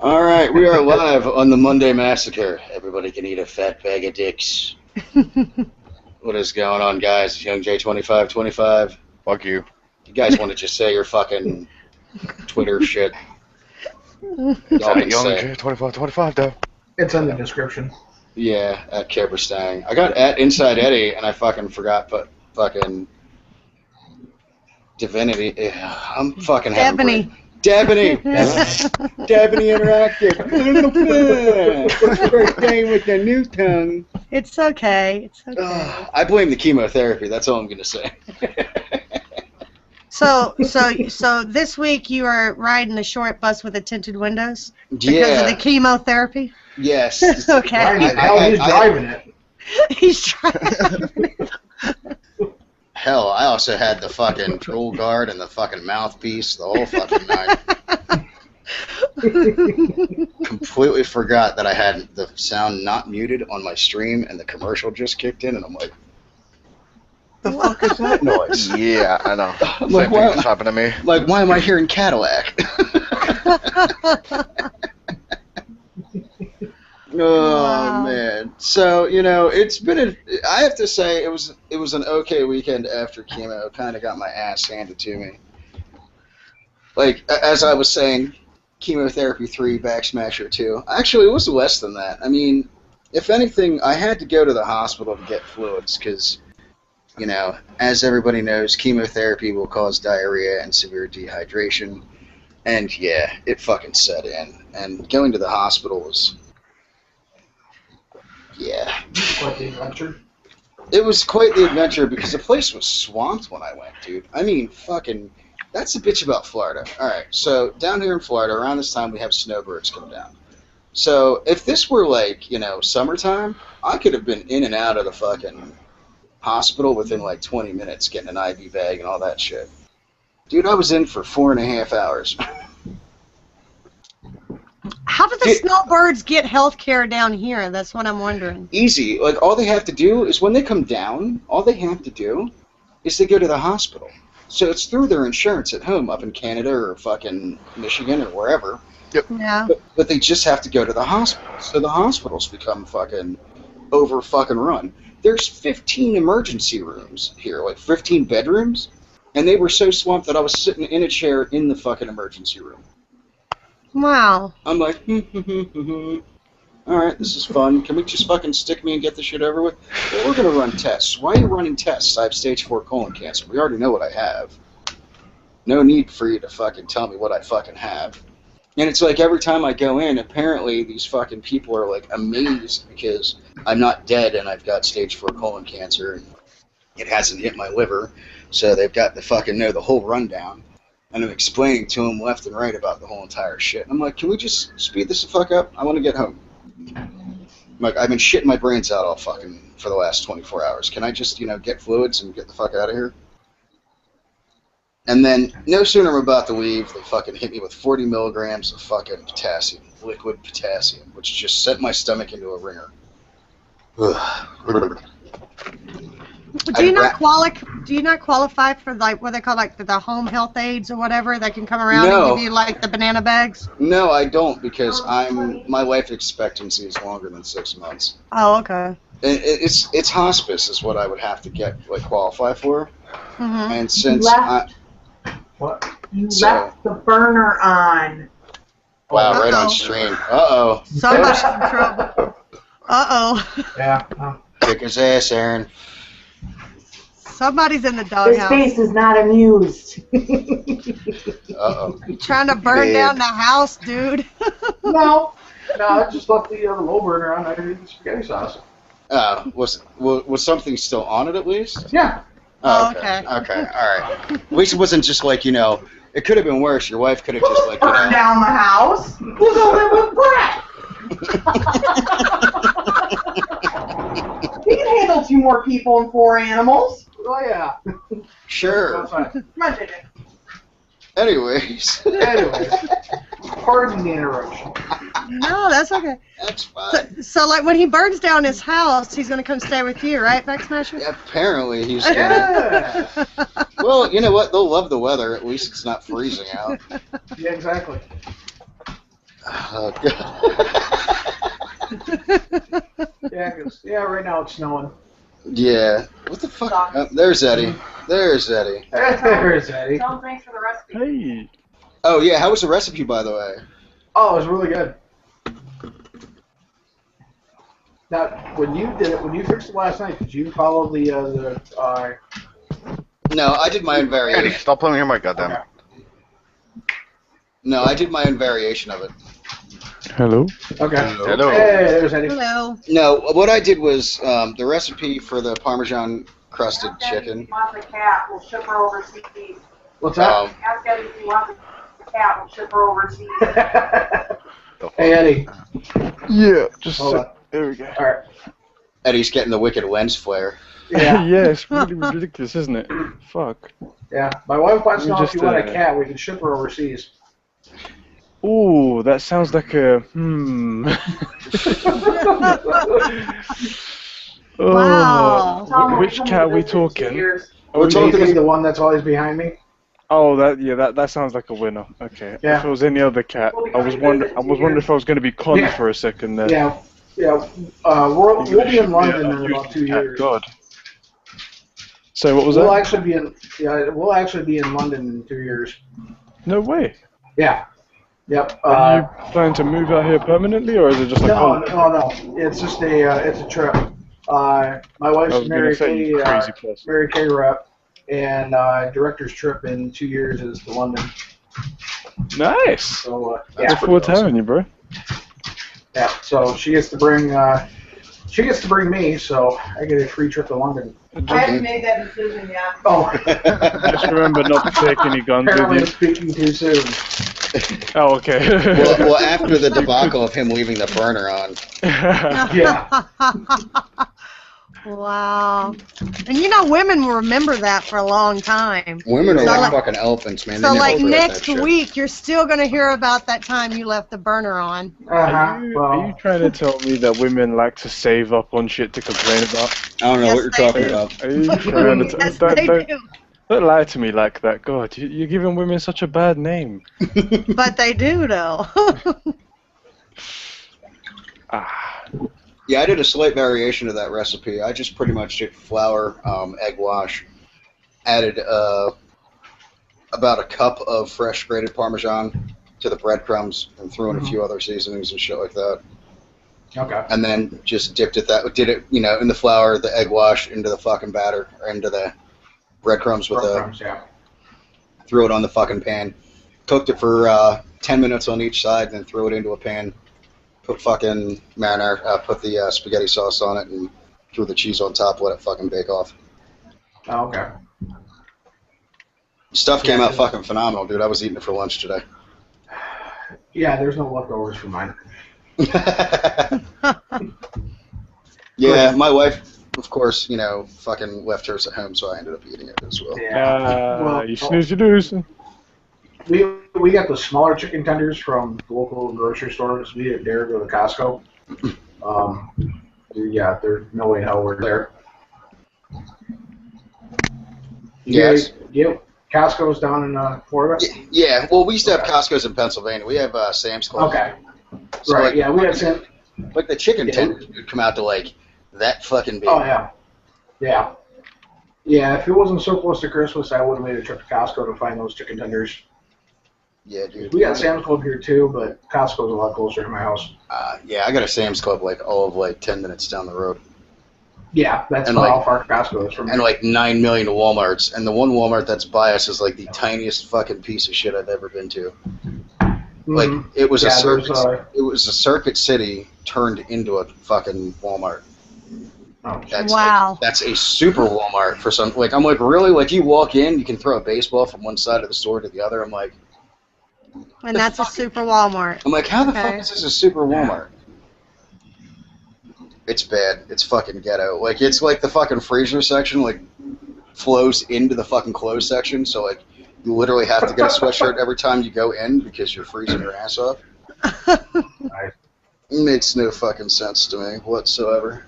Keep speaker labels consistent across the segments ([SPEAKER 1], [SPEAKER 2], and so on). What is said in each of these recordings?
[SPEAKER 1] All right, we are live on the Monday Massacre. Everybody can eat a fat bag of dicks. What is going on, guys? It's Young J2525.
[SPEAKER 2] Fuck you.
[SPEAKER 1] You guys want to just say your fucking Twitter shit?
[SPEAKER 2] It's at Young J2525 though.
[SPEAKER 3] It's in the description.
[SPEAKER 1] Yeah, at Caberstang. I got at Inside Eddie, and I fucking forgot, but fucking Divinity. I'm fucking having Dabney Interactive. First day with the new tongue.
[SPEAKER 4] It's okay. It's okay.
[SPEAKER 1] I blame the chemotherapy. That's all I'm gonna say.
[SPEAKER 4] So this week you are riding a short bus with the tinted windows because
[SPEAKER 1] Yeah.
[SPEAKER 4] of the chemotherapy.
[SPEAKER 1] Yes.
[SPEAKER 4] Okay.
[SPEAKER 3] He's driving it.
[SPEAKER 4] He's driving.
[SPEAKER 1] Hell, I also had the fucking troll guard and the fucking mouthpiece, the whole fucking night. Completely forgot that I had the sound not muted on my stream, and the commercial just kicked in, and I'm like, the fuck is that noise?
[SPEAKER 2] Yeah, I know.
[SPEAKER 1] I'm like,
[SPEAKER 2] Same thing just happened to me.
[SPEAKER 1] Like, why am I hearing Cadillac? Oh,
[SPEAKER 4] Wow.
[SPEAKER 1] man. So, it's been I have to say, it was an okay weekend after chemo. Kind of got my ass handed to me. Like, as I was saying, chemotherapy 3, backsmasher 2. Actually, it was less than that. I mean, if anything, I had to go to the hospital to get fluids because, as everybody knows, chemotherapy will cause diarrhea and severe dehydration. And, yeah, it fucking set in. And going to the hospital was... Yeah.
[SPEAKER 3] Quite the adventure.
[SPEAKER 1] It was quite the adventure because the place was swamped when I went, dude. I mean, fucking... That's the bitch about Florida. Alright, so down here in Florida, around this time, we have snowbirds come down. So if this were, like, summertime, I could have been in and out of the fucking hospital within, like, 20 minutes, getting an IV bag and all that shit. Dude, I was in for 4.5 hours.
[SPEAKER 4] How do the snowbirds get health care down here? That's what I'm wondering.
[SPEAKER 1] Easy. Like, all they have to do is when they come down, all they have to do is they go to the hospital. So it's through their insurance at home up in Canada or fucking Michigan or wherever.
[SPEAKER 4] Yeah.
[SPEAKER 1] But they just have to go to the hospital. So the hospitals become fucking over fucking run. There's 15 emergency rooms here, like 15 bedrooms. And they were so swamped that I was sitting in a chair in the fucking emergency room.
[SPEAKER 4] Wow.
[SPEAKER 1] I'm like, alright, this is fun. Can we just fucking stick me and get this shit over with? Well, we're gonna run tests. Why are you running tests? I have stage 4 colon cancer. We already know what I have. No need for you to fucking tell me what I fucking have. And it's like every time I go in, apparently these fucking people are like amazed because I'm not dead and I've got stage 4 colon cancer and it hasn't hit my liver. So they've got the fucking the whole rundown. And I'm explaining to them left and right about the whole entire shit. And I'm like, can we just speed this the fuck up? I want to get home. I'm like, I've been shitting my brains out all fucking for the last 24 hours. Can I just, get fluids and get the fuck out of here? And then, no sooner I'm about to leave, they fucking hit me with 40 milligrams of fucking potassium, liquid potassium, which just sent my stomach into a ringer.
[SPEAKER 4] Do you not qualify for like what they call like the home health aides or whatever that can come around and give you like the banana bags?
[SPEAKER 1] No, I don't because my life expectancy is longer than 6 months.
[SPEAKER 4] Oh, okay.
[SPEAKER 1] It's hospice is what I would have to qualify for.
[SPEAKER 4] Mm-hmm.
[SPEAKER 1] And since
[SPEAKER 5] You left the burner on.
[SPEAKER 1] Wow, right on stream. Uh-oh.
[SPEAKER 4] Somebody's in trouble. Uh-oh.
[SPEAKER 3] Yeah.
[SPEAKER 1] Kick his ass, Aaron.
[SPEAKER 4] Somebody's in the
[SPEAKER 5] His
[SPEAKER 4] doghouse.
[SPEAKER 5] face is not amused.
[SPEAKER 1] Uh-oh.
[SPEAKER 4] You trying to burn down the house, dude?
[SPEAKER 3] No, I just left the low burner on underneath the spaghetti sauce.
[SPEAKER 1] Was something still on it at least?
[SPEAKER 3] Yeah.
[SPEAKER 1] Oh,
[SPEAKER 4] okay.
[SPEAKER 1] Okay, alright. At least it wasn't just like, it could have been worse. Your wife could have just like,
[SPEAKER 5] Burn down the house. We'll go live with Brett. He can handle 2 more people and 4 animals.
[SPEAKER 3] Oh, yeah.
[SPEAKER 1] Sure.
[SPEAKER 3] That's fine.
[SPEAKER 5] Come on, JJ.
[SPEAKER 1] Anyways.
[SPEAKER 3] Anyways, pardon the interruption.
[SPEAKER 4] No, that's okay.
[SPEAKER 1] That's fine.
[SPEAKER 4] So like when he burns down his house, he's gonna come stay with you, right, Backsmasher?
[SPEAKER 1] Apparently he's gonna...
[SPEAKER 3] Yeah.
[SPEAKER 1] Well, you know what? They'll love the weather. At least it's not freezing out.
[SPEAKER 3] Yeah, exactly.
[SPEAKER 1] Oh, God.
[SPEAKER 3] Yeah, right now it's snowing.
[SPEAKER 1] Yeah. What the fuck? Oh, there's Eddie. There's Eddie.
[SPEAKER 3] There's Eddie.
[SPEAKER 5] Tell him thanks for the recipe.
[SPEAKER 6] Hey.
[SPEAKER 1] Oh, yeah. How was the recipe, by the way?
[SPEAKER 3] Oh, it was really good. Now, when you did it, when you fixed it last night, did you follow the
[SPEAKER 1] No, I did my own
[SPEAKER 2] Eddie,
[SPEAKER 1] variation.
[SPEAKER 2] stop playing with your mic, goddammit.
[SPEAKER 1] No, I did my own variation of it.
[SPEAKER 6] Hello.
[SPEAKER 3] Okay.
[SPEAKER 2] Hello.
[SPEAKER 3] Hey, there's Eddie.
[SPEAKER 4] Hello.
[SPEAKER 1] No, what I did was the recipe for the Parmesan crusted
[SPEAKER 5] Ask Eddie if
[SPEAKER 1] chicken.
[SPEAKER 5] he wants a cat, we'll ship her overseas.
[SPEAKER 3] What's that?
[SPEAKER 5] Ask Eddie if he wants a cat, we'll ship her overseas.
[SPEAKER 3] Hey, Eddie.
[SPEAKER 6] Yeah. Just
[SPEAKER 3] Hold on.
[SPEAKER 6] there we go.
[SPEAKER 3] All right.
[SPEAKER 1] Eddie's getting the wicked lens flare.
[SPEAKER 3] Yeah.
[SPEAKER 6] Yeah, it's really ridiculous, isn't it? Fuck.
[SPEAKER 3] Yeah. My wife wants to
[SPEAKER 6] Let me
[SPEAKER 3] know if
[SPEAKER 6] just,
[SPEAKER 3] you want a cat, we can ship her overseas.
[SPEAKER 6] Ooh, that sounds like a Oh,
[SPEAKER 4] Wow.
[SPEAKER 5] Tell him
[SPEAKER 6] which
[SPEAKER 5] we'll
[SPEAKER 6] cat are we
[SPEAKER 5] visit in 2
[SPEAKER 6] talking?
[SPEAKER 5] years.
[SPEAKER 3] We're talking the one that's always behind me.
[SPEAKER 6] Oh, that sounds like a winner. Okay.
[SPEAKER 3] Yeah.
[SPEAKER 6] If it was any other cat, I was wondering if I was going to be conned
[SPEAKER 3] Yeah.
[SPEAKER 6] for a second there.
[SPEAKER 3] Yeah. Yeah. We'll be in London in about 2 years.
[SPEAKER 6] God. So what was
[SPEAKER 3] We'll
[SPEAKER 6] that?
[SPEAKER 3] actually be in. Yeah, we'll actually be in London in 2 years.
[SPEAKER 6] No way.
[SPEAKER 3] Yeah. Yep.
[SPEAKER 6] Are you planning to move out here permanently, or is it just like?
[SPEAKER 3] No. It's just it's a trip. My
[SPEAKER 6] I
[SPEAKER 3] wife's
[SPEAKER 6] was going
[SPEAKER 3] Mary
[SPEAKER 6] to say
[SPEAKER 3] Kay,
[SPEAKER 6] you crazy person.
[SPEAKER 3] Mary Kay rep, and director's trip in 2 years is to London.
[SPEAKER 6] Nice.
[SPEAKER 3] So
[SPEAKER 6] Look forward to having you, bro.
[SPEAKER 3] yeah. So she gets to bring me, so I get a free trip to London.
[SPEAKER 5] I haven't made that decision yet.
[SPEAKER 3] Oh,
[SPEAKER 6] Just remember not to take any guns
[SPEAKER 3] apparently I'm
[SPEAKER 6] with
[SPEAKER 3] speaking too soon.
[SPEAKER 6] you. Oh, okay.
[SPEAKER 1] well, after the debacle of him leaving the burner on.
[SPEAKER 3] Yeah.
[SPEAKER 4] Wow. And you know, women will remember that for a long time.
[SPEAKER 1] Women are
[SPEAKER 4] So
[SPEAKER 1] like
[SPEAKER 4] like-
[SPEAKER 1] fucking elephants, man.
[SPEAKER 4] So,
[SPEAKER 1] They never
[SPEAKER 4] like,
[SPEAKER 1] forget that
[SPEAKER 4] next
[SPEAKER 1] shit.
[SPEAKER 4] week, you're still going to hear about that time you left the burner on.
[SPEAKER 6] Are you
[SPEAKER 3] Well,
[SPEAKER 6] trying to tell me that women like to save up on shit to complain about?
[SPEAKER 1] I don't know
[SPEAKER 4] Yes,
[SPEAKER 1] what you're
[SPEAKER 4] they
[SPEAKER 1] talking
[SPEAKER 4] do.
[SPEAKER 1] about.
[SPEAKER 6] Are you trying to
[SPEAKER 4] Yes, they do.
[SPEAKER 6] don't lie to me like that? God, you're giving women such a bad name.
[SPEAKER 4] But they do, though.
[SPEAKER 6] Ah,
[SPEAKER 1] Yeah, I did a slight variation of that recipe. I just pretty much did flour, egg wash, added about a cup of fresh grated Parmesan to the breadcrumbs, and threw in a few other seasonings and shit like that.
[SPEAKER 3] okay.
[SPEAKER 1] And then just did it in the flour, the egg wash, into the fucking batter, or into the breadcrumbs with
[SPEAKER 3] Breadcrumbs, yeah.
[SPEAKER 1] threw it on the fucking pan, cooked it for 10 minutes on each side, then threw it into a pan. Put fucking marinara, put the spaghetti sauce on it, and threw the cheese on top. Let it fucking bake off.
[SPEAKER 3] Oh, okay.
[SPEAKER 1] Stuff came out fucking phenomenal, dude. I was eating it for lunch today.
[SPEAKER 3] Yeah, there's no leftovers for mine.
[SPEAKER 1] Yeah, my wife, of course, fucking left hers at home, so I ended up eating it as well.
[SPEAKER 6] you snooze, you lose.
[SPEAKER 3] We got the smaller chicken tenders from the local grocery stores. We didn't dare go to Costco. Yeah, there's no way in hell we're there.
[SPEAKER 1] Yes.
[SPEAKER 3] Yeah, Costco's down in Florida.
[SPEAKER 1] Yeah, well, we used to have Costco's in Pennsylvania. We have Sam's Club.
[SPEAKER 3] Okay.
[SPEAKER 1] So,
[SPEAKER 3] Right.
[SPEAKER 1] like,
[SPEAKER 3] Yeah, we had some.
[SPEAKER 1] Like the chicken
[SPEAKER 3] Yeah.
[SPEAKER 1] tenders would come out to like that fucking big.
[SPEAKER 3] Oh yeah. Yeah. Yeah. If it wasn't so close to Christmas, I would have made a trip to Costco to find those chicken tenders.
[SPEAKER 1] Yeah, dude.
[SPEAKER 3] We got Sam's Club here too, but Costco's a lot closer to my house.
[SPEAKER 1] Yeah, I got a Sam's Club like all of 10 minutes down the road.
[SPEAKER 3] Yeah, that's
[SPEAKER 1] And,
[SPEAKER 3] about
[SPEAKER 1] like-
[SPEAKER 3] how far Costco is from me.
[SPEAKER 1] And like 9 million Walmarts. And the one Walmart that's by us is like the tiniest fucking piece of shit I've ever been to. Like
[SPEAKER 3] Mhm.
[SPEAKER 1] it was
[SPEAKER 3] Yeah,
[SPEAKER 1] a
[SPEAKER 3] there's,
[SPEAKER 1] circuit. It was a Circuit City turned into a fucking Walmart.
[SPEAKER 3] Oh,
[SPEAKER 1] That's
[SPEAKER 4] Wow.
[SPEAKER 1] that's a super Walmart for some. Like I'm like really like you walk in, you can throw a baseball from one side of the store to the other. I'm like
[SPEAKER 4] And that's a super Walmart.
[SPEAKER 1] how the
[SPEAKER 4] Okay.
[SPEAKER 1] fuck is this a super Walmart? It's bad. It's fucking ghetto. Like it's like the fucking freezer section like flows into the fucking clothes section. So like you literally have to get a sweatshirt every time you go in because you're freezing your ass off.
[SPEAKER 3] Right.
[SPEAKER 1] It makes no fucking sense to me whatsoever.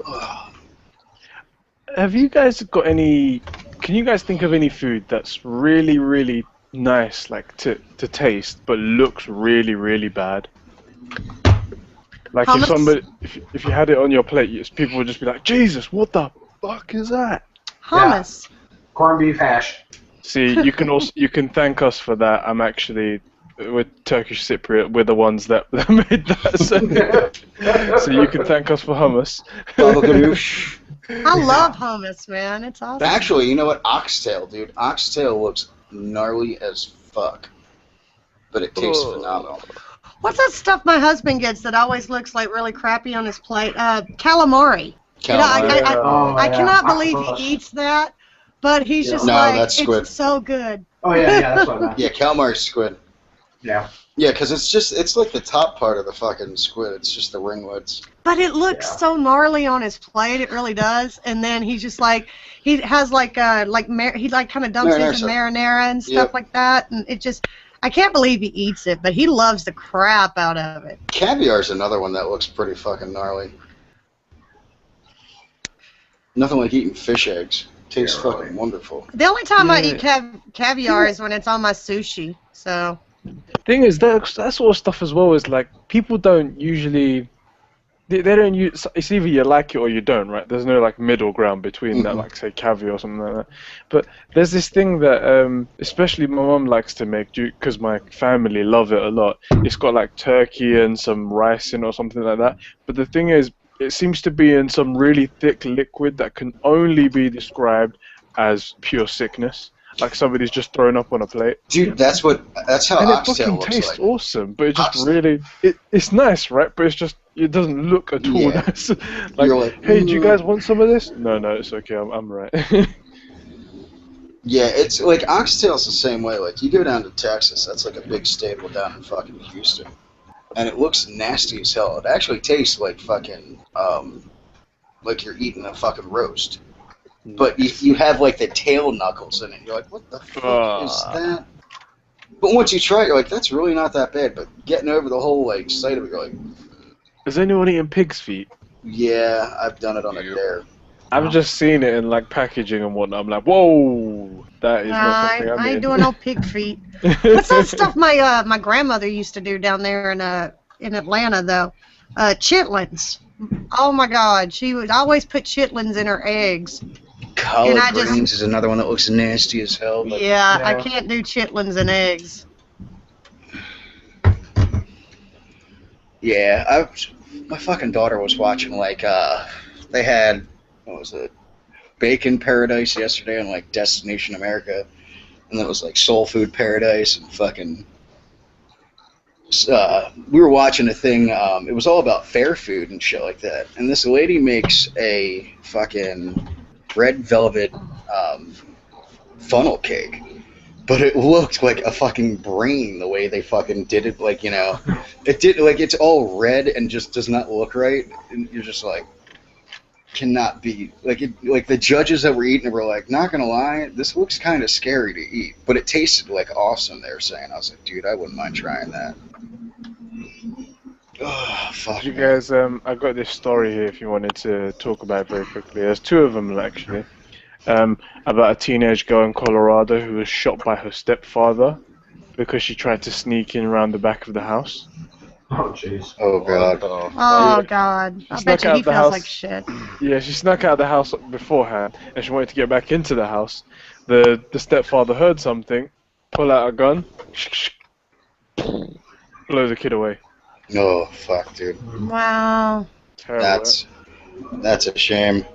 [SPEAKER 1] Ugh.
[SPEAKER 6] Have you guys got any? Can you guys think of any food that's really, really nice, like to taste, but looks really, really bad? Like
[SPEAKER 4] Hummus?
[SPEAKER 6] if somebody, if you had it on your plate, people would just be like, Jesus, what the fuck is that?
[SPEAKER 4] Hummus.
[SPEAKER 3] Corned beef hash.
[SPEAKER 6] See, you can thank us for that. I'm actually with Turkish Cypriot. We're the ones that made that. So you can thank us for hummus.
[SPEAKER 1] Baba ganoush.
[SPEAKER 4] I love hummus, man. It's awesome.
[SPEAKER 1] Actually, you know what? Oxtail, dude. Oxtail looks gnarly as fuck, but it tastes phenomenal.
[SPEAKER 4] What's that stuff my husband gets that always looks like really crappy on his plate? Calamari. You know, I cannot believe he eats that, but he's just like,
[SPEAKER 1] that's squid.
[SPEAKER 4] It's so good.
[SPEAKER 3] Oh yeah, that's what I meant.
[SPEAKER 1] Yeah, calamari squid.
[SPEAKER 3] Yeah.
[SPEAKER 1] Yeah, because it's like the top part of the fucking squid. It's just the ringlets.
[SPEAKER 4] But it looks so gnarly on his plate. It really does. And then he's just like, he has he kind of dumps it in marinara and stuff like that. And it just, I can't believe he eats it, but he loves the crap out of it.
[SPEAKER 1] Caviar's another one that looks pretty fucking gnarly. Nothing like eating fish eggs. Tastes fucking wonderful.
[SPEAKER 4] The only time I eat caviar is when it's on my sushi. So.
[SPEAKER 6] Thing is, that sort of stuff as well is like people don't usually. They don't use. It's either you like it or you don't, right? There's no like middle ground between that, like say caviar or something like that. But there's this thing that, especially my mum likes to make, because my family love it a lot. It's got like turkey and some rice in or something like that. But the thing is, it seems to be in some really thick liquid that can only be described as pure sickness. Like somebody's just thrown up on a plate.
[SPEAKER 1] Dude, that's how
[SPEAKER 6] and it
[SPEAKER 1] oxtail
[SPEAKER 6] fucking
[SPEAKER 1] looks
[SPEAKER 6] tastes
[SPEAKER 1] like.
[SPEAKER 6] awesome, but it just it's nice, right? But it's just, it doesn't look at all nice. Like, hey, do you guys want some of this? No, it's okay, I'm right.
[SPEAKER 1] Yeah, it's like oxtail's the same way. Like you go down to Texas, that's like a big staple down in fucking Houston, and it looks nasty as hell. It actually tastes like fucking like you're eating a fucking roast. But you have like the tail knuckles in it. You're like, what the fuck is that? But once you try it, you're like, that's really not that bad. But getting over the whole like sight of it, you're like,
[SPEAKER 6] has anyone eaten pig's feet?
[SPEAKER 1] Yeah, I've done it on a dare.
[SPEAKER 6] I've just seen it in like packaging and whatnot. I'm like, whoa, that is not something I'm
[SPEAKER 4] I ain't
[SPEAKER 6] eating.
[SPEAKER 4] doing no pig feet. What's that stuff my grandmother used to do down there in Atlanta though? Chitlins. Oh my God, she would always put chitlins in her eggs.
[SPEAKER 1] Collard greens is another one that looks nasty as hell. But
[SPEAKER 4] yeah, I can't do chitlins and eggs.
[SPEAKER 1] Yeah, my fucking daughter was watching like they had, what was it, Bacon Paradise yesterday on like Destination America, and then it was like Soul Food Paradise and fucking. We were watching a thing. It was all about fair food and shit like that, and this lady makes a fucking red velvet funnel cake, but it looked like a fucking brain the way they fucking did it. Like, you know, it did, like, it's all red and just does not look right, and you're just like, cannot be like the judges that were eating it were like, not gonna lie, this looks kind of scary to eat, but it tasted like awesome. They were saying, I was like, dude, I wouldn't mind trying that. Oh, fuck.
[SPEAKER 6] You guys, I got this story here if you wanted to talk about it very quickly. There's two of them actually. About a teenage girl in Colorado who was shot by her stepfather because she tried to sneak in around the back of the house.
[SPEAKER 3] Oh jeez.
[SPEAKER 1] Oh god.
[SPEAKER 4] Oh god. I bet you he feels like shit.
[SPEAKER 6] Yeah, she snuck out of the house beforehand, and she wanted to get back into the house. The stepfather heard something, pull out a gun, blow the kid away.
[SPEAKER 1] Oh fuck, dude.
[SPEAKER 4] Wow.
[SPEAKER 6] Terrible,
[SPEAKER 1] that's a shame.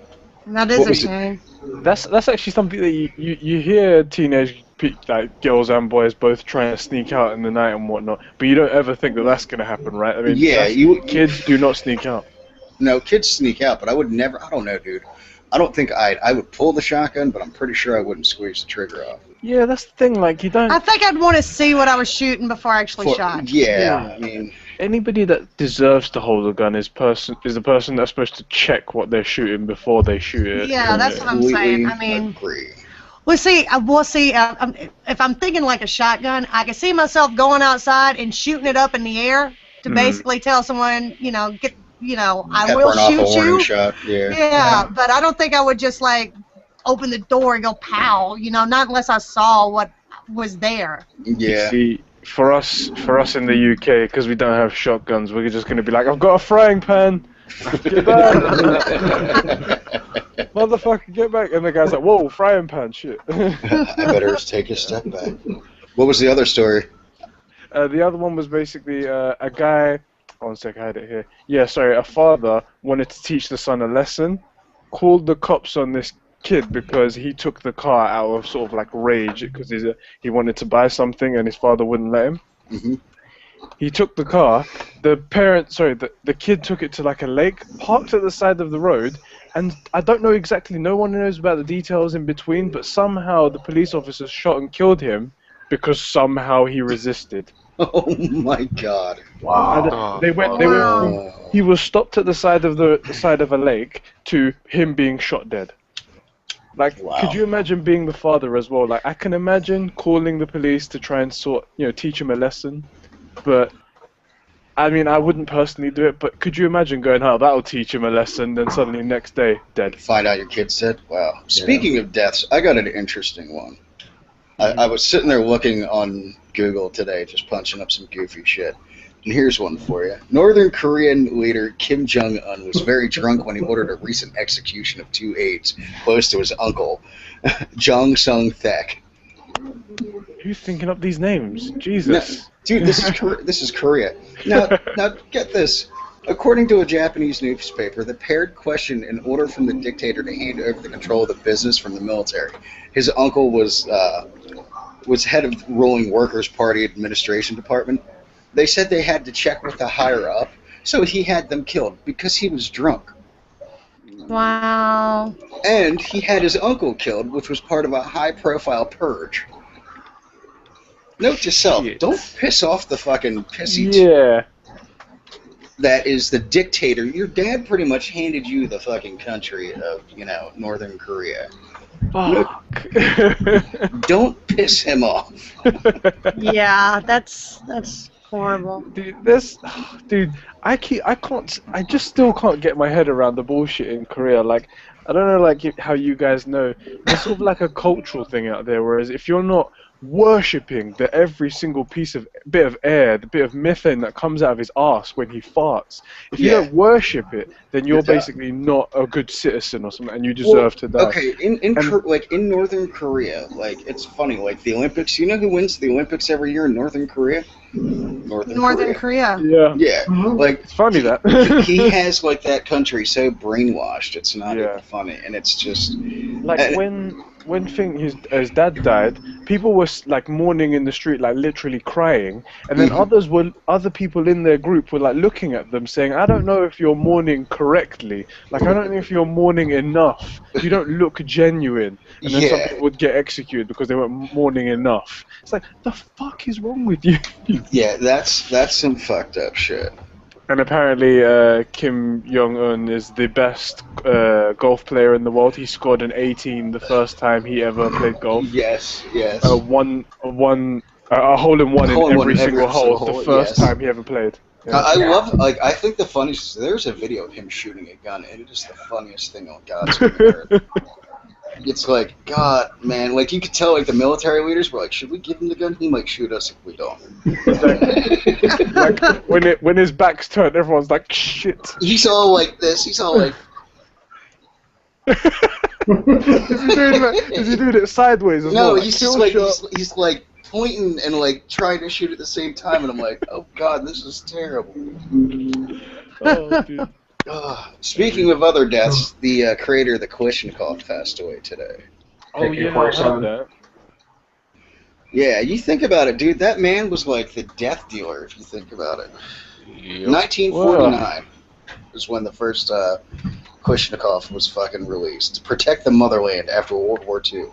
[SPEAKER 4] That is a shame.
[SPEAKER 6] That's actually something that you hear teenage like girls and boys both trying to sneak out in the night and whatnot, but you don't ever think that that's going to happen, right? I mean, kids do not sneak out.
[SPEAKER 1] No, kids sneak out, but I would never. I don't know, dude. I don't think I would pull the shotgun, but I'm pretty sure I wouldn't squeeze the trigger off.
[SPEAKER 6] Yeah, that's the thing. Like you don't.
[SPEAKER 4] I think I'd want to see what I was shooting before I actually shot.
[SPEAKER 1] Yeah, I mean.
[SPEAKER 6] Anybody that deserves to hold a gun is the person that's supposed to check what they're shooting before they shoot it.
[SPEAKER 4] Yeah, that's what I'm saying. I mean, if I'm thinking like a shotgun, I can see myself going outside and shooting it up in the air to basically tell someone, I will shoot you.
[SPEAKER 1] Shot.
[SPEAKER 6] Yeah,
[SPEAKER 4] but I don't think I would just like open the door and go pow, not unless I saw what was there.
[SPEAKER 1] Yeah.
[SPEAKER 6] See, for us in the UK, because we don't have shotguns, we're just gonna be like, I've got a frying pan. Get back, motherfucker! Get back! And the guy's like, "Whoa, frying pan, shit."
[SPEAKER 1] I better take a step back. What was the other story?
[SPEAKER 6] The other one was basically a guy. One sec, I had it here. Yeah, sorry. A father wanted to teach the son a lesson, called the cops on this kid because he took the car out of sort of like rage because he wanted to buy something and his father wouldn't let him.
[SPEAKER 1] Mm-hmm.
[SPEAKER 6] He took the car. The kid took it to like a lake, parked at the side of the road, and I don't know exactly. No one knows about the details in between, but somehow the police officers shot and killed him because somehow he resisted.
[SPEAKER 1] Oh my God!
[SPEAKER 3] Wow.
[SPEAKER 6] He was stopped at the side of a lake to him being shot dead. Like,
[SPEAKER 1] wow.
[SPEAKER 6] Could you imagine being the father as well? Like, I can imagine calling the police to try and teach him a lesson. But, I mean, I wouldn't personally do it, but could you imagine going, oh, that'll teach him a lesson, then suddenly next day, dead?
[SPEAKER 1] Find out your kid's dead? Wow. Speaking of deaths, I got an interesting one. I was sitting there looking on Google today, just punching up some goofy shit. And here's one for you. Northern Korean leader Kim Jong-un was very drunk when he ordered a recent execution of 2 aides close to his uncle, Jong Sung-thaek.
[SPEAKER 6] Who's thinking up these names? Jesus.
[SPEAKER 1] No, dude, this is Korea. Now get this. According to a Japanese newspaper, the paired questioned an order from the dictator to hand over the control of the business from the military. His uncle was head of the ruling Workers' Party administration department. They said they had to check with the higher up, so he had them killed because he was drunk.
[SPEAKER 4] Wow.
[SPEAKER 1] And he had his uncle killed, which was part of a high-profile purge. Note to self, don't piss off the fucking pissy that is the dictator. Your dad pretty much handed you the fucking country of, Northern Korea.
[SPEAKER 6] Fuck.
[SPEAKER 1] Don't piss him off.
[SPEAKER 4] Yeah, that's horrible.
[SPEAKER 6] Dude, I just still can't get my head around the bullshit in Korea. Like, I don't know, like how you guys know. There's sort of like a cultural thing out there. Whereas if you're not worshipping every single bit of air, the bit of methane that comes out of his arse when he farts, if you don't worship it, then you're basically not a good citizen or something, and you deserve to die.
[SPEAKER 1] Okay, in Northern Korea, like, it's funny, like the Olympics. You know who wins the Olympics every year in Northern Korea? Northern Korea.
[SPEAKER 6] Yeah.
[SPEAKER 1] Yeah. Like,
[SPEAKER 6] it's funny that
[SPEAKER 1] he has like that country so brainwashed. It's not even funny, and it's just
[SPEAKER 6] like when his dad died, people were like mourning in the street, like literally crying, and then other people in their group were like looking at them saying, I don't know if you're mourning correctly, like I don't know if you're mourning enough, you don't look genuine, and then some people would get executed because they weren't mourning enough. It's like, the fuck is wrong with you?
[SPEAKER 1] Yeah, that's some fucked up shit.
[SPEAKER 6] And apparently, Kim Jong-un is the best golf player in the world. He scored an 18 the first time he ever played golf.
[SPEAKER 1] Yes. A
[SPEAKER 6] hole-in-one in every single hole. The first time he ever played. Yeah.
[SPEAKER 1] I love, like, I think the funniest, there's a video of him shooting a gun, and it is the funniest thing on God's earth. It's like, God, man, like, you could tell, like, the military leaders were like, should we give him the gun? He might shoot us if we don't.
[SPEAKER 6] Like, when his back's turned, everyone's like, shit.
[SPEAKER 1] He's all like this, he's all like...
[SPEAKER 6] Is he doing it sideways as well?
[SPEAKER 1] No, he's just like, he's like pointing and like trying to shoot at the same time, and I'm like, oh God, this is terrible.
[SPEAKER 6] Oh, dude.
[SPEAKER 1] Speaking of other deaths, the creator of the Kalashnikov passed away today.
[SPEAKER 6] Oh yeah, I heard that.
[SPEAKER 1] Yeah, you think about it, dude. That man was like the death dealer, if you think about it. Yep. 1949 was when the first Kalashnikov was fucking released to protect the motherland after World War II.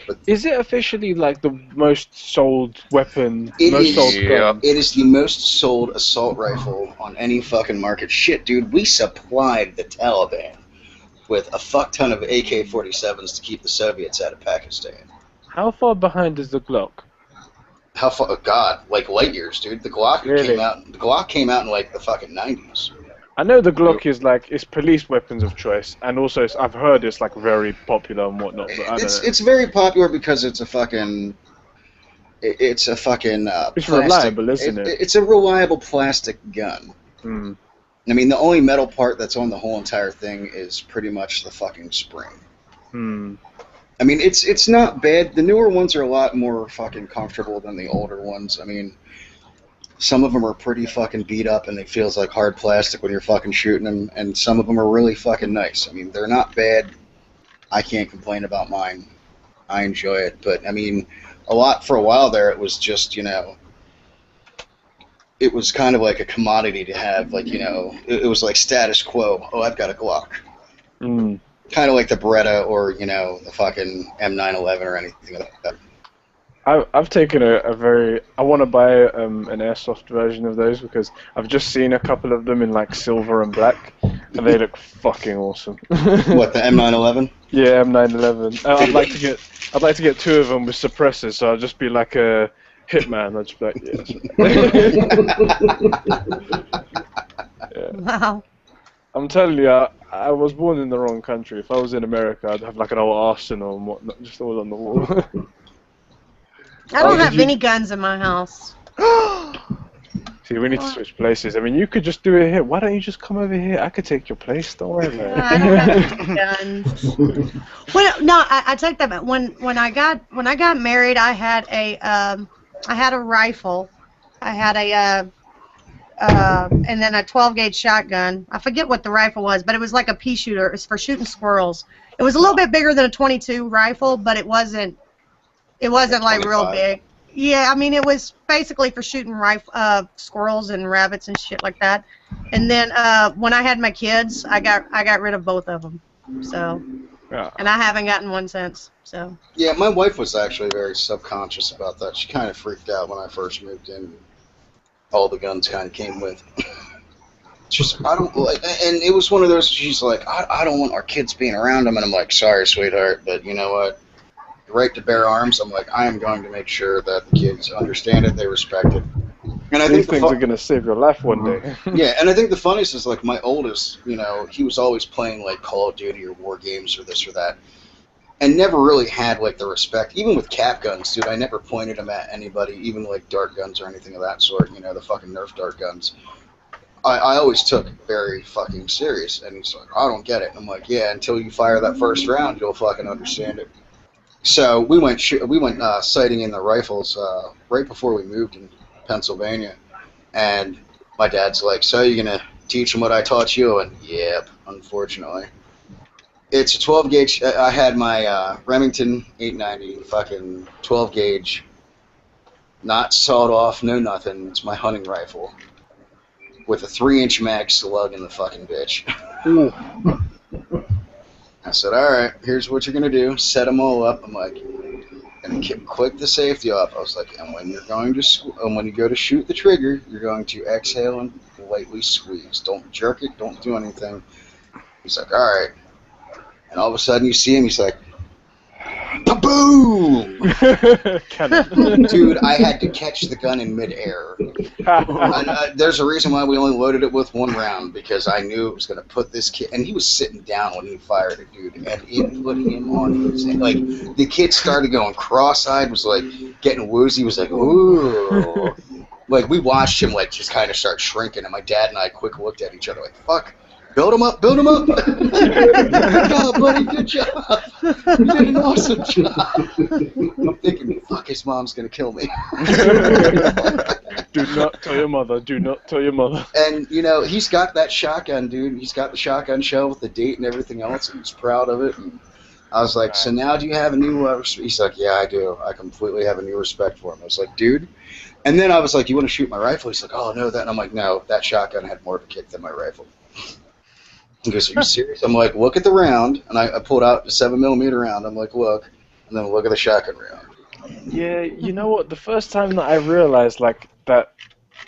[SPEAKER 1] But
[SPEAKER 6] is it officially like the most sold weapon?
[SPEAKER 1] It is the most sold assault rifle on any fucking market. Shit, dude, we supplied the Taliban with a fuck ton of AK-47s to keep the Soviets out of Pakistan.
[SPEAKER 6] How far behind is the Glock?
[SPEAKER 1] How far? Oh God, like light years, dude. The Glock came out in like the fucking 90s.
[SPEAKER 6] I know the Glock is like it's police weapons of choice, and also I've heard it's like very popular and whatnot. But
[SPEAKER 1] it's very popular because it's a fucking it's a fucking
[SPEAKER 6] It's
[SPEAKER 1] plastic.
[SPEAKER 6] reliable, isn't it?
[SPEAKER 1] It's a reliable plastic gun.
[SPEAKER 6] Hmm.
[SPEAKER 1] I mean, the only metal part that's on the whole entire thing is pretty much the fucking spring.
[SPEAKER 6] Hmm.
[SPEAKER 1] I mean, it's not bad. The newer ones are a lot more fucking comfortable than the older ones. I mean, some of them are pretty fucking beat up and it feels like hard plastic when you're fucking shooting them, and some of them are really fucking nice. I mean, they're not bad. I can't complain about mine. I enjoy it, but I mean, for a while there, it was just, you know, it was kind of like a commodity to have, like, you know, it was like status quo. Oh, I've got a Glock.
[SPEAKER 6] Hmm.
[SPEAKER 1] Kind of like the Beretta or, you know, the fucking M911 or anything like that.
[SPEAKER 6] I've taken I want to buy an airsoft version of those because I've just seen a couple of them in like silver and black, and they look fucking awesome.
[SPEAKER 1] What, the M911?
[SPEAKER 6] Yeah, M911. I'd like to get 2 of them with suppressors, so I'll just be like a hitman. I'll just be like, yes. Yeah.
[SPEAKER 4] Wow.
[SPEAKER 6] I'm telling you, I was born in the wrong country. If I was in America, I'd have like an old arsenal and whatnot, just all on the wall.
[SPEAKER 4] I don't have any guns in my house.
[SPEAKER 6] See, we need to switch places. I mean, you could just do it here. Why don't you just come over here? I could take your place. Don't worry about it.
[SPEAKER 4] I don't have any guns. Well, no, I take that back. When I got married, I had a rifle. I had and then a 12-gauge shotgun. I forget what the rifle was, but it was like a pea shooter. It was for shooting squirrels. It was a little bit bigger than a .22 rifle, but it wasn't like real big. Yeah, I mean, it was basically for shooting squirrels and rabbits and shit like that. And then when I had my kids, I got rid of both of them. So,
[SPEAKER 6] Yeah.
[SPEAKER 4] and I haven't gotten one since. So.
[SPEAKER 1] Yeah, my wife was actually very subconscious about that. She kind of freaked out when I first moved in. All the guns kind of came with. Just, I don't like, and it was one of those. She's like, I don't want our kids being around them, and I'm like, sorry, sweetheart, but you know what? Right to bear arms. I'm like, I am going to make sure that the kids understand it, they respect it. And I
[SPEAKER 6] These
[SPEAKER 1] think
[SPEAKER 6] things are gonna save your life one day.
[SPEAKER 1] yeah, and I think the funniest is like my oldest, you know, he was always playing like Call of Duty or war games or this or that, and never really had like the respect. Even with cap guns, dude, I never pointed them at anybody, even like dart guns or anything of that sort. You know, the fucking Nerf dart guns. I always took it very fucking serious, and he's like, I don't get it. And I'm like, yeah, until you fire that first round, you'll fucking understand it. So we went sighting in the rifles right before we moved in Pennsylvania, and my dad's like, so you're gonna teach them what I taught you? And yep, unfortunately. It's a 12 gauge. I had my Remington 890 fucking 12 gauge, not sawed off, no nothing. It's my hunting rifle with a 3-inch mag slug in the fucking bitch. I said, all right, here's what you're gonna do. Set them all up. I'm like, and click the safety off. I was like, and when you're going to, when you go to shoot the trigger, you're going to exhale and lightly squeeze. Don't jerk it. Don't do anything. He's like, all right. And all of a sudden, you see him. He's like, boom! Dude, I had to catch the gun in midair. And, there's a reason why we only loaded it with 1 round, because I knew it was going to put this kid. And he was sitting down when he fired it, dude. And it put him on his head. Like, the kid started going cross-eyed, was like getting woozy, was like, ooh. Like, we watched him, like, just kind of start shrinking. And my dad and I quick looked at each other, like, fuck. Build him up, build him up. Good job, buddy, good job. You did an awesome job. I'm thinking, fuck, his mom's going to kill me.
[SPEAKER 6] Do not tell your mother, do not tell your mother.
[SPEAKER 1] And, you know, he's got that shotgun, dude. He's got the shotgun shell with the date and everything else, and he's proud of it. And I was like, so now do you have a new he's like, yeah, I do. I completely have a new respect for him. I was like, dude. And then I was like, you want to shoot my rifle? He's like, oh, no, that. And I'm like, no, that shotgun had more of a kick than my rifle. He goes, are you serious? I'm like, look at the round. And I pulled out the 7mm round. I'm like, look. And then look at the shotgun round.
[SPEAKER 6] Yeah, you know what? The first time that I realized, like, that,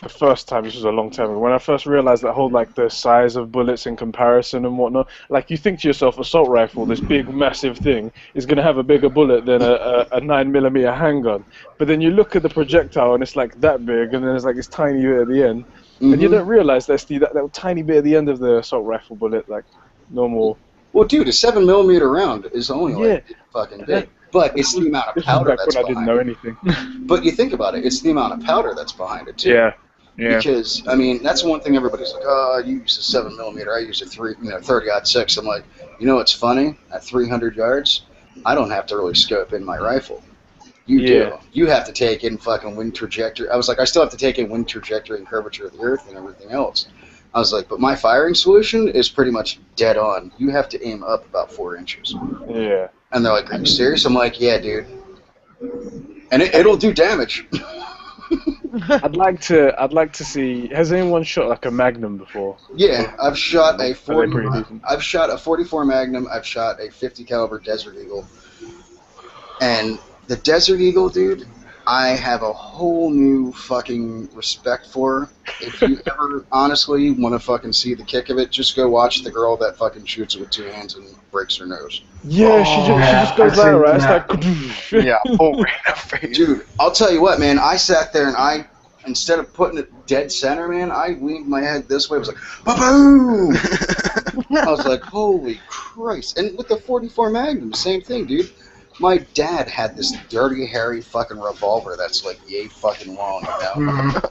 [SPEAKER 6] the first time, this was a long time ago, when I first realized that whole, like, the size of bullets in comparison and whatnot, like, you think to yourself, assault rifle, this big, massive thing, is going to have a bigger bullet than a 9mm handgun. But then you look at the projectile, and it's, like, that big, and then there's, like, this tiny bit at the end. And you don't realize that's that tiny bit at the end of the assault rifle bullet, like normal.
[SPEAKER 1] Well, dude, a 7mm round is only like fucking big. But it's the amount of
[SPEAKER 6] This was
[SPEAKER 1] powder
[SPEAKER 6] back
[SPEAKER 1] that's
[SPEAKER 6] when I didn't know
[SPEAKER 1] behind it.
[SPEAKER 6] anything.
[SPEAKER 1] But you think about it, it's the amount of powder that's behind it too.
[SPEAKER 6] Yeah. Yeah.
[SPEAKER 1] Because I mean, that's one thing everybody's like, oh, you use a 7mm, I use a 30-06. I'm like, you know what's funny? At 300 yards, I don't have to really scope in my rifle. You do. You have to take in fucking wind trajectory. I was like, I still have to take in wind trajectory and curvature of the earth and everything else. I was like, but my firing solution is pretty much dead on. You have to aim up about 4 inches.
[SPEAKER 6] Yeah.
[SPEAKER 1] And they're like, are you serious? I'm like, yeah, dude. And it'll do damage.
[SPEAKER 6] I'd like to see. Has anyone shot like a Magnum before?
[SPEAKER 1] Yeah, I've shot a
[SPEAKER 6] Are they pretty decent?
[SPEAKER 1] I've shot a 44 Magnum. I've shot a 50 caliber Desert Eagle. And the Desert Eagle, dude, I have a whole new fucking respect for. If you ever honestly want to fucking see the kick of it, just go watch the girl that fucking shoots it with 2 hands and breaks her nose.
[SPEAKER 6] Yeah, she just goes like, right? It's like,
[SPEAKER 2] Yeah, oh, right in the face.
[SPEAKER 1] Dude, I'll tell you what, man. I sat there and instead of putting it dead center, man, I leaned my head this way. It was like, ba-boom! I was like, holy Christ. And with the 44 Magnum, same thing, dude. My dad had this dirty, hairy fucking revolver that's like yay fucking long, you know?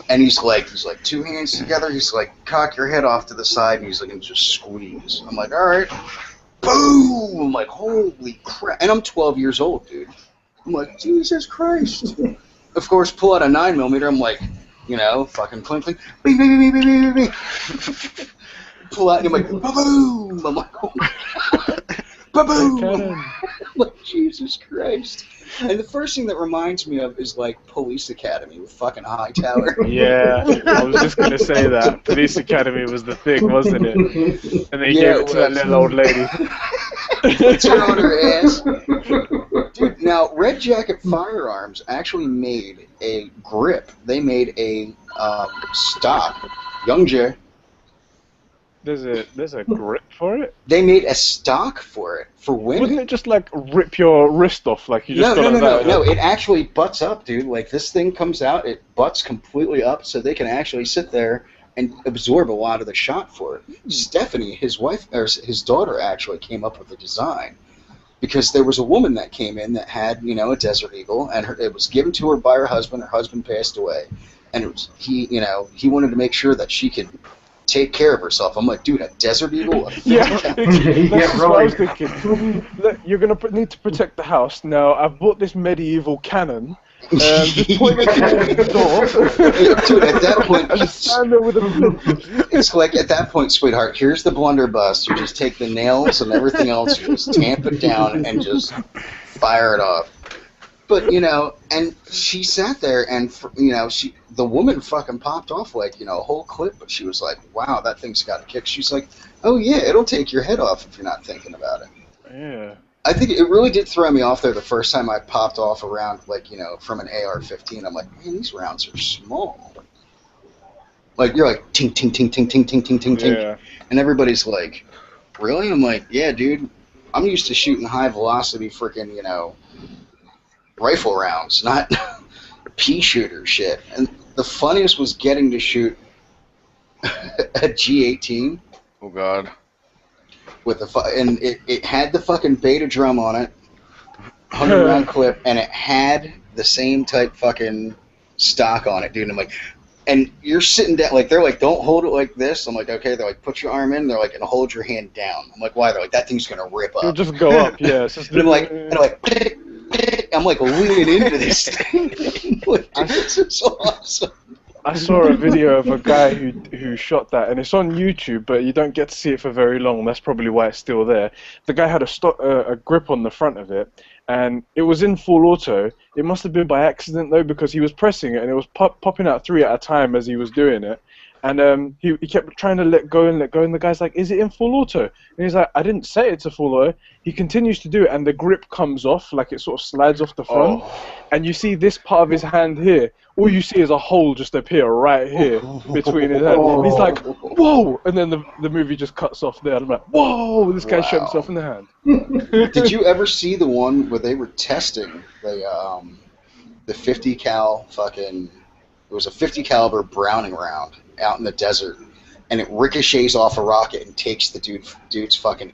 [SPEAKER 1] And he's like 2 hands together. He's like, cock your head off to the side, and he's like, and just squeeze. I'm like, all right. Boom! I'm like, holy crap. And I'm 12 years old, dude. I'm like, Jesus Christ. Of course, pull out a 9mm. I'm like, you know, fucking clink, clink. Bing, bing, bing, bing, bing, bing, bing. Pull out, and I'm like, ba-boom! I'm like, oh my God. Ba-boom! Like, Jesus Christ. And the first thing that reminds me of is, like, Police Academy with fucking Hightower.
[SPEAKER 6] yeah, I was just gonna say that. Police Academy was the thing, wasn't it? And they gave it to that little old lady.
[SPEAKER 1] Turn on her ass. Dude, now, Red Jacket Firearms actually made a grip. They made a stock. Young Jay.
[SPEAKER 6] There's a grip for it?
[SPEAKER 1] They made a stock for it, for women.
[SPEAKER 6] Wouldn't it just, like, rip your wrist off? Like, you just
[SPEAKER 1] No, it actually butts up, dude. Like, this thing comes out, it butts completely up, so they can actually sit there and absorb a lot of the shot for it. Stephanie, his wife, or his daughter, actually came up with the design. Because there was a woman that came in that had, you know, a Desert Eagle, and it was given to her by her husband. Her husband passed away. And it was, he wanted to make sure that she could take care of herself. I'm like, dude, a Desert Eagle?
[SPEAKER 6] Yeah, that's what I was thinking. Look, you're going to need to protect the house. Now, I've bought this medieval cannon. Just point it towards the door.
[SPEAKER 1] Dude, at that point,
[SPEAKER 6] and stand there with a
[SPEAKER 1] it's like, at that point, sweetheart, here's the blunderbuss. You just take the nails and everything else, you just tamp it down and just fire it off. But, you know, and she sat there and, you know, the woman fucking popped off like, you know, a whole clip, but she was like, wow, that thing's got a kick. She's like, oh yeah, it'll take your head off if you're not thinking about it.
[SPEAKER 6] Yeah.
[SPEAKER 1] I think it really did throw me off there the first time I popped off a round, like, you know, from an AR-15. I'm like, man, these rounds are small. Like, you're like, tink, tink, tink, tink, tink, tink, tink, tink, tink.
[SPEAKER 6] Yeah.
[SPEAKER 1] And everybody's like, really? I'm like, yeah, dude. I'm used to shooting high velocity freaking, you know, rifle rounds, not pea shooter shit. And the funniest was getting to shoot a G18.
[SPEAKER 2] Oh, God.
[SPEAKER 1] With and it had the fucking beta drum on it, 100 round clip, and it had the same type fucking stock on it, dude. And I'm like, and you're sitting down, like, they're like, don't hold it like this. I'm like, okay. They're like, put your arm in. They're like, and hold your hand down. I'm like, why? They're like, that thing's gonna rip
[SPEAKER 6] It'll
[SPEAKER 1] up.
[SPEAKER 6] just go up, yeah. It's just
[SPEAKER 1] And I'm like leaning into this thing. Like, this is awesome.
[SPEAKER 6] I saw a video of a guy who shot that, and it's on YouTube, but you don't get to see it for very long. That's probably why it's still there. The guy had a grip on the front of it, and it was in full auto. It must have been by accident, though, because he was pressing it, and it was popping out 3 at a time as he was doing it. And he kept trying to let go, and the guy's like, is it in full auto? And he's like, I didn't say it's a full auto. He continues to do it, and the grip comes off, like it sort of slides off the front. Oh. And you see this part of his hand here. All you see is a hole just appear right here between his hands. And he's like, whoa! And then the movie just cuts off there. I'm like, whoa! This guy shot himself in the hand.
[SPEAKER 1] Did you ever see the one where they were testing the 50 cal fucking... It was a 50 caliber Browning round out in the desert, and it ricochets off a rocket and takes the dude's fucking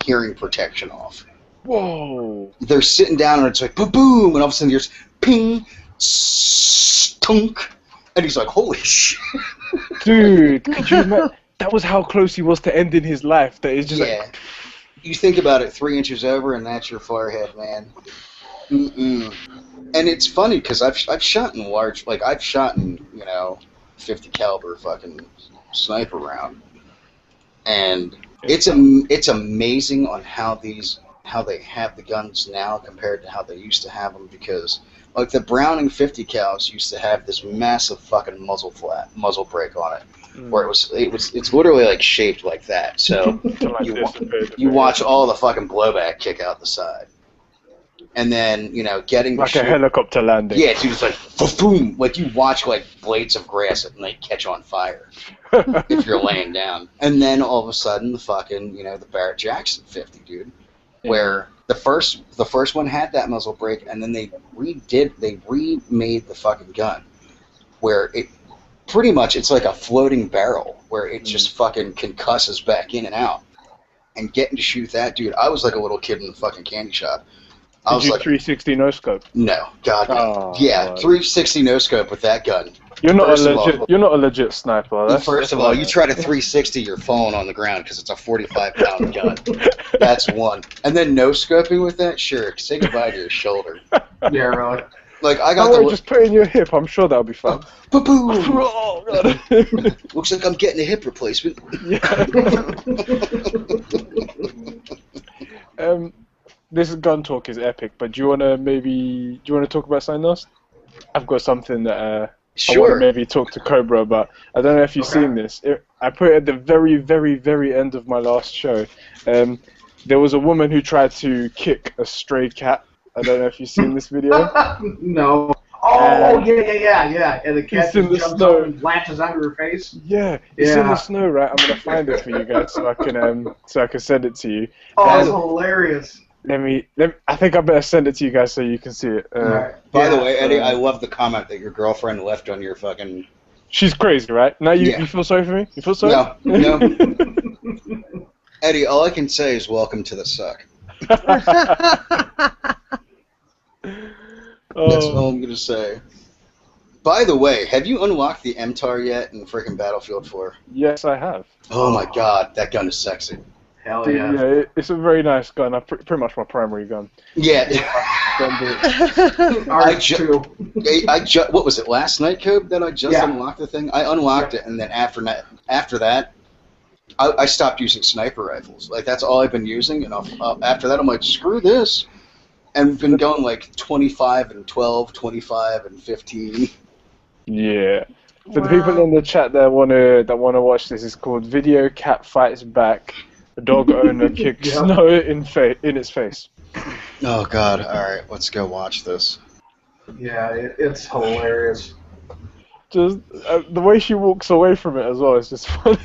[SPEAKER 1] hearing protection off.
[SPEAKER 6] Whoa.
[SPEAKER 1] They're sitting down and it's like boom, boom, and all of a sudden there's ping, stunk, and he's like, holy shit.
[SPEAKER 6] Dude, could you imagine? That was how close he was to ending his life. That is just
[SPEAKER 1] Yeah. You think about it, 3 inches over, and that's your forehead, man. Mm-mm. And it's funny because I've shot in large, like I've shot in 50 caliber fucking sniper round, and it's amazing on how they have the guns now compared to how they used to have them, because like the Browning 50 cals used to have this massive fucking muzzle brake on it, where it's literally like shaped like that. So you watch all the fucking blowback kick out the side, and then getting
[SPEAKER 6] like
[SPEAKER 1] to
[SPEAKER 6] a helicopter landing.
[SPEAKER 1] Yeah, dude, it's like boom, like you watch like blades of grass and they catch on fire if you're laying down, and then all of a sudden the fucking the Barrett Jackson 50, dude, where the first one had that muzzle brake, and then they remade the fucking gun, where it pretty much it's like a floating barrel where it just fucking concusses back in and out, and getting to shoot that, dude, I was like a little kid in the fucking candy shop. I was
[SPEAKER 6] Did you
[SPEAKER 1] like
[SPEAKER 6] 360 no scope?
[SPEAKER 1] No, God, no.
[SPEAKER 6] Oh,
[SPEAKER 1] Yeah,
[SPEAKER 6] Lord.
[SPEAKER 1] 360 no scope with that gun.
[SPEAKER 6] You're not
[SPEAKER 1] First
[SPEAKER 6] a
[SPEAKER 1] of all-
[SPEAKER 6] legit. You're not a legit sniper.
[SPEAKER 1] First of all, you try to 360, you're falling on the ground because it's a 45-pound gun. That's one. And then no scoping with that, sure. Say goodbye to your shoulder.
[SPEAKER 3] Yeah, really.
[SPEAKER 1] Like I got
[SPEAKER 6] Don't worry, just put it in your hip. I'm sure that'll be fun.
[SPEAKER 1] Boom!
[SPEAKER 6] Oh, God.
[SPEAKER 1] Looks like I'm getting a hip replacement.
[SPEAKER 6] Yeah. This gun talk is epic, but do you want to talk about something else? I've got something that I want
[SPEAKER 1] Sure.
[SPEAKER 6] to maybe talk to Cobra about. I don't know if you've seen this. I put it at the very, very, very end of my last show. There was a woman who tried to kick a stray cat. I don't know if you've seen this video.
[SPEAKER 3] No. Oh, yeah. And the cat
[SPEAKER 6] It's in
[SPEAKER 3] just
[SPEAKER 6] the
[SPEAKER 3] jumps
[SPEAKER 6] snow.
[SPEAKER 3] up and latches onto her face.
[SPEAKER 6] Yeah, it's in
[SPEAKER 3] Yeah.
[SPEAKER 6] the snow, right? I'm gonna find it for you guys so I can send it to you.
[SPEAKER 3] Oh, it's hilarious.
[SPEAKER 6] I think I better send it to you guys so you can see it.
[SPEAKER 3] Alright.
[SPEAKER 1] By the
[SPEAKER 3] Yeah.
[SPEAKER 1] way, Eddie, I love the comment that your girlfriend left on your fucking.
[SPEAKER 6] She's crazy, right? Now you
[SPEAKER 1] Yeah.
[SPEAKER 6] feel sorry for me? You feel sorry?
[SPEAKER 1] No. Eddie, all I can say is welcome to the suck. That's all I'm gonna say. By the way, have you unlocked the MTAR yet in freaking Battlefield 4?
[SPEAKER 6] Yes, I have.
[SPEAKER 1] Oh my god, that gun is sexy.
[SPEAKER 3] Hell
[SPEAKER 6] Dude,
[SPEAKER 3] yeah.
[SPEAKER 6] it's a very nice gun. Pretty much my primary gun.
[SPEAKER 1] Yeah.
[SPEAKER 3] Ours too.
[SPEAKER 1] What was it, last night, Cobe, that I just
[SPEAKER 3] Yeah.
[SPEAKER 1] unlocked the thing? I unlocked it, and then after that, I stopped using sniper rifles. Like, that's all I've been using, and after that, I'm like, screw this. And we've been going like 25 and 12, 25 and 15.
[SPEAKER 6] Yeah. For the people in the chat that wanna watch this, it's called Video Cat Fights Back. The dog owner kicks
[SPEAKER 3] Yep.
[SPEAKER 6] snow in its face.
[SPEAKER 1] Oh god, alright, let's go watch this.
[SPEAKER 3] Yeah, it's hilarious.
[SPEAKER 6] Just the way she walks away from it as well is just funny.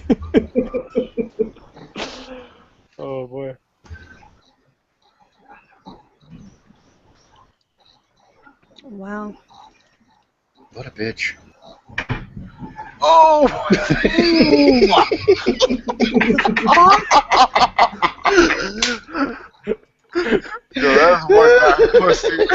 [SPEAKER 6] Oh boy.
[SPEAKER 4] Wow.
[SPEAKER 1] What a bitch.
[SPEAKER 6] Oh!
[SPEAKER 2] Yo, that's one pussy.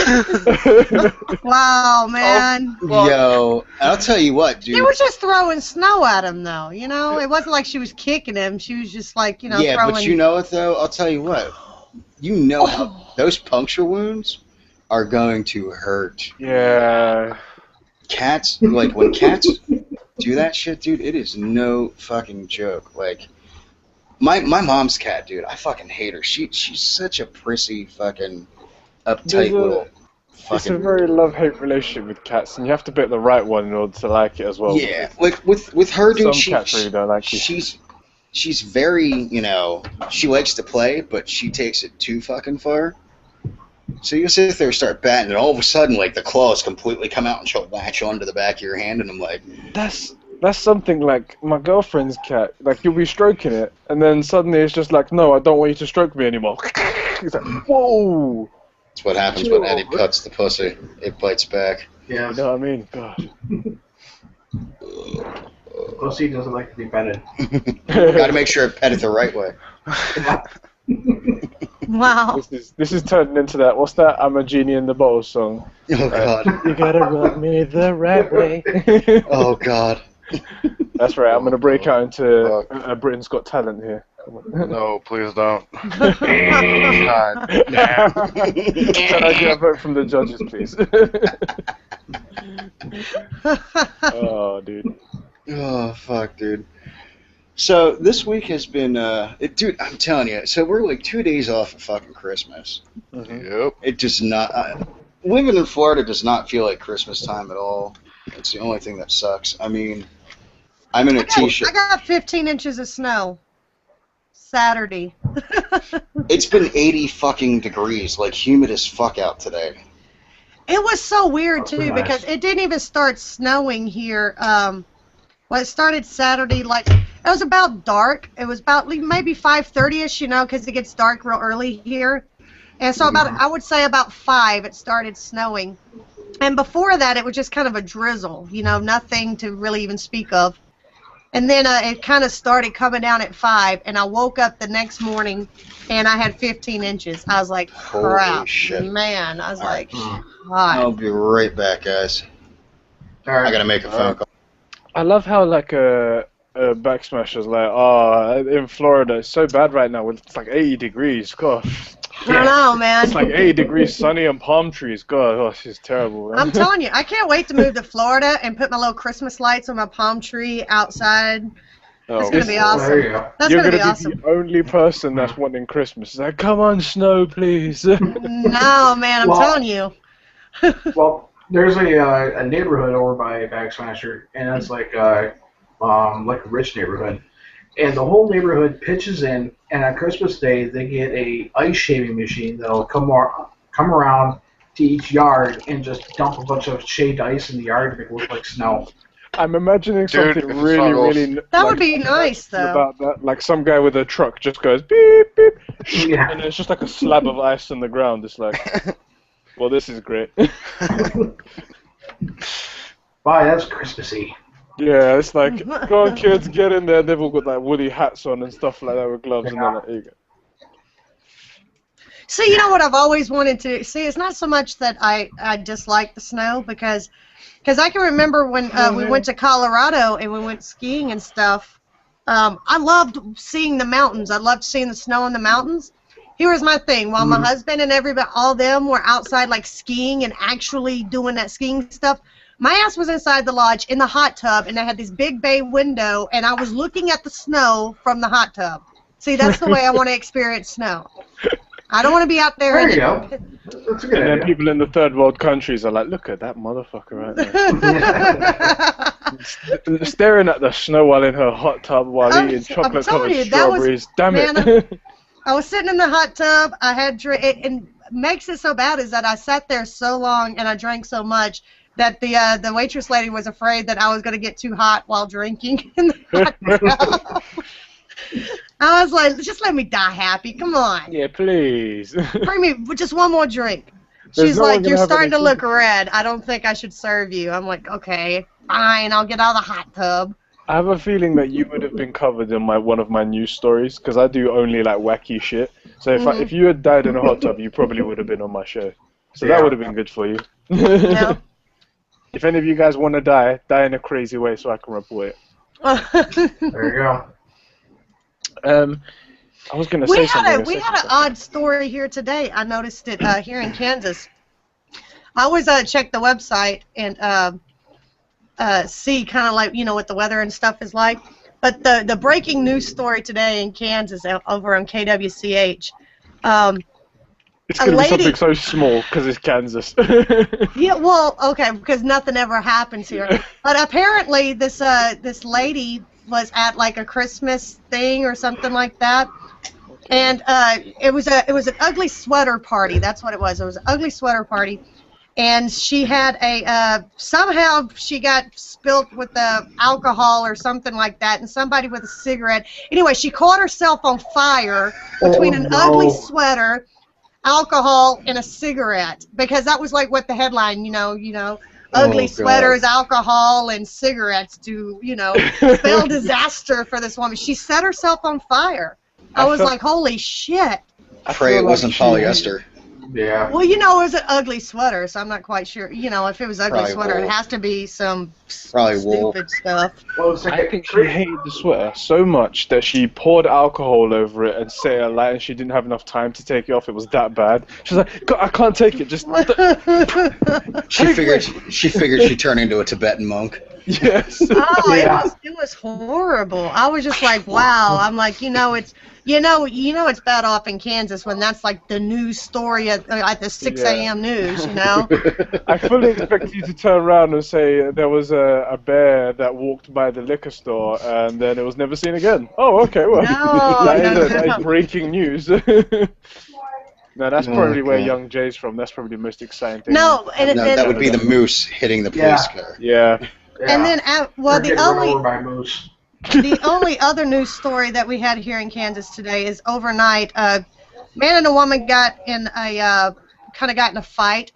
[SPEAKER 4] Wow, man.
[SPEAKER 1] Yo, I'll tell you what, dude.
[SPEAKER 4] She was just throwing snow at him, though. It wasn't like she was kicking him. She was just like,
[SPEAKER 1] Yeah,
[SPEAKER 4] throwing.
[SPEAKER 1] but you know what, though? I'll tell you what. You know how those puncture wounds are going to hurt.
[SPEAKER 6] Yeah.
[SPEAKER 1] Cats, like, when cats do that shit, dude, it is no fucking joke. Like, my mom's cat, dude, I fucking hate her. She's such a prissy, fucking, uptight little
[SPEAKER 6] It's a
[SPEAKER 1] fucking...
[SPEAKER 6] very love-hate relationship with cats, and you have to pick the right one in order to like it as well.
[SPEAKER 1] Yeah, like, with her, dude,
[SPEAKER 6] Some cats really don't like you.
[SPEAKER 1] she's very, she likes to play, but she takes it too fucking far. So you sit there and start batting, and all of a sudden, like, the claws completely come out and she'll latch onto the back of your hand, and I'm like,
[SPEAKER 6] That's something like my girlfriend's cat. Like, you'll be stroking it, and then suddenly it's just like, no, I don't want you to stroke me anymore. It's like, whoa!
[SPEAKER 1] that's what happens when Eddie cuts the pussy. It bites back.
[SPEAKER 3] Yeah.
[SPEAKER 6] You know what I mean? God.
[SPEAKER 3] Pussy doesn't like to be petted.
[SPEAKER 1] Gotta make sure I pet it the right way.
[SPEAKER 4] Wow.
[SPEAKER 6] This is turning into that. What's that? I'm a genie in the bottle song.
[SPEAKER 1] Oh God.
[SPEAKER 6] You gotta rub me the right way.
[SPEAKER 1] Oh God.
[SPEAKER 6] That's right. I'm gonna break out into Britain's Got Talent here.
[SPEAKER 2] No, please don't. God damn.
[SPEAKER 6] Can I get a vote from the judges, please? Oh, dude.
[SPEAKER 1] Oh fuck, dude. So this week has been, dude. I'm telling you. So we're like 2 days off of fucking Christmas.
[SPEAKER 2] Yep.
[SPEAKER 1] It does not. Living in Florida does not feel like Christmas time at all. It's the only thing that sucks. I mean, I'm in a t-shirt.
[SPEAKER 4] I got 15 inches of snow. Saturday.
[SPEAKER 1] It's been 80 fucking degrees, like humid as fuck out today.
[SPEAKER 4] It was so weird
[SPEAKER 3] That's
[SPEAKER 4] too
[SPEAKER 3] nice.
[SPEAKER 4] because it didn't even start snowing here. Well, it started Saturday, like it was about dark. It was about maybe 5:30ish, you know, because it gets dark real early here. And so I would say about 5, it started snowing. And before that, it was just kind of a drizzle, you know, nothing to really even speak of. And then it kind of started coming down at 5, and I woke up the next morning, and I had 15 inches. I was like, crap,
[SPEAKER 1] Holy shit.
[SPEAKER 4] man. I was like,
[SPEAKER 1] I'll
[SPEAKER 4] God.
[SPEAKER 1] be right back, guys.
[SPEAKER 3] All right.
[SPEAKER 1] I gotta make a phone call.
[SPEAKER 6] I love how like Backsmasher's like, oh, in Florida it's so bad right now. It's like 80 degrees. God,
[SPEAKER 4] I don't know, man.
[SPEAKER 6] it's like 80 degrees, sunny and palm trees. God, oh, this is terrible. Man.
[SPEAKER 4] I'm telling you, I can't wait to move to Florida and put my little Christmas lights on my palm tree outside. It's gonna be awesome.
[SPEAKER 3] There you go.
[SPEAKER 4] That's
[SPEAKER 6] You're
[SPEAKER 4] gonna be
[SPEAKER 6] gonna be
[SPEAKER 4] awesome.
[SPEAKER 6] the only person that's wanting Christmas. It's like, come on, snow, please.
[SPEAKER 4] No, man, I'm
[SPEAKER 3] Well-
[SPEAKER 4] telling you.
[SPEAKER 3] Well, there's a neighborhood over by Backsmasher, and it's like a rich neighborhood, and the whole neighborhood pitches in, and on Christmas Day they get a ice shaving machine that'll come around to each yard and just dump a bunch of shaved ice in the yard to make it look like snow.
[SPEAKER 6] I'm imagining
[SPEAKER 2] Dude,
[SPEAKER 6] something
[SPEAKER 2] if it's
[SPEAKER 6] really,
[SPEAKER 2] not all-
[SPEAKER 6] really.
[SPEAKER 4] That
[SPEAKER 6] like,
[SPEAKER 4] would be nice, though.
[SPEAKER 6] about that. Like some guy with a truck just goes beep beep,
[SPEAKER 3] Yeah.
[SPEAKER 6] and it's just like a slab of ice on the ground. It's like, well, this is great.
[SPEAKER 3] Bye, that's Christmassy.
[SPEAKER 6] Yeah, it's like, go on, kids, get in there. They've all got like woolly hats on and stuff like that with gloves, and then like, here you go.
[SPEAKER 4] See, you know what I've always wanted to see? It's not so much that I dislike the snow, because I can remember when we went to Colorado and we went skiing and stuff. I loved seeing the mountains. I loved seeing the snow in the mountains. Here was my thing. While my husband and everybody, all them were outside like skiing and actually doing that skiing stuff, my ass was inside the lodge in the hot tub, and I had this big bay window, and I was looking at the snow from the hot tub. See, that's the way I want to experience snow. I don't want to be out there.
[SPEAKER 3] There you
[SPEAKER 4] in
[SPEAKER 3] go. That's a good
[SPEAKER 6] And then
[SPEAKER 3] idea.
[SPEAKER 6] people in the third world countries are like, look at that motherfucker right there. Staring at the snow while in her hot tub while
[SPEAKER 4] I'm
[SPEAKER 6] eating
[SPEAKER 4] telling
[SPEAKER 6] chocolate-covered
[SPEAKER 4] you, that was-
[SPEAKER 6] strawberries. Damn
[SPEAKER 4] man,
[SPEAKER 6] it.
[SPEAKER 4] I was sitting in the hot tub. I had drink, and makes it so bad is that I sat there so long and I drank so much that the waitress lady was afraid that I was going to get too hot while drinking in the hot tub. I was like, just let me die happy. Come on.
[SPEAKER 6] Yeah, please.
[SPEAKER 4] Bring me just one more drink.
[SPEAKER 6] There's
[SPEAKER 4] She's
[SPEAKER 6] no one
[SPEAKER 4] like,
[SPEAKER 6] gonna
[SPEAKER 4] you're
[SPEAKER 6] have
[SPEAKER 4] starting to
[SPEAKER 6] any
[SPEAKER 4] look red. I don't think I should serve you. I'm like, okay, fine. I'll get out of the hot tub.
[SPEAKER 6] I have a feeling that you would have been covered in one of my news stories, because I do only like wacky shit. So if you had died in a hot tub, you probably would have been on my show. So that
[SPEAKER 3] Yeah.
[SPEAKER 6] would have been good for you.
[SPEAKER 4] No.
[SPEAKER 6] If any of you guys want to die in a crazy way so I can report it.
[SPEAKER 3] There you go.
[SPEAKER 6] I was going to say something.
[SPEAKER 4] We had an odd story here today. I noticed it here in Kansas. I always check the website and see kind of like, you know, what the weather and stuff is like. But the breaking news story today in Kansas over on KWCH.
[SPEAKER 6] It's going to be
[SPEAKER 4] lady-
[SPEAKER 6] something so small because it's Kansas.
[SPEAKER 4] Yeah, well, okay, because nothing ever happens here. But apparently this lady was at like a Christmas thing or something like that. And it was an ugly sweater party. That's what it was. It was an ugly sweater party. And she had somehow she got spilt with the alcohol or something like that, and somebody with a cigarette. Anyway, she caught herself on fire between an ugly sweater, alcohol, and a cigarette, because that was like what the headline, you know, ugly
[SPEAKER 1] God.
[SPEAKER 4] sweaters, alcohol, and cigarettes do, spell disaster for this woman. She set herself on fire. I was
[SPEAKER 6] felt-
[SPEAKER 4] like, holy shit.
[SPEAKER 1] Pray it wasn't polyester.
[SPEAKER 3] Yeah.
[SPEAKER 4] Well, you know, it was an ugly sweater, so I'm not quite sure. You know, if it was ugly
[SPEAKER 1] Probably
[SPEAKER 4] sweater,
[SPEAKER 1] wool.
[SPEAKER 4] it has to be some
[SPEAKER 1] Probably wool.
[SPEAKER 4] stupid stuff.
[SPEAKER 3] Well, it's like
[SPEAKER 6] I think she hated the sweater so much that she poured alcohol over it and set it alight, and she didn't have enough time to take it off. It was that bad. She was like, "God, I can't take it. Just
[SPEAKER 1] She figured she'd turn into a Tibetan monk.
[SPEAKER 6] yes."
[SPEAKER 4] Oh,
[SPEAKER 3] Yeah.
[SPEAKER 4] it was horrible. I was just like, wow. I'm like, it's bad off in Kansas when that's like the news story at the 6 a.m. news, you know?
[SPEAKER 6] I fully expected you to turn around and say there was a bear that walked by the liquor store and then it was never seen again. Oh, okay, well, that is breaking news. No, that's probably where Young Jay's from. That's probably the most exciting thing.
[SPEAKER 4] No, and
[SPEAKER 1] That would be the moose hitting the police car.
[SPEAKER 6] Yeah.
[SPEAKER 4] And then,
[SPEAKER 3] Or getting run over by a moose.
[SPEAKER 4] the only other news story that we had here in Kansas today is overnight, a man and a woman got in a fight,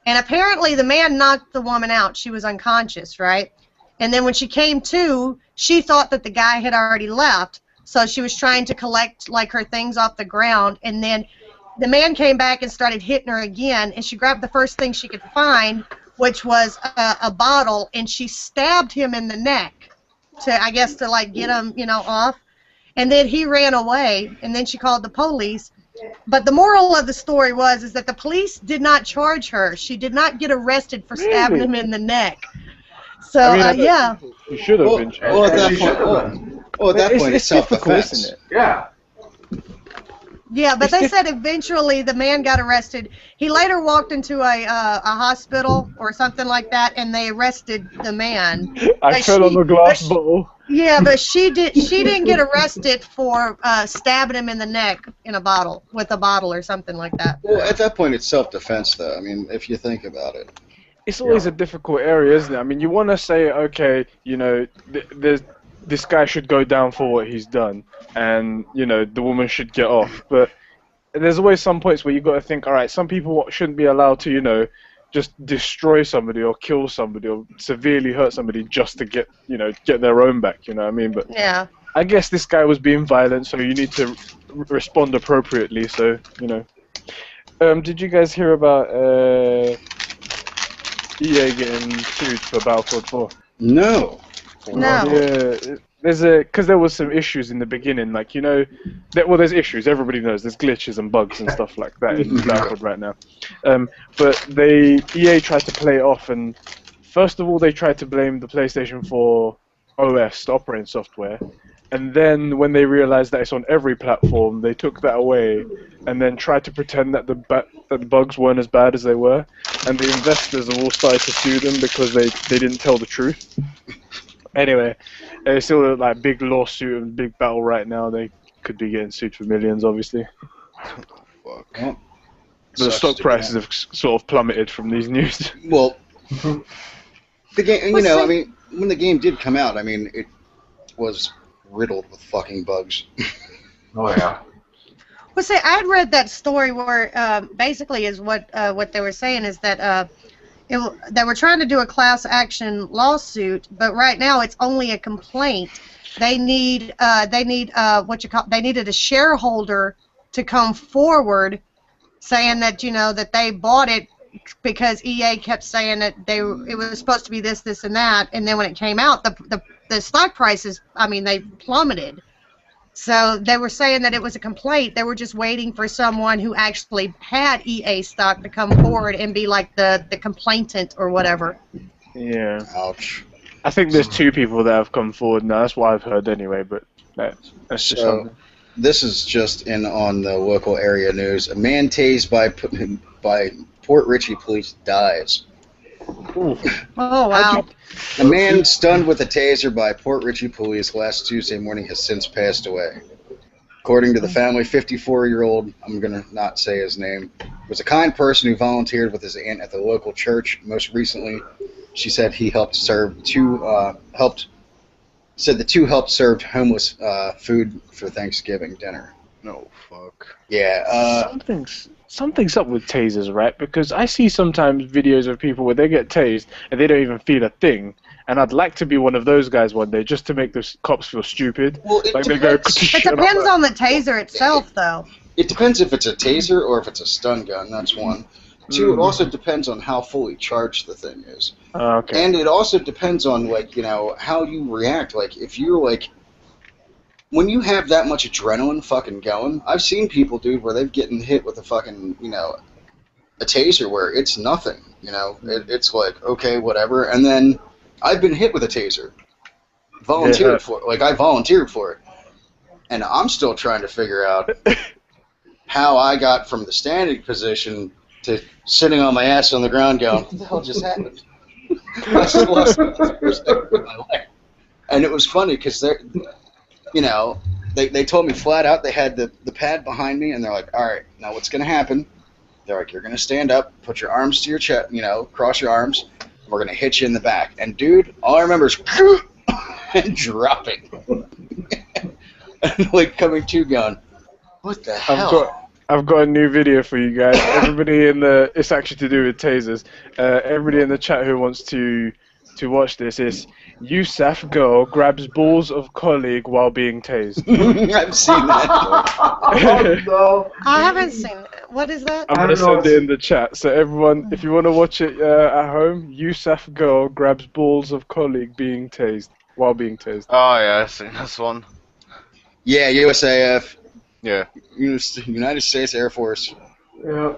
[SPEAKER 4] and apparently the man knocked the woman out. She was unconscious, right? And then when she came to, she thought that the guy had already left, so she was trying to collect like her things off the ground, and then the man came back and started hitting her again, and she grabbed the first thing she could find, which was a bottle, and she stabbed him in the neck to like get him, off. And then he ran away, and then she called the police. But the moral of the story is that the police did not charge her. She did not get arrested for stabbing him in the neck. So, yeah.
[SPEAKER 6] You should have been charged.
[SPEAKER 1] Well, at that point, it's self-defense.
[SPEAKER 6] Isn't it?
[SPEAKER 3] Yeah.
[SPEAKER 4] Yeah, but they said eventually the man got arrested. He later walked into a hospital or something like that, and they arrested the man.
[SPEAKER 6] I fell on the glass bottle.
[SPEAKER 4] Yeah, but she didn't get arrested for stabbing him in the neck with a bottle or something like that.
[SPEAKER 1] Well, at that point, it's self-defense, though. I mean, if you think about it.
[SPEAKER 6] It's always a difficult area, isn't it? I mean, you want to say, okay, this guy should go down for what he's done, and the woman should get off. But there's always some points where you've got to think, all right, some people shouldn't be allowed to, just destroy somebody or kill somebody or severely hurt somebody just to get their own back. You know what I mean? But
[SPEAKER 4] yeah,
[SPEAKER 6] I guess this guy was being violent, so you need to respond appropriately. So did you guys hear about EA getting sued for Battlefield 4?
[SPEAKER 1] No.
[SPEAKER 4] No.
[SPEAKER 6] Yeah, because there was some issues in the beginning, like there's issues. Everybody knows there's glitches and bugs and stuff like that in Battlefield right now. But EA tried to play it off, and first of all they tried to blame the PlayStation 4 OS, the operating software, and then when they realized that it's on every platform, they took that away, and then tried to pretend that the bugs weren't as bad as they were, and the investors have all started to sue them because they didn't tell the truth. Anyway, it's still like big lawsuit and big battle right now. They could be getting sued for millions, obviously.
[SPEAKER 1] Fuck.
[SPEAKER 6] The stock prices have sort of plummeted from these news.
[SPEAKER 1] Well, the game, I mean, when the game did come out, I mean, it was riddled with fucking bugs.
[SPEAKER 3] Oh yeah.
[SPEAKER 4] Well, see, I'd read that story where basically is what they were saying is that they were trying to do a class action lawsuit, but right now it's only a complaint. They needed a shareholder to come forward saying that that they bought it because EA kept saying that it was supposed to be this and that, and then when it came out, the stock prices, they plummeted. So they were saying that it was a complaint. They were just waiting for someone who actually had EA stock to come forward and be like the complainant or whatever.
[SPEAKER 6] Yeah.
[SPEAKER 1] Ouch.
[SPEAKER 6] I think there's two people that have come forward now. That's what I've heard anyway, but that's just something.
[SPEAKER 1] This is just on the local area news. A man tased by Port Richey police dies.
[SPEAKER 6] Ooh.
[SPEAKER 4] Oh, wow.
[SPEAKER 1] A man stunned with a taser by Port Richey police last Tuesday morning has since passed away. According to the family, 54-year-old, I'm going to not say his name, was a kind person who volunteered with his aunt at the local church. Most recently, she said he helped serve the two helped serve homeless food for Thanksgiving dinner.
[SPEAKER 2] No, fuck.
[SPEAKER 1] Yeah,
[SPEAKER 6] Something's up with tasers, right? Because I see sometimes videos of people where they get tased and they don't even feel a thing. And I'd like to be one of those guys one day just to make those cops feel stupid.
[SPEAKER 1] Well, it
[SPEAKER 6] like they go.
[SPEAKER 1] depends.
[SPEAKER 4] It depends on the taser itself, though.
[SPEAKER 1] It depends if it's a taser or if it's a stun gun. That's one. Two, it also depends on how fully charged the thing is.
[SPEAKER 6] Okay.
[SPEAKER 1] And it also depends on, like, you know, how you react. Like, if you're, like, when you have that much adrenaline fucking going, I've seen people, dude, where they've getting hit with a fucking, you know, a taser where it's nothing, you know. It's like, okay, whatever. And then I've been hit with a taser. Volunteered for it. Like, I volunteered for it. And I'm still trying to figure out how I got from the standing position to sitting on my ass on the ground going, what the hell just happened? I still lost the first time in my life. And it was funny because they're, you know, they told me flat out they had the pad behind me, and they're like, all right, now what's going to happen? They're like, you're going to stand up, put your arms to your chest, you know, cross your arms, and we're going to hit you in the back. And, dude, all I remember is and dropping. And, like, coming to going, what the hell?
[SPEAKER 6] I've got a new video for you guys. Everybody in the, it's actually to do with tasers. Everybody in the chat who wants to watch this is Yusuf girl grabs balls of colleague while being tased.
[SPEAKER 1] I've seen that.
[SPEAKER 3] Oh, no.
[SPEAKER 4] I haven't seen it. What is that?
[SPEAKER 6] I'm gonna send it in the chat. So everyone, if you want to watch it at home, Yusuf girl grabs balls of colleague being tased while being tased.
[SPEAKER 2] Oh yeah, I've seen this one.
[SPEAKER 1] Yeah, USAF.
[SPEAKER 2] Yeah.
[SPEAKER 1] United States Air Force.
[SPEAKER 3] Yeah.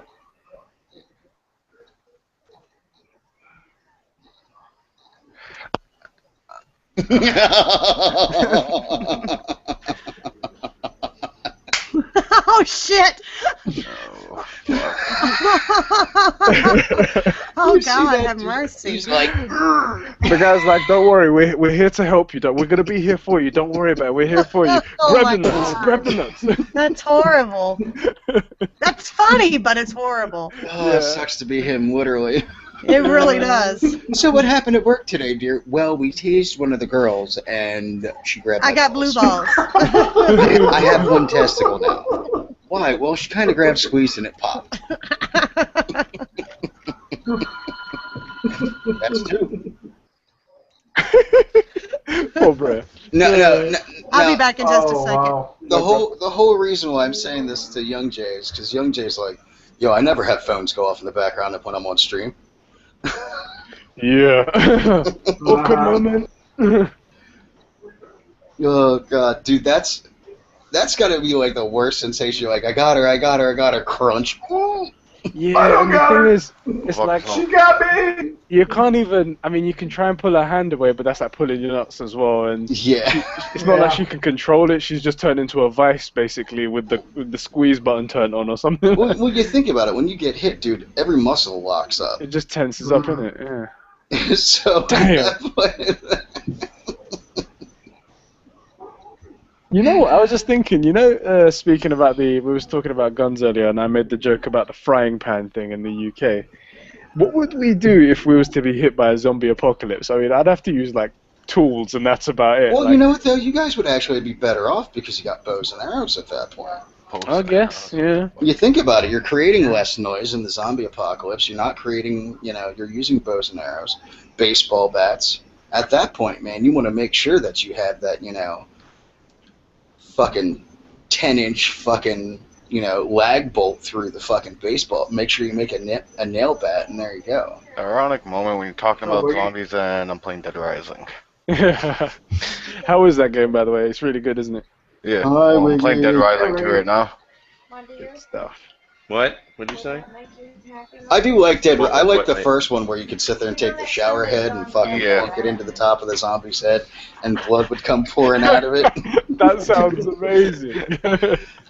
[SPEAKER 4] Oh shit! Oh
[SPEAKER 1] You see
[SPEAKER 4] God,
[SPEAKER 1] that,
[SPEAKER 4] have
[SPEAKER 1] dude?
[SPEAKER 4] mercy.
[SPEAKER 1] He's like,
[SPEAKER 6] The guy's like, don't worry, we're here to help you. We're gonna be here for you. Don't worry about it. We're here for you.
[SPEAKER 4] Oh
[SPEAKER 6] Grab
[SPEAKER 4] my
[SPEAKER 6] the nuts.
[SPEAKER 4] God.
[SPEAKER 6] Grab the nuts.
[SPEAKER 4] That's horrible. That's funny, but it's horrible.
[SPEAKER 1] oh, it sucks to be him, literally.
[SPEAKER 4] It really does.
[SPEAKER 1] So what happened at work today, dear? Well, we tased one of the girls, and she grabbed my
[SPEAKER 4] I got blue
[SPEAKER 1] balls.
[SPEAKER 4] balls.
[SPEAKER 1] I have one testicle now. Why? Well, she kind of grabbed, squeezed, and it popped. That's two.
[SPEAKER 6] Poor bro.
[SPEAKER 1] No.
[SPEAKER 4] I'll be back in just a
[SPEAKER 3] Oh,
[SPEAKER 4] second.
[SPEAKER 3] wow.
[SPEAKER 1] The whole reason why I'm saying this to Young Jay is because Young Jay's like, yo, I never have phones go off in the background when I'm on stream.
[SPEAKER 6] Yeah. Awkward moment.
[SPEAKER 1] Oh God, dude, that's gotta be like the worst sensation. You're like, I got her, crunch.
[SPEAKER 6] Yeah, and the thing is, it's
[SPEAKER 2] Fuck
[SPEAKER 6] like
[SPEAKER 2] no.
[SPEAKER 3] She got me!
[SPEAKER 6] you can't even. I mean, you can try and pull her hand away, but that's like pulling your nuts as well. And
[SPEAKER 1] Yeah.
[SPEAKER 6] it's not like
[SPEAKER 3] Yeah.
[SPEAKER 6] she can control it. She's just turned into a vice, basically, with the squeeze button turned on or something.
[SPEAKER 1] Well, you think about it, when you get hit, dude, every muscle locks up.
[SPEAKER 6] It just tenses up, innit? Yeah.
[SPEAKER 1] So.
[SPEAKER 6] Damn. You know what? I was just thinking. You know, speaking about we was talking about guns earlier, and I made the joke about the frying pan thing in the UK. What would we do if we was to be hit by a zombie apocalypse? I mean, I'd have to use like tools, and that's about it.
[SPEAKER 1] Well,
[SPEAKER 6] like,
[SPEAKER 1] you know what though? You guys would actually be better off because you got bows and arrows at that point.
[SPEAKER 6] I guess, yeah.
[SPEAKER 1] When you think about it, you're creating less noise in the zombie apocalypse. You're not creating, you know, you're using bows and arrows, baseball bats. At that point, man, you want to make sure that you have that, you know, fucking 10-inch fucking, you know, lag bolt through the fucking baseball. Make sure you make a nail bat, and there you go.
[SPEAKER 2] Ironic moment when you're talking
[SPEAKER 3] Oh,
[SPEAKER 2] about
[SPEAKER 3] were you?
[SPEAKER 2] zombies and I'm playing Dead Rising.
[SPEAKER 6] How is that game, by the way? It's really good, isn't it?
[SPEAKER 2] Yeah,
[SPEAKER 1] Hi,
[SPEAKER 2] well, I'm playing
[SPEAKER 1] Wiggy.
[SPEAKER 2] Dead Rising 2 right now.
[SPEAKER 6] Good stuff.
[SPEAKER 7] What? What'd you say?
[SPEAKER 1] I do like Dead. I like
[SPEAKER 7] What-
[SPEAKER 1] the first one where you could sit there and take the shower head and fucking
[SPEAKER 2] Yeah.
[SPEAKER 1] plunk it into the top of the zombie's head, and blood would come pouring out of it.
[SPEAKER 6] That sounds amazing.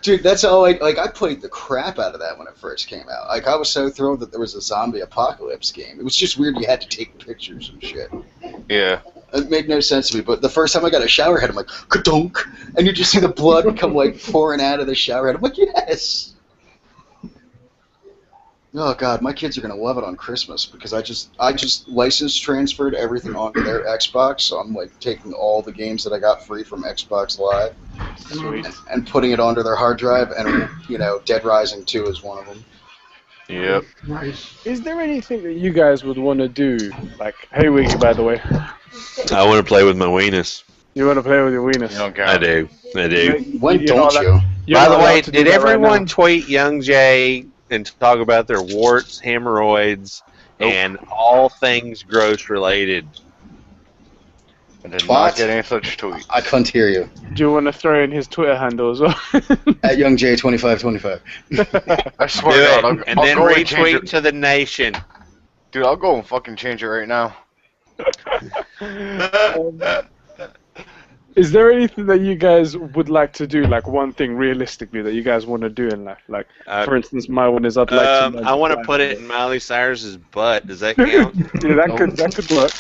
[SPEAKER 1] Dude, that's all I played the crap out of that when it first came out. Like, I was so thrilled that there was a zombie apocalypse game. It was just weird you had to take pictures and shit.
[SPEAKER 2] Yeah.
[SPEAKER 1] It made no sense to me, but the first time I got a shower head, I'm like, ka-dunk, and you just see the blood come, like, pouring out of the shower head. I'm like, yes! Oh, God, my kids are going to love it on Christmas, because I just license transferred everything onto their Xbox, so I'm, like, taking all the games that I got free from Xbox Live
[SPEAKER 6] Sweet.
[SPEAKER 1] and putting it onto their hard drive, and, you know, Dead Rising 2 is one of them.
[SPEAKER 2] Yep.
[SPEAKER 3] Nice.
[SPEAKER 6] Is there anything that you guys would want to do? Like, hey, Wiggy, by the way.
[SPEAKER 7] I want to play with my weenus.
[SPEAKER 6] You want to play with your weenus?
[SPEAKER 2] You don't care.
[SPEAKER 7] I do. I do.
[SPEAKER 1] When
[SPEAKER 6] You know,
[SPEAKER 1] don't
[SPEAKER 6] like,
[SPEAKER 1] you?
[SPEAKER 6] You're
[SPEAKER 8] By
[SPEAKER 6] not
[SPEAKER 8] the way,
[SPEAKER 6] allowed to do
[SPEAKER 8] did
[SPEAKER 6] that right
[SPEAKER 8] everyone
[SPEAKER 6] now.
[SPEAKER 8] tweet Young Jay and talk about their warts, hemorrhoids, and all things gross related?
[SPEAKER 2] I did
[SPEAKER 1] Twat.
[SPEAKER 2] not get any such tweets.
[SPEAKER 1] I couldn't hear you.
[SPEAKER 6] Do you want to throw in his Twitter handle as well?
[SPEAKER 1] At YoungJ2525.
[SPEAKER 2] I
[SPEAKER 8] Do
[SPEAKER 2] swear to God,
[SPEAKER 8] it, and then
[SPEAKER 2] go change
[SPEAKER 8] retweet
[SPEAKER 2] it.
[SPEAKER 8] to the nation.
[SPEAKER 2] Dude, I'll go and fucking change it right now.
[SPEAKER 6] Is there anything that you guys would like to do, like one thing realistically that you guys want to do in life? Like, for instance, my one is I'd like to.
[SPEAKER 8] I want to put it in Miley Cyrus's butt. Does that count?
[SPEAKER 6] Yeah, that could work.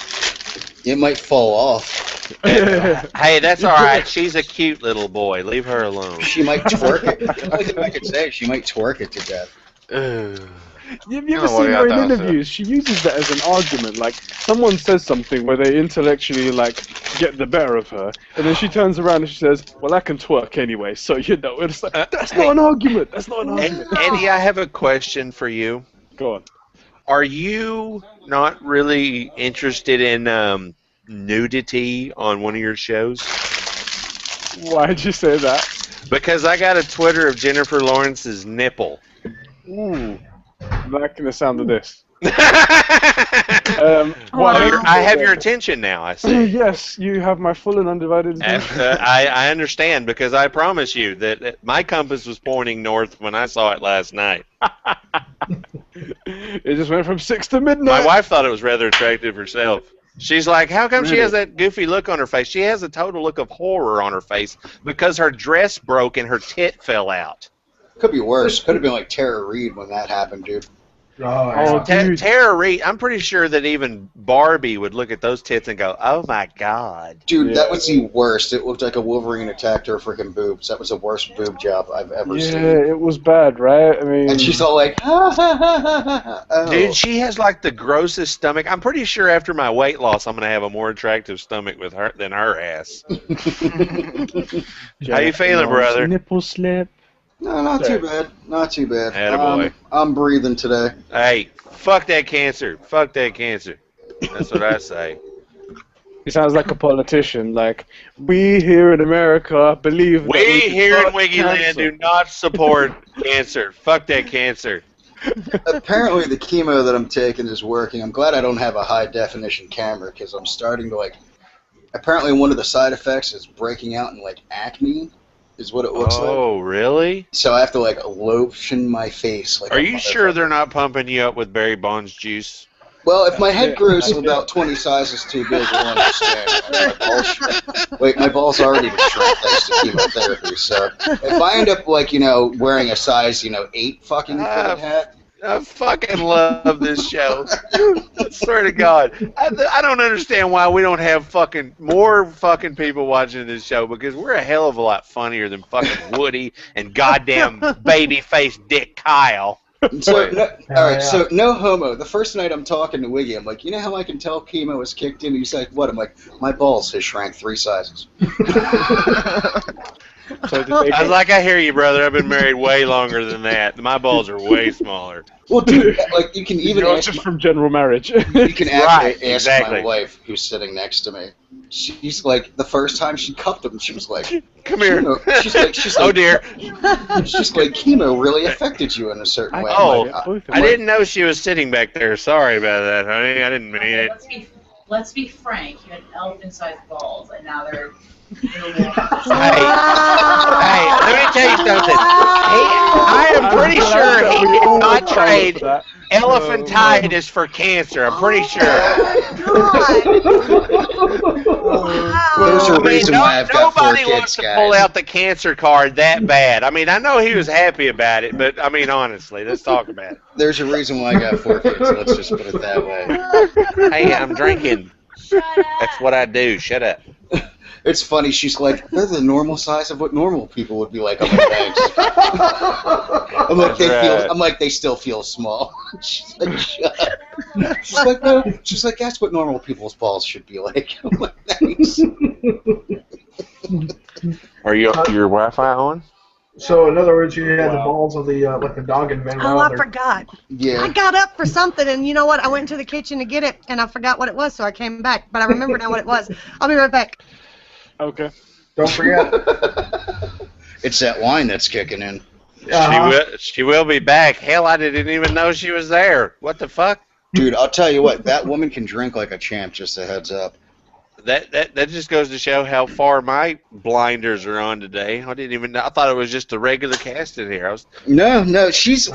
[SPEAKER 1] It might fall off.
[SPEAKER 8] Hey, that's all right. She's a cute little boy. Leave her alone.
[SPEAKER 1] She might twerk it. The only thing I could say is she might twerk it to death.
[SPEAKER 6] Have you
[SPEAKER 2] know
[SPEAKER 6] ever
[SPEAKER 2] what
[SPEAKER 6] seen
[SPEAKER 2] I
[SPEAKER 6] her in
[SPEAKER 2] got down to?
[SPEAKER 6] interviews? She uses that as an argument. Like, someone says something where they intellectually, like, get the better of her, and then she turns around and she says, well, I can twerk anyway, so, you know, it's like, that's not an argument. That's not an argument.
[SPEAKER 8] Eddie, I have a question for you.
[SPEAKER 6] Go on.
[SPEAKER 8] Are you not really interested in nudity on one of your shows?
[SPEAKER 6] Why'd you say that?
[SPEAKER 8] Because I got a Twitter of Jennifer Lawrence's nipple.
[SPEAKER 6] Ooh. I'm not going to sound of this.
[SPEAKER 8] I have your attention now, I see.
[SPEAKER 6] Yes, you have my full and undivided attention.
[SPEAKER 8] I understand, because I promise you that my compass was pointing north when I saw it last night.
[SPEAKER 6] It just went from 6 to midnight.
[SPEAKER 8] My wife thought it was rather attractive herself. She's like, how come she has that goofy look on her face? She has a total look of horror on her face because her dress broke and her tit fell out.
[SPEAKER 1] Could be worse. Could have been like Tara Reid when that happened, dude.
[SPEAKER 3] Oh,
[SPEAKER 6] dude.
[SPEAKER 8] Tara Reid, I'm pretty sure that even Barbie would look at those tits and go, oh my God.
[SPEAKER 1] Dude, that was the worst. It looked like a Wolverine attacked her freaking boobs. That was the worst boob job I've ever seen.
[SPEAKER 6] Yeah, it was bad, right? I mean,
[SPEAKER 1] And she's all like, ha ha ha ha ha. Oh.
[SPEAKER 8] Dude, she has like the grossest stomach. I'm pretty sure after my weight loss, I'm going to have a more attractive stomach with her than her ass. How you feeling, brother?
[SPEAKER 6] Nipple slip.
[SPEAKER 1] No, not too bad. Not too bad.
[SPEAKER 8] Attaboy.
[SPEAKER 1] I'm breathing today.
[SPEAKER 8] Hey, fuck that cancer. Fuck that cancer. That's what I say.
[SPEAKER 6] He sounds like a politician. Like, we here in America believe that
[SPEAKER 8] We
[SPEAKER 6] can
[SPEAKER 8] here in
[SPEAKER 6] fight
[SPEAKER 8] Wiggyland
[SPEAKER 6] cancer.
[SPEAKER 8] do not support cancer. Fuck that cancer.
[SPEAKER 1] Apparently the chemo that I'm taking is working. I'm glad I don't have a high definition camera because I'm starting to like. Apparently one of the side effects is breaking out in like acne, is what it looks like.
[SPEAKER 8] Oh, really?
[SPEAKER 1] So I have to like lotion my face. Like
[SPEAKER 8] Are
[SPEAKER 1] a
[SPEAKER 8] you sure
[SPEAKER 1] motherfucker.
[SPEAKER 8] they're not pumping you up with Barry Bonds juice?
[SPEAKER 1] Well, if my head grows about 20 sizes too big, you'll understand. My balls already shrunk thanks to chemotherapy. So if I end up like wearing a size 8 fucking fitted hat.
[SPEAKER 8] I fucking love this show. I swear to God. I don't understand why we don't have more fucking people watching this show, because we're a hell of a lot funnier than fucking Woody and goddamn baby-faced Dick Kyle.
[SPEAKER 1] So, alright, so no homo. The first night I'm talking to Wiggy, I'm like, you know how I can tell chemo is kicked in? He's like, what? I'm like, my balls has shrank 3 sizes.
[SPEAKER 6] So
[SPEAKER 8] I was like, I hear you, brother. I've been married way longer than that. My balls are way smaller.
[SPEAKER 1] Well, dude, like you can even
[SPEAKER 6] You're
[SPEAKER 1] ask
[SPEAKER 6] just from general marriage.
[SPEAKER 1] you can
[SPEAKER 8] Right,
[SPEAKER 1] actually ask
[SPEAKER 8] exactly.
[SPEAKER 1] my wife who's sitting next to me. She's like, the first time she cupped him, she was like,
[SPEAKER 8] Come here.
[SPEAKER 1] chemo. She's like,
[SPEAKER 8] Oh, dear.
[SPEAKER 1] She's like, chemo really affected you in a certain way.
[SPEAKER 8] Oh,
[SPEAKER 1] I'm like,
[SPEAKER 8] I didn't know she was sitting back there. Sorry about that, honey. I didn't mean it.
[SPEAKER 9] Let's be frank. You had elephant-sized balls, and now they're.
[SPEAKER 8] Hey, let me tell you something. I am pretty sure he did not trade elephantitis for cancer. I'm pretty sure.
[SPEAKER 1] There's a reason why I've got 4
[SPEAKER 8] Nobody
[SPEAKER 1] kids,
[SPEAKER 8] wants to
[SPEAKER 1] guys.
[SPEAKER 8] pull out the cancer card that bad. I mean, I know he was happy about it, but I mean, honestly, let's talk about it.
[SPEAKER 1] There's a reason why I got 4 kids. Let's just put it that way.
[SPEAKER 8] Hey, I'm drinking. That's what I do. Shut up.
[SPEAKER 1] It's funny. She's like, they're the normal size of what normal people would be like. I'm like, thanks. I'm like, they still feel small. She's like, shut up. She's like, no. She's like, that's what normal people's balls should be like. I'm like, thanks.
[SPEAKER 8] Are your Wi-Fi on?
[SPEAKER 3] So in other words, you had the balls of the like the dog and Van
[SPEAKER 4] Oh,
[SPEAKER 3] Wilder.
[SPEAKER 4] I forgot.
[SPEAKER 1] Yeah.
[SPEAKER 4] I got up for something, and you know what? I went into the kitchen to get it, and I forgot what it was, so I came back. But I remember now what it was. I'll be right back.
[SPEAKER 6] Okay.
[SPEAKER 3] Don't forget.
[SPEAKER 1] It's that wine that's kicking in.
[SPEAKER 8] She will be back. Hell, I didn't even know she was there. What the fuck?
[SPEAKER 1] Dude, I'll tell you what, that woman can drink like a champ, just a heads up.
[SPEAKER 8] That just goes to show how far my blinders are on today. I didn't even know. I thought it was just a regular cast in here.
[SPEAKER 1] No, she's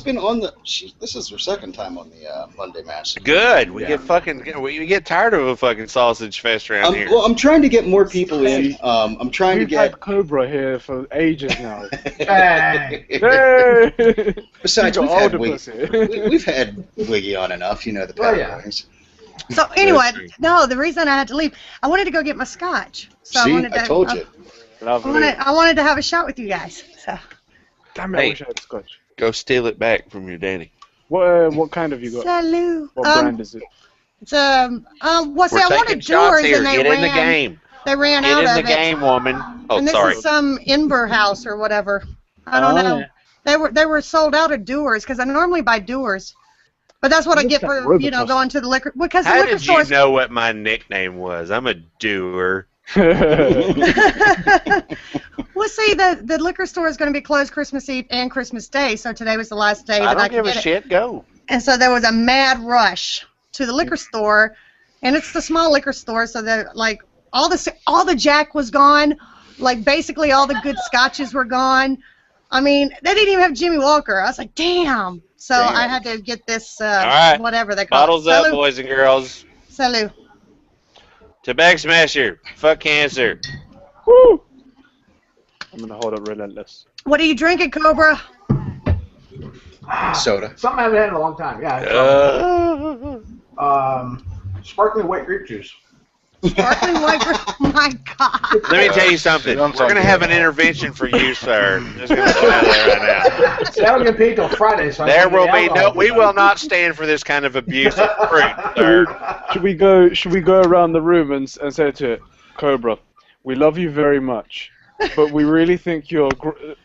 [SPEAKER 1] been on the. This is her second time on the Monday Mass.
[SPEAKER 8] Good. We get tired of a fucking sausage fest around here.
[SPEAKER 1] Well, I'm trying to get more people in. I'm trying to
[SPEAKER 6] We've
[SPEAKER 1] get
[SPEAKER 6] had Cobra here for ages now.
[SPEAKER 3] Hey.
[SPEAKER 6] Hey!
[SPEAKER 1] Besides,
[SPEAKER 6] You
[SPEAKER 1] we've
[SPEAKER 6] got
[SPEAKER 1] had,
[SPEAKER 6] Oedipus here.
[SPEAKER 1] we've had Wiggy on enough, you know, the
[SPEAKER 3] Oh,
[SPEAKER 1] pet
[SPEAKER 3] yeah.
[SPEAKER 1] boys.
[SPEAKER 4] So anyway, no, the reason I had to leave, I wanted to go get my scotch. So
[SPEAKER 1] See,
[SPEAKER 4] I wanted to,
[SPEAKER 1] I told you.
[SPEAKER 6] Lovely.
[SPEAKER 4] I wanted to have a shot with you guys. So
[SPEAKER 6] Damn it, I
[SPEAKER 8] Hey.
[SPEAKER 6] wish I had scotch.
[SPEAKER 8] Go steal it back from your daddy.
[SPEAKER 6] What kind have you got?
[SPEAKER 4] Salut.
[SPEAKER 6] What brand is it?
[SPEAKER 4] It's well, see,
[SPEAKER 8] We're
[SPEAKER 4] I
[SPEAKER 8] taking
[SPEAKER 4] wanted
[SPEAKER 8] shots
[SPEAKER 4] Doers
[SPEAKER 8] here.
[SPEAKER 4] and they
[SPEAKER 8] Get in the
[SPEAKER 4] ran.
[SPEAKER 8] game.
[SPEAKER 4] They ran
[SPEAKER 8] Get
[SPEAKER 4] out
[SPEAKER 8] in
[SPEAKER 4] of
[SPEAKER 8] the
[SPEAKER 4] it.
[SPEAKER 8] game, woman. Oh,
[SPEAKER 4] And this
[SPEAKER 8] sorry.
[SPEAKER 4] is some Inver house or whatever. I don't know.
[SPEAKER 6] Yeah.
[SPEAKER 4] They were sold out of Doers because I normally buy Doers, but that's what I
[SPEAKER 6] What's
[SPEAKER 4] get
[SPEAKER 6] that
[SPEAKER 4] for
[SPEAKER 6] Robitussin?
[SPEAKER 4] going to the liquor because the
[SPEAKER 8] How
[SPEAKER 4] liquor
[SPEAKER 8] did you
[SPEAKER 4] stores.
[SPEAKER 8] know what my nickname was? I'm a doer.
[SPEAKER 4] Well, see, the liquor store is going to be closed Christmas Eve and Christmas Day, so today was the last day
[SPEAKER 8] I
[SPEAKER 4] that I
[SPEAKER 8] don't
[SPEAKER 4] could
[SPEAKER 8] give a
[SPEAKER 4] get it.
[SPEAKER 8] shit. Go.
[SPEAKER 4] And so there was a mad rush to the liquor store, and it's the small liquor store, so that like all the Jack was gone, like basically all the good scotches were gone. I mean, they didn't even have Jimmy Walker. I was like, damn. So
[SPEAKER 1] Damn.
[SPEAKER 4] I had to get this
[SPEAKER 8] right.
[SPEAKER 4] whatever they call
[SPEAKER 8] Bottles
[SPEAKER 4] it.
[SPEAKER 8] up,
[SPEAKER 4] Salut.
[SPEAKER 8] boys and girls.
[SPEAKER 4] Salut.
[SPEAKER 8] Tobacco Smasher. Fuck cancer.
[SPEAKER 6] Woo! I'm gonna hold up Relentless.
[SPEAKER 4] What are you drinking, Cobra?
[SPEAKER 1] Soda.
[SPEAKER 3] Something I haven't had in a long time. Yeah. Sparkling white grape juice.
[SPEAKER 4] Sparkling white grape. My God.
[SPEAKER 8] Let me tell you something.
[SPEAKER 2] Don't
[SPEAKER 8] We're going to
[SPEAKER 2] talk
[SPEAKER 8] have
[SPEAKER 2] about
[SPEAKER 8] an intervention for you, sir. Just going to put that there right now.
[SPEAKER 3] See, I don't get paid till Friday, so I
[SPEAKER 8] There
[SPEAKER 3] don't
[SPEAKER 8] will
[SPEAKER 3] get
[SPEAKER 8] be
[SPEAKER 3] alcohol
[SPEAKER 8] we
[SPEAKER 3] tonight.
[SPEAKER 8] will not stand for this kind of abuse of fruit, sir.
[SPEAKER 6] Should we go around the room and say to it, Cobra, we love you very much, but we really think your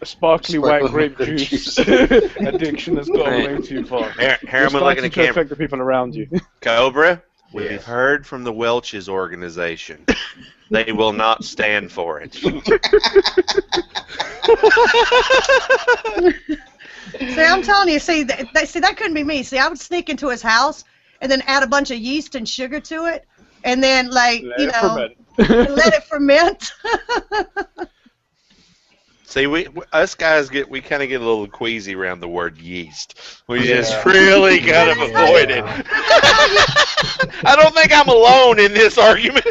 [SPEAKER 6] sparkly white grape juice addiction has gone way too far.
[SPEAKER 8] Here,
[SPEAKER 6] You're
[SPEAKER 8] I'm looking
[SPEAKER 6] starting
[SPEAKER 8] at
[SPEAKER 6] to
[SPEAKER 8] camera.
[SPEAKER 6] affect the people around you.
[SPEAKER 8] Cobra, we've
[SPEAKER 3] Yes.
[SPEAKER 8] heard from the Welch's organization. They will not stand for it.
[SPEAKER 4] See, I'm telling you, see, that couldn't be me. See, I would sneak into his house and then add a bunch of yeast and sugar to it, and then, like, let it ferment.
[SPEAKER 8] See, us guys we kind of get a little queasy around the word yeast. We just really kind of avoid it. I don't think I'm alone in this argument.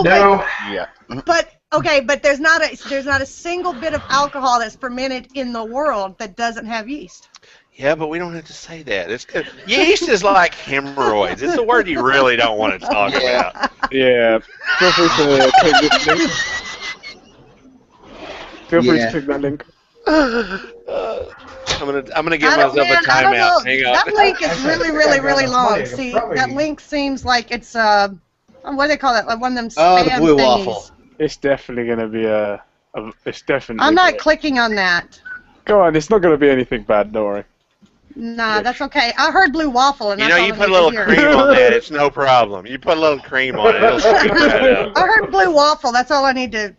[SPEAKER 3] No.
[SPEAKER 1] Yeah.
[SPEAKER 4] But okay, but there's not a single bit of alcohol that's fermented in the world that doesn't have yeast.
[SPEAKER 8] Yeah, but we don't have to say that. It's good. Yeast is like hemorrhoids. It's a word you really don't want to talk about.
[SPEAKER 6] Yeah. Feel free to take this link. Feel free to click that link.
[SPEAKER 8] I'm gonna give myself a timeout. Hang on.
[SPEAKER 4] That link is really, really, really long. See,
[SPEAKER 3] Probably.
[SPEAKER 4] that link seems like it's what do they call it? Like one of them
[SPEAKER 1] Oh, the
[SPEAKER 4] spam
[SPEAKER 1] blue
[SPEAKER 4] thingies.
[SPEAKER 1] waffle.
[SPEAKER 6] It's definitely gonna be it's definitely.
[SPEAKER 4] I'm not clicking on that.
[SPEAKER 6] Go on, it's not gonna be anything bad. Don't worry.
[SPEAKER 4] Nah, that's okay. I heard blue waffle, and
[SPEAKER 8] You
[SPEAKER 4] that's
[SPEAKER 8] know,
[SPEAKER 4] all
[SPEAKER 8] you
[SPEAKER 4] I
[SPEAKER 8] put a
[SPEAKER 4] need to
[SPEAKER 8] little
[SPEAKER 4] hear.
[SPEAKER 8] cream on that, it's no problem. You put a little cream on it, it'll sweeten that up.
[SPEAKER 4] I heard blue waffle. That's all I need to.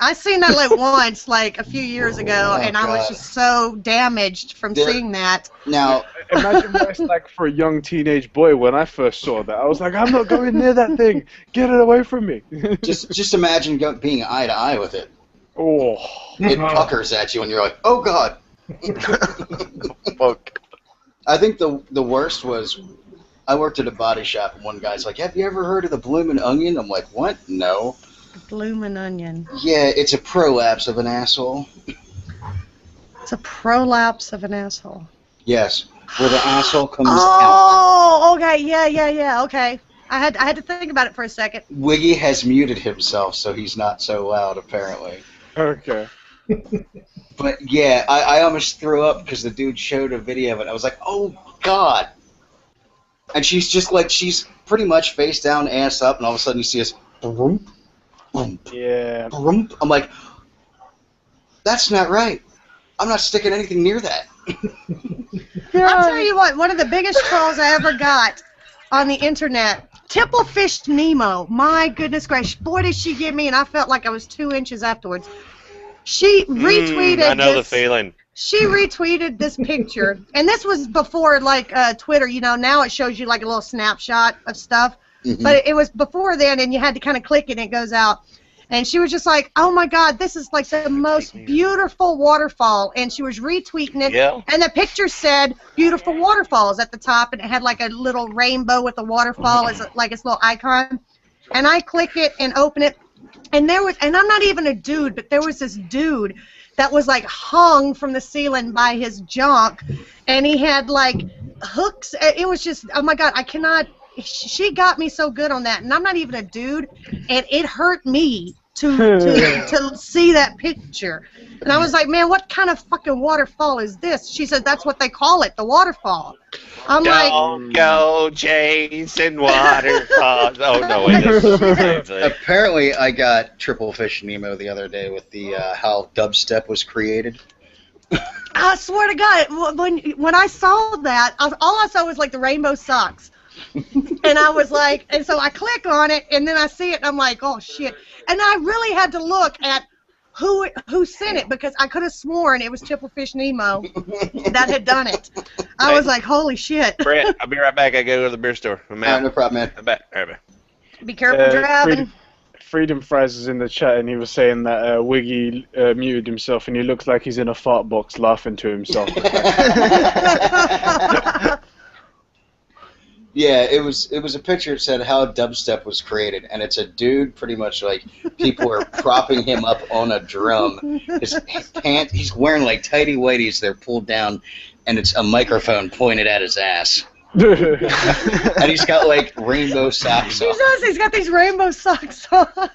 [SPEAKER 4] I seen that like once, like a few years ago,
[SPEAKER 1] Oh,
[SPEAKER 4] and I was
[SPEAKER 1] God.
[SPEAKER 4] just so damaged from seeing that.
[SPEAKER 1] Now,
[SPEAKER 6] Imagine what it's like for a young teenage boy when I first saw that. I was like, I'm not going near that thing. Get it away from me.
[SPEAKER 1] just imagine being eye to eye with it.
[SPEAKER 6] Oh.
[SPEAKER 1] It puckers at you, and you're like, oh God.
[SPEAKER 2] Fuck.
[SPEAKER 1] I think the worst was, I worked at a body shop, and one guy's like, have you ever heard of the Bloomin' Onion? I'm like, what? No.
[SPEAKER 4] Bloomin' onion.
[SPEAKER 1] Yeah, it's a prolapse of an asshole.
[SPEAKER 4] It's a prolapse of an asshole.
[SPEAKER 1] Yes, where the asshole comes out.
[SPEAKER 4] Oh, okay, yeah, okay. I had to think about it for a second.
[SPEAKER 1] Wiggy has muted himself, so he's not so loud, apparently.
[SPEAKER 6] Okay.
[SPEAKER 1] But yeah, I almost threw up because the dude showed a video of it. I was like, oh God. And she's just like, she's pretty much face down, ass up, and all of a sudden you see us, boom, boom,
[SPEAKER 6] Yeah.
[SPEAKER 1] boom. I'm like, that's not right. I'm not sticking anything near that.
[SPEAKER 4] I'll tell you what, one of the biggest trolls I ever got on the internet, Tipplefished Nemo. My goodness gracious, boy did she get me, and I felt like I was 2 inches afterwards. She retweeted
[SPEAKER 8] I know the
[SPEAKER 4] this.
[SPEAKER 8] feeling.
[SPEAKER 4] She retweeted this picture, and this was before like Twitter. You know, now it shows you like a little snapshot of stuff, but it was before then, and you had to kind of click it, and it goes out. And she was just like, "Oh my God, this is like the most beautiful waterfall," and she was retweeting it.
[SPEAKER 8] Yeah.
[SPEAKER 4] And the picture said "beautiful waterfalls" at the top, and it had like a little rainbow with a waterfall as like its little icon. And I click it and open it, and there was, and I'm not even a dude, but there was this dude that was like hung from the ceiling by his junk, and he had like hooks. It was just, oh my God, I cannot. She got me so good on that, and I'm not even a dude, and it hurt me to see that picture. And I was like, man, what kind of fucking waterfall is this? She said that's what they call it, the waterfall. I'm
[SPEAKER 8] Don't go chasing waterfalls. Oh no, wait, that's the same thing.
[SPEAKER 1] Apparently, I got Triple Fish Nemo the other day with the how dubstep was created.
[SPEAKER 4] I swear to God, when I saw that, all I saw was like the rainbow socks. And I was like, and so I click on it, and then I see it, and I'm like, oh shit. And I really had to look at who sent it, because I could have sworn it was Triple Fish Nemo that had done it. I was like, holy shit.
[SPEAKER 8] Brett, I'll be right back. I gotta go to the beer store. I'm out.
[SPEAKER 1] No problem, man.
[SPEAKER 8] I'm back. All right,
[SPEAKER 4] Be careful driving.
[SPEAKER 6] Freedom Fries is in the chat, and he was saying that Wiggy muted himself, and he looks like he's in a fart box laughing to himself.
[SPEAKER 1] Yeah, it was a picture that said how dubstep was created, and it's a dude pretty much like people are propping him up on a drum. His pants, he's wearing like tighty whities, they're pulled down, and it's a microphone pointed at his ass. And he's got like rainbow socks on.
[SPEAKER 4] He does, he's got these rainbow socks on.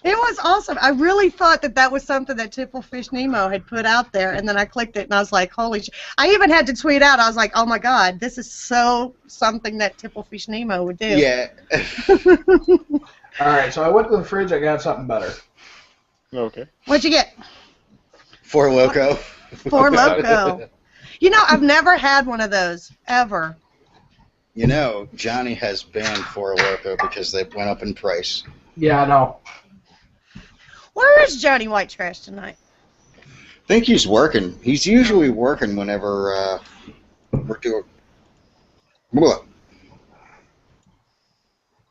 [SPEAKER 4] It was awesome. I really thought that was something that Triple Fish Nemo had put out there, and then I clicked it, and I was like, holy shit. I even had to tweet out, I was like, oh my God, this is so something that Triple Fish Nemo would do.
[SPEAKER 1] Yeah.
[SPEAKER 3] Alright, so I went to the fridge, I got something better.
[SPEAKER 6] Okay.
[SPEAKER 4] What'd you get?
[SPEAKER 1] Four Loko.
[SPEAKER 4] Four Loko. You know, I've never had one of those, ever.
[SPEAKER 1] You know, Johnny has banned Four Loko because they went up in price.
[SPEAKER 3] Yeah, I know.
[SPEAKER 4] Where is Johnny White Trash tonight?
[SPEAKER 1] I think he's working. He's usually working whenever we're doing. What?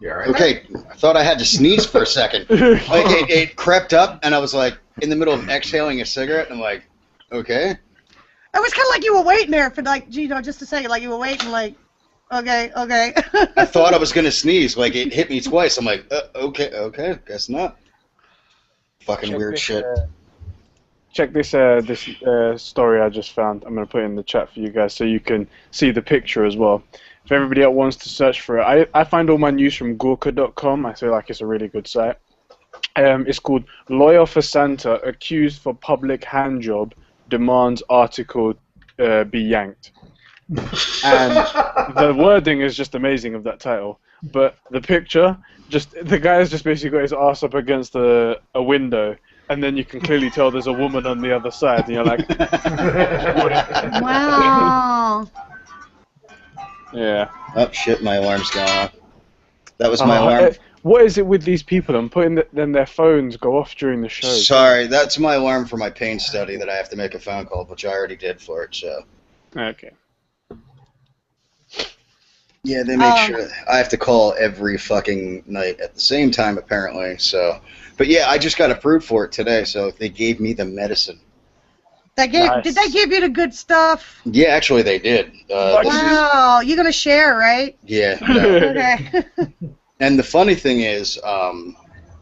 [SPEAKER 3] You alright?
[SPEAKER 1] Okay, I thought I had to sneeze for a second. Like it crept up, and I was like in the middle of exhaling a cigarette, and I'm like, okay.
[SPEAKER 4] It was kind of like you were waiting there for like, you know, just a second, like you were waiting, like, okay.
[SPEAKER 1] I thought I was gonna sneeze. Like it hit me twice. I'm like, okay, guess not. Fucking
[SPEAKER 6] Check
[SPEAKER 1] weird
[SPEAKER 6] this,
[SPEAKER 1] shit.
[SPEAKER 6] Check this story I just found. I'm going to put it in the chat for you guys so you can see the picture as well. If everybody else wants to search for it, I find all my news from Gawker.com. I feel like it's a really good site. It's called Lawyer for Santa Accused for Public Handjob Demands Article Be Yanked. And the wording is just amazing of that title. But the picture, the guy has just basically got his ass up against a window, and then you can clearly tell there's a woman on the other side, and you're like,
[SPEAKER 4] wow.
[SPEAKER 6] Yeah.
[SPEAKER 1] Oh shit, my alarm's going off. That was my alarm.
[SPEAKER 6] What is it with these people? I'm putting then their phones go off during the show.
[SPEAKER 1] Sorry, that's my alarm for my pain study that I have to make a phone call, which I already did for it, so.
[SPEAKER 6] Okay.
[SPEAKER 1] Yeah, they make sure I have to call every fucking night at the same time, apparently. So, but yeah, I just got approved for it today, so they gave me the medicine.
[SPEAKER 6] Nice.
[SPEAKER 4] Did they give you the good stuff?
[SPEAKER 1] Yeah, actually, they did.
[SPEAKER 4] Wow, you're gonna share, right?
[SPEAKER 1] Yeah. No.
[SPEAKER 4] Okay.
[SPEAKER 1] And the funny thing is,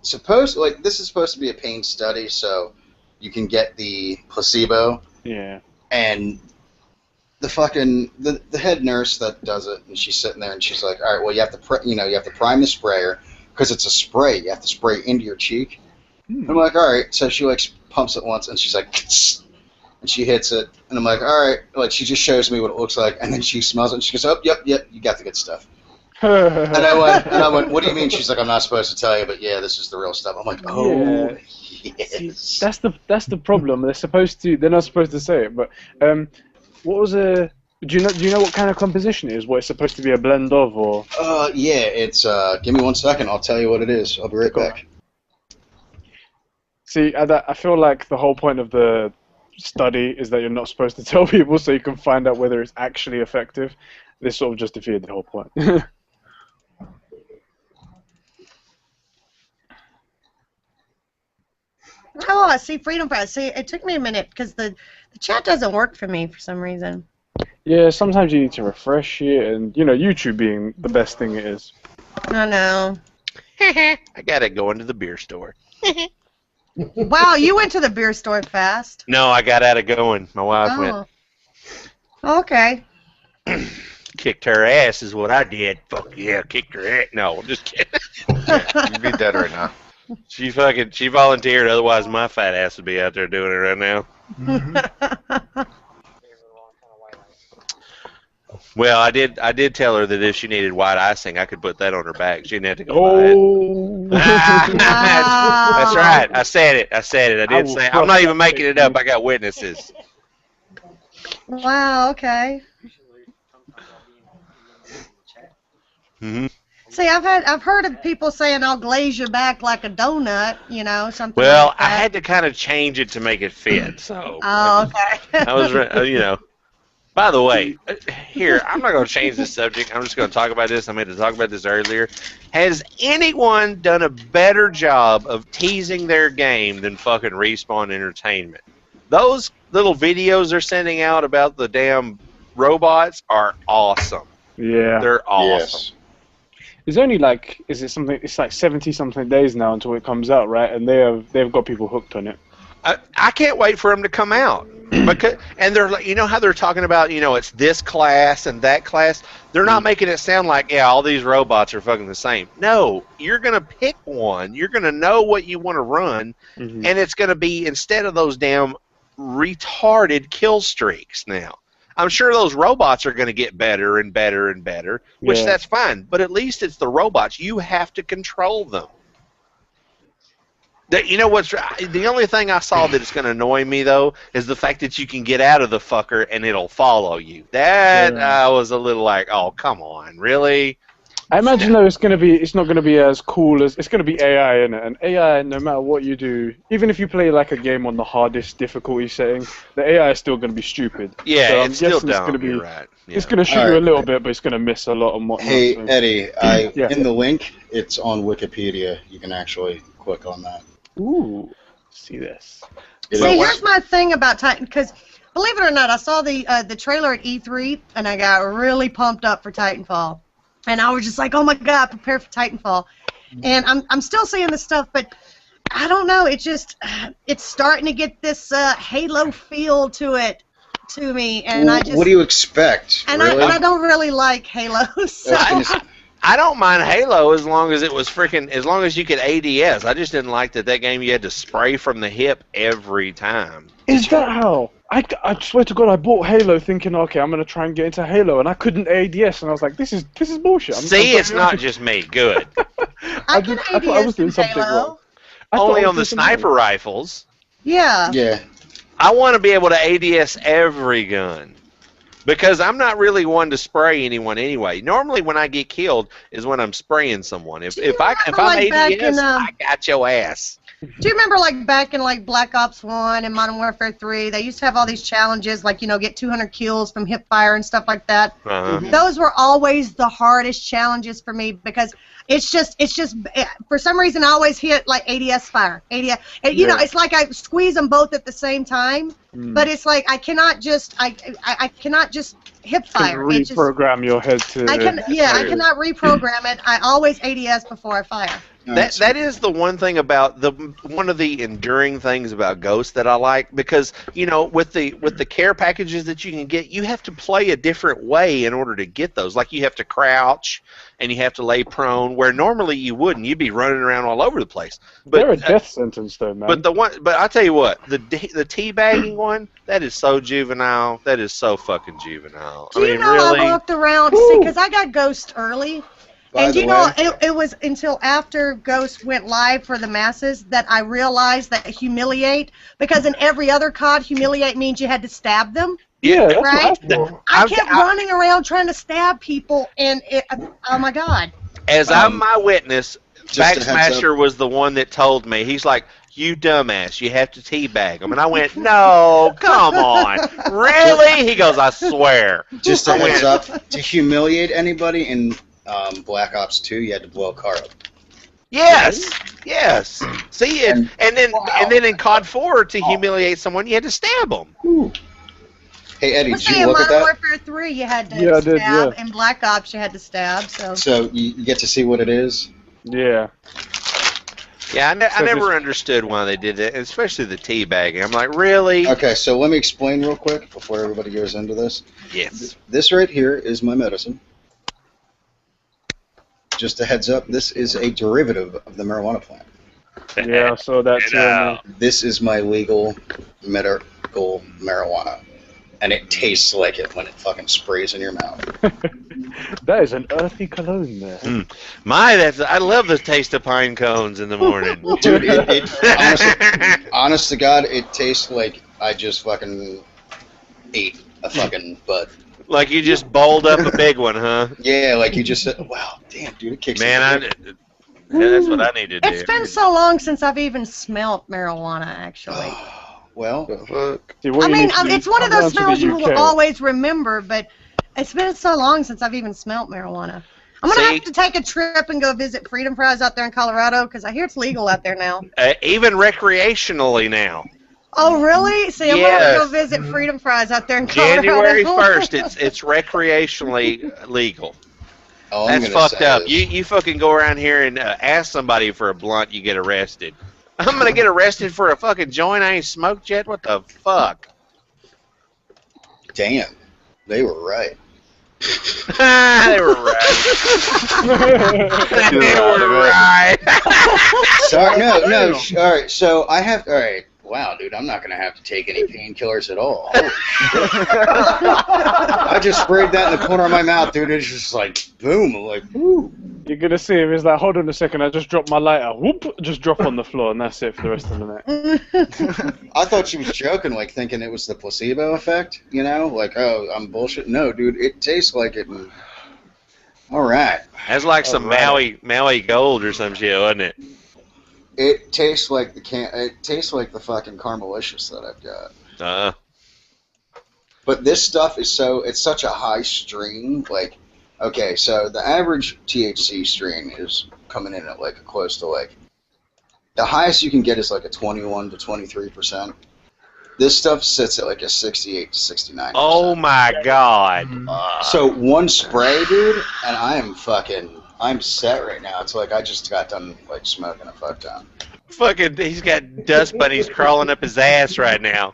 [SPEAKER 1] this is supposed to be a pain study, so you can get the placebo.
[SPEAKER 6] Yeah.
[SPEAKER 1] And the fucking the head nurse that does it, and she's sitting there, and she's like, "All right, well, you have to prime the sprayer because it's a spray. You have to spray into your cheek." I'm like, "All right." So she like pumps it once, and she's like, and she hits it, and I'm like, "All right." Like she just shows me what it looks like, and then she smells it, and she goes, "Oh, yep, you got the good stuff." And I went, "What do you mean?" She's like, "I'm not supposed to tell you, but yeah, this is the real stuff." I'm like, "Oh,
[SPEAKER 6] yeah.
[SPEAKER 1] yes."
[SPEAKER 6] See, that's the problem. They're not supposed to say it, but what was do you know what kind of composition it is? What it's supposed to be a blend of, or?
[SPEAKER 1] Yeah, it's give me 1 second. I'll tell you what it is. I'll be right back.
[SPEAKER 6] See, I feel like the whole point of the study is that you're not supposed to tell people so you can find out whether it's actually effective. This sort of just defeated the whole point.
[SPEAKER 4] Oh, I see Freedom Fest. See, it took me a minute because the chat doesn't work for me for some reason.
[SPEAKER 6] Yeah, sometimes you need to refresh it, and, you know, YouTube being the best thing it is.
[SPEAKER 4] I know.
[SPEAKER 8] I gotta go into the beer store.
[SPEAKER 4] Wow, you went to the beer store fast.
[SPEAKER 8] No, I got out of going. My wife went.
[SPEAKER 4] Okay.
[SPEAKER 8] Kicked her ass is what I did. Fuck yeah, kicked her ass. No, I'm just kidding.
[SPEAKER 2] You'd be dead right now.
[SPEAKER 8] She volunteered, otherwise my fat ass would be out there doing it right now. Well, I did tell her that if she needed white icing, I could put that on her back. She didn't have to go buy it. That's right. I said it. I did say it. I'm not even making it up. I got witnesses.
[SPEAKER 4] Wow, okay.
[SPEAKER 8] Mm-hmm.
[SPEAKER 4] See, I've heard of people saying I'll glaze your back like a donut, you know, something
[SPEAKER 8] Well,
[SPEAKER 4] like that.
[SPEAKER 8] I had to kind of change it to make it fit, so.
[SPEAKER 4] Oh, okay.
[SPEAKER 8] I was, you know. By the way, here, I'm not going to change the subject. I'm just going to talk about this. I meant to talk about this earlier. Has anyone done a better job of teasing their game than fucking Respawn Entertainment? Those little videos they're sending out about the damn robots are awesome.
[SPEAKER 6] Yeah.
[SPEAKER 8] They're awesome.
[SPEAKER 1] Yes.
[SPEAKER 6] It's only like, is it something? It's like 70-something days now until it comes out, right? And they've got people hooked on it.
[SPEAKER 8] I can't wait for them to come out. Because, and they're like, you know how they're talking about, you know, it's this class and that class. They're not making it sound like, yeah, all these robots are fucking the same. No, you're gonna pick one. You're gonna know what you want to run, and it's gonna be instead of those damn retarded kill streaks. Now, I'm sure those robots are gonna get better and better and better, which that's fine. But at least it's the robots. You have to control them. You know what's the only thing I saw that is going to annoy me though is the fact that you can get out of the fucker and it'll follow you. That I was a little like, oh come on, really?
[SPEAKER 6] I imagine though it's not going to be as cool as it's going to be AI in it, and AI no matter what you do, even if you play like a game on the hardest difficulty setting, the AI is still going to be stupid.
[SPEAKER 8] Yeah,
[SPEAKER 6] so
[SPEAKER 8] it's still dumb.
[SPEAKER 6] It's going to be
[SPEAKER 8] right. Yeah.
[SPEAKER 6] It's going to shoot you a little bit, but it's going to miss a lot and whatnot.
[SPEAKER 1] Hey,
[SPEAKER 6] so.
[SPEAKER 1] Eddie, in the link, it's on Wikipedia. You can actually click on that.
[SPEAKER 6] Ooh, see this.
[SPEAKER 4] See, here's my thing about Titan, because believe it or not, I saw the trailer at E3, and I got really pumped up for Titanfall. And I was just like, oh my god, prepare for Titanfall. And I'm still seeing this stuff, but I don't know, it's starting to get this Halo feel to it, to me, and
[SPEAKER 1] what do you expect?
[SPEAKER 4] And
[SPEAKER 1] really?
[SPEAKER 4] I don't really like Halo, so...
[SPEAKER 8] I don't mind Halo as long as it was as long as you could ADS. I just didn't like that game you had to spray from the hip every time.
[SPEAKER 6] Is that how? I swear to God, I bought Halo thinking, okay, I'm going to try and get into Halo, and I couldn't ADS, and I was like, this is bullshit.
[SPEAKER 8] It's not just me. Good.
[SPEAKER 4] I thought I was doing something wrong.
[SPEAKER 8] Only on the sniper rifles.
[SPEAKER 4] Yeah.
[SPEAKER 1] Yeah.
[SPEAKER 8] I want to be able to ADS every gun. Because I'm not really one to spray anyone anyway. Normally, when I get killed is when I'm spraying someone. If I'm ADS, I got your ass.
[SPEAKER 4] Do you remember, like, back in, like, Black Ops 1 and Modern Warfare 3, they used to have all these challenges, like, you know, get 200 kills from hip fire and stuff like that? Those were always the hardest challenges for me because it's just, for some reason, I always hit, like, ADS fire. ADS, and, you know, it's like I squeeze them both at the same time, but it's like I cannot just, I cannot just hip fire.
[SPEAKER 6] Reprogram your head to...
[SPEAKER 4] I cannot reprogram it. I always ADS before I fire.
[SPEAKER 8] That is the one thing about one of the enduring things about Ghost that I like, because you know with the care packages that you can get, you have to play a different way in order to get those. Like you have to crouch and you have to lay prone, where normally you wouldn't. You'd be running around all over the place. But
[SPEAKER 6] they're a death sentence though, man.
[SPEAKER 8] But I tell you what, the teabagging one, that is so juvenile. That is so fucking juvenile.
[SPEAKER 4] Do you know really? I walked around because I got Ghost early. And you know, it was until after Ghost went live for the masses that I realized that humiliate, because in every other COD, humiliate means you had to stab them.
[SPEAKER 6] Yeah,
[SPEAKER 4] right? I kept running around trying to stab people, and oh my god.
[SPEAKER 8] As I'm my witness, Backsmasher was the one that told me. He's like, you dumbass, you have to teabag them. And I went, no, come on. Really? He goes, I swear.
[SPEAKER 1] Just a heads up, to humiliate anybody in Black Ops 2, you had to blow a car up.
[SPEAKER 8] Yes, yes. See, and then
[SPEAKER 1] wow.
[SPEAKER 8] and then in COD 4, to humiliate someone, you had to stab them.
[SPEAKER 1] Ooh. Hey, Eddie,
[SPEAKER 4] Let's
[SPEAKER 1] did
[SPEAKER 4] say
[SPEAKER 1] you
[SPEAKER 4] in
[SPEAKER 1] look at
[SPEAKER 4] Modern
[SPEAKER 1] that?
[SPEAKER 4] Warfare 3 you had to
[SPEAKER 6] Yeah, I
[SPEAKER 4] stab.
[SPEAKER 6] did, yeah.
[SPEAKER 4] In Black Ops you had to stab, so...
[SPEAKER 1] So you get to see what it is?
[SPEAKER 6] Yeah.
[SPEAKER 8] Yeah, I never understood why they did that, especially the teabagging. I'm like, really?
[SPEAKER 1] Okay, so let me explain real quick before everybody goes into this.
[SPEAKER 8] Yes.
[SPEAKER 1] This right here is my medicine. Just a heads up, this is a derivative of the marijuana plant.
[SPEAKER 6] Yeah, I saw that too.
[SPEAKER 1] This is my legal medical marijuana. And it tastes like it when it fucking sprays in your mouth.
[SPEAKER 6] That is an earthy cologne there.
[SPEAKER 8] I love the taste of pine cones in the morning.
[SPEAKER 1] Dude, honest to God, it tastes like I just fucking ate a fucking bud.
[SPEAKER 8] Like you just bowled up a big one, huh?
[SPEAKER 1] Yeah, like you just said, wow, damn, dude, it kicks
[SPEAKER 8] Man,
[SPEAKER 1] in.
[SPEAKER 8] yeah, that's what I need to do.
[SPEAKER 4] It's been so long since I've even smelt marijuana, actually.
[SPEAKER 1] Well,
[SPEAKER 6] See,
[SPEAKER 4] I mean, it's one of those
[SPEAKER 6] come down
[SPEAKER 4] smells
[SPEAKER 6] to the
[SPEAKER 4] you will
[SPEAKER 6] UK.
[SPEAKER 4] always remember, but it's been so long since I've even smelt marijuana. I'm going to have to take a trip and go visit Freedom Fries out there in Colorado, because I hear it's legal out there now.
[SPEAKER 8] Even recreationally now.
[SPEAKER 4] Oh, really? See, I'm going to go visit Freedom Fries out there in Colorado.
[SPEAKER 8] January 1st, it's recreationally legal.
[SPEAKER 1] all
[SPEAKER 8] That's
[SPEAKER 1] I'm gonna
[SPEAKER 8] fucked
[SPEAKER 1] say
[SPEAKER 8] up.
[SPEAKER 1] is-
[SPEAKER 8] You fucking go around here and ask somebody for a blunt, you get arrested. I'm gonna get arrested for a fucking joint I ain't smoked yet? What the fuck?
[SPEAKER 1] Damn, they were right.
[SPEAKER 8] They were right. They were right.
[SPEAKER 1] Sorry, no. All right, so I have. All right, wow, dude, I'm not gonna have to take any painkillers at all. Holy shit. I just sprayed that in the corner of my mouth, dude. It's just like boom, like woo.
[SPEAKER 6] You're gonna see him. He's like, hold on a second. I just dropped my lighter. Whoop! Just drop on the floor, and that's it for the rest of the night.
[SPEAKER 1] I thought she was joking, like thinking it was the placebo effect, you know, like oh, I'm bullshit. No, dude, it tastes like it. And... All right.
[SPEAKER 8] That's like some Maui Gold or some shit, wasn't it?
[SPEAKER 1] It tastes like It tastes like the fucking Caramelicious that I've got. But this stuff is it's such a high strain. Like, okay, so the average THC strain is coming in at like close to like the highest you can get is like a 21 to 23%. This stuff sits at like a 68 to 69%.
[SPEAKER 8] Oh my god.
[SPEAKER 1] So one spray, dude, and I'm set right now. It's like I just got done like smoking a fuck ton.
[SPEAKER 8] Fucking, he's got dust bunnies crawling up his ass right now.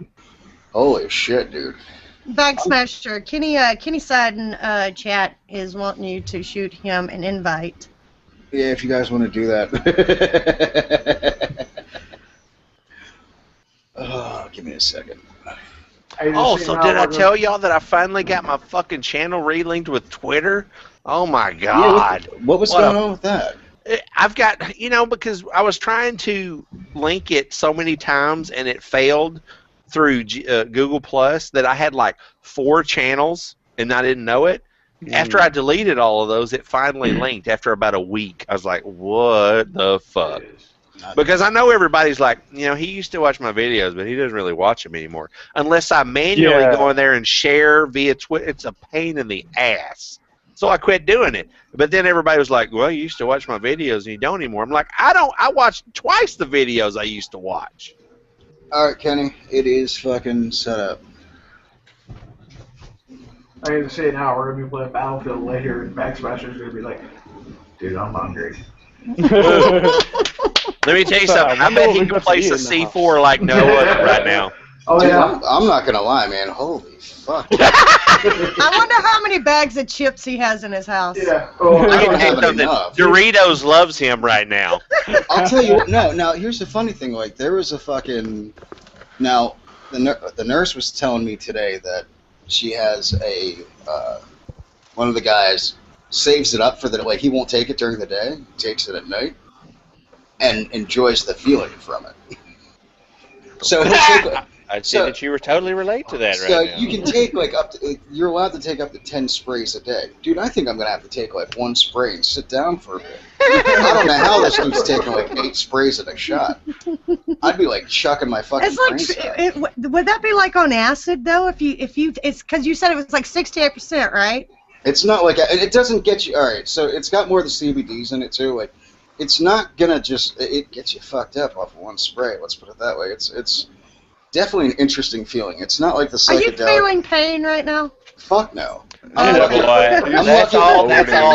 [SPEAKER 1] Holy shit, dude.
[SPEAKER 4] Bag Smasher, Kenny Sidon chat is wanting you to shoot him an invite.
[SPEAKER 1] Yeah, if you guys want to do that. Oh, give me a second.
[SPEAKER 8] Oh, so did I tell y'all that I finally got my fucking channel relinked with Twitter? Oh my god.
[SPEAKER 1] Yeah, what was going on with that?
[SPEAKER 8] I've got, because I was trying to link it so many times and it failed through Google Plus that I had like 4 channels and I didn't know it. After I deleted all of those, it finally linked after about a week. I was like, what the fuck? Because I know everybody's like, he used to watch my videos, but he doesn't really watch them anymore. Unless I manually go in there and share via Twitter. It's a pain in the ass. So I quit doing it. But then everybody was like, well, you used to watch my videos and you don't anymore. I'm like, I watched twice the videos I used to watch.
[SPEAKER 1] All right, Kenny, it is fucking set up.
[SPEAKER 3] I can say now, we're going to be playing Battlefield later, and Backsmasher's going to be like, dude, I'm hungry.
[SPEAKER 8] Let me tell you something. I bet he can place a C4 like no other right now.
[SPEAKER 3] Oh,
[SPEAKER 1] dude,
[SPEAKER 3] yeah.
[SPEAKER 1] I'm not going to lie, man. Holy fuck.
[SPEAKER 4] I wonder how many bags of chips he has in his house.
[SPEAKER 3] Yeah. Oh,
[SPEAKER 1] I don't have enough.
[SPEAKER 8] Doritos loves him right now.
[SPEAKER 1] I'll tell you what. No, here's the funny thing. Like, there was a fucking... Now, the nurse was telling me today that she has one of the guys saves it up for like, he won't take it during the day, takes it at night, and enjoys the feeling from it. So he'll take...
[SPEAKER 8] I'd say that you were totally relate to that right
[SPEAKER 1] So
[SPEAKER 8] now.
[SPEAKER 1] you can take like you're allowed to take up to 10 sprays a day. Dude, I think I'm going to have to take like 1 spray and sit down for a bit. I don't know how this dude's taking like 8 sprays at a shot. I'd be like chucking my fucking
[SPEAKER 4] It's like, would that be like on acid though? If you, it's because you said it was like 68%, right?
[SPEAKER 1] It's not like it doesn't get you. All right, so it's got more of the CBDs in it too. Like, it's not gonna just it gets you fucked up off of one spray. Let's put it that way. It's definitely an interesting feeling. It's not like the psychedelic.
[SPEAKER 4] Are you feeling pain right now?
[SPEAKER 1] Fuck no.
[SPEAKER 8] That's all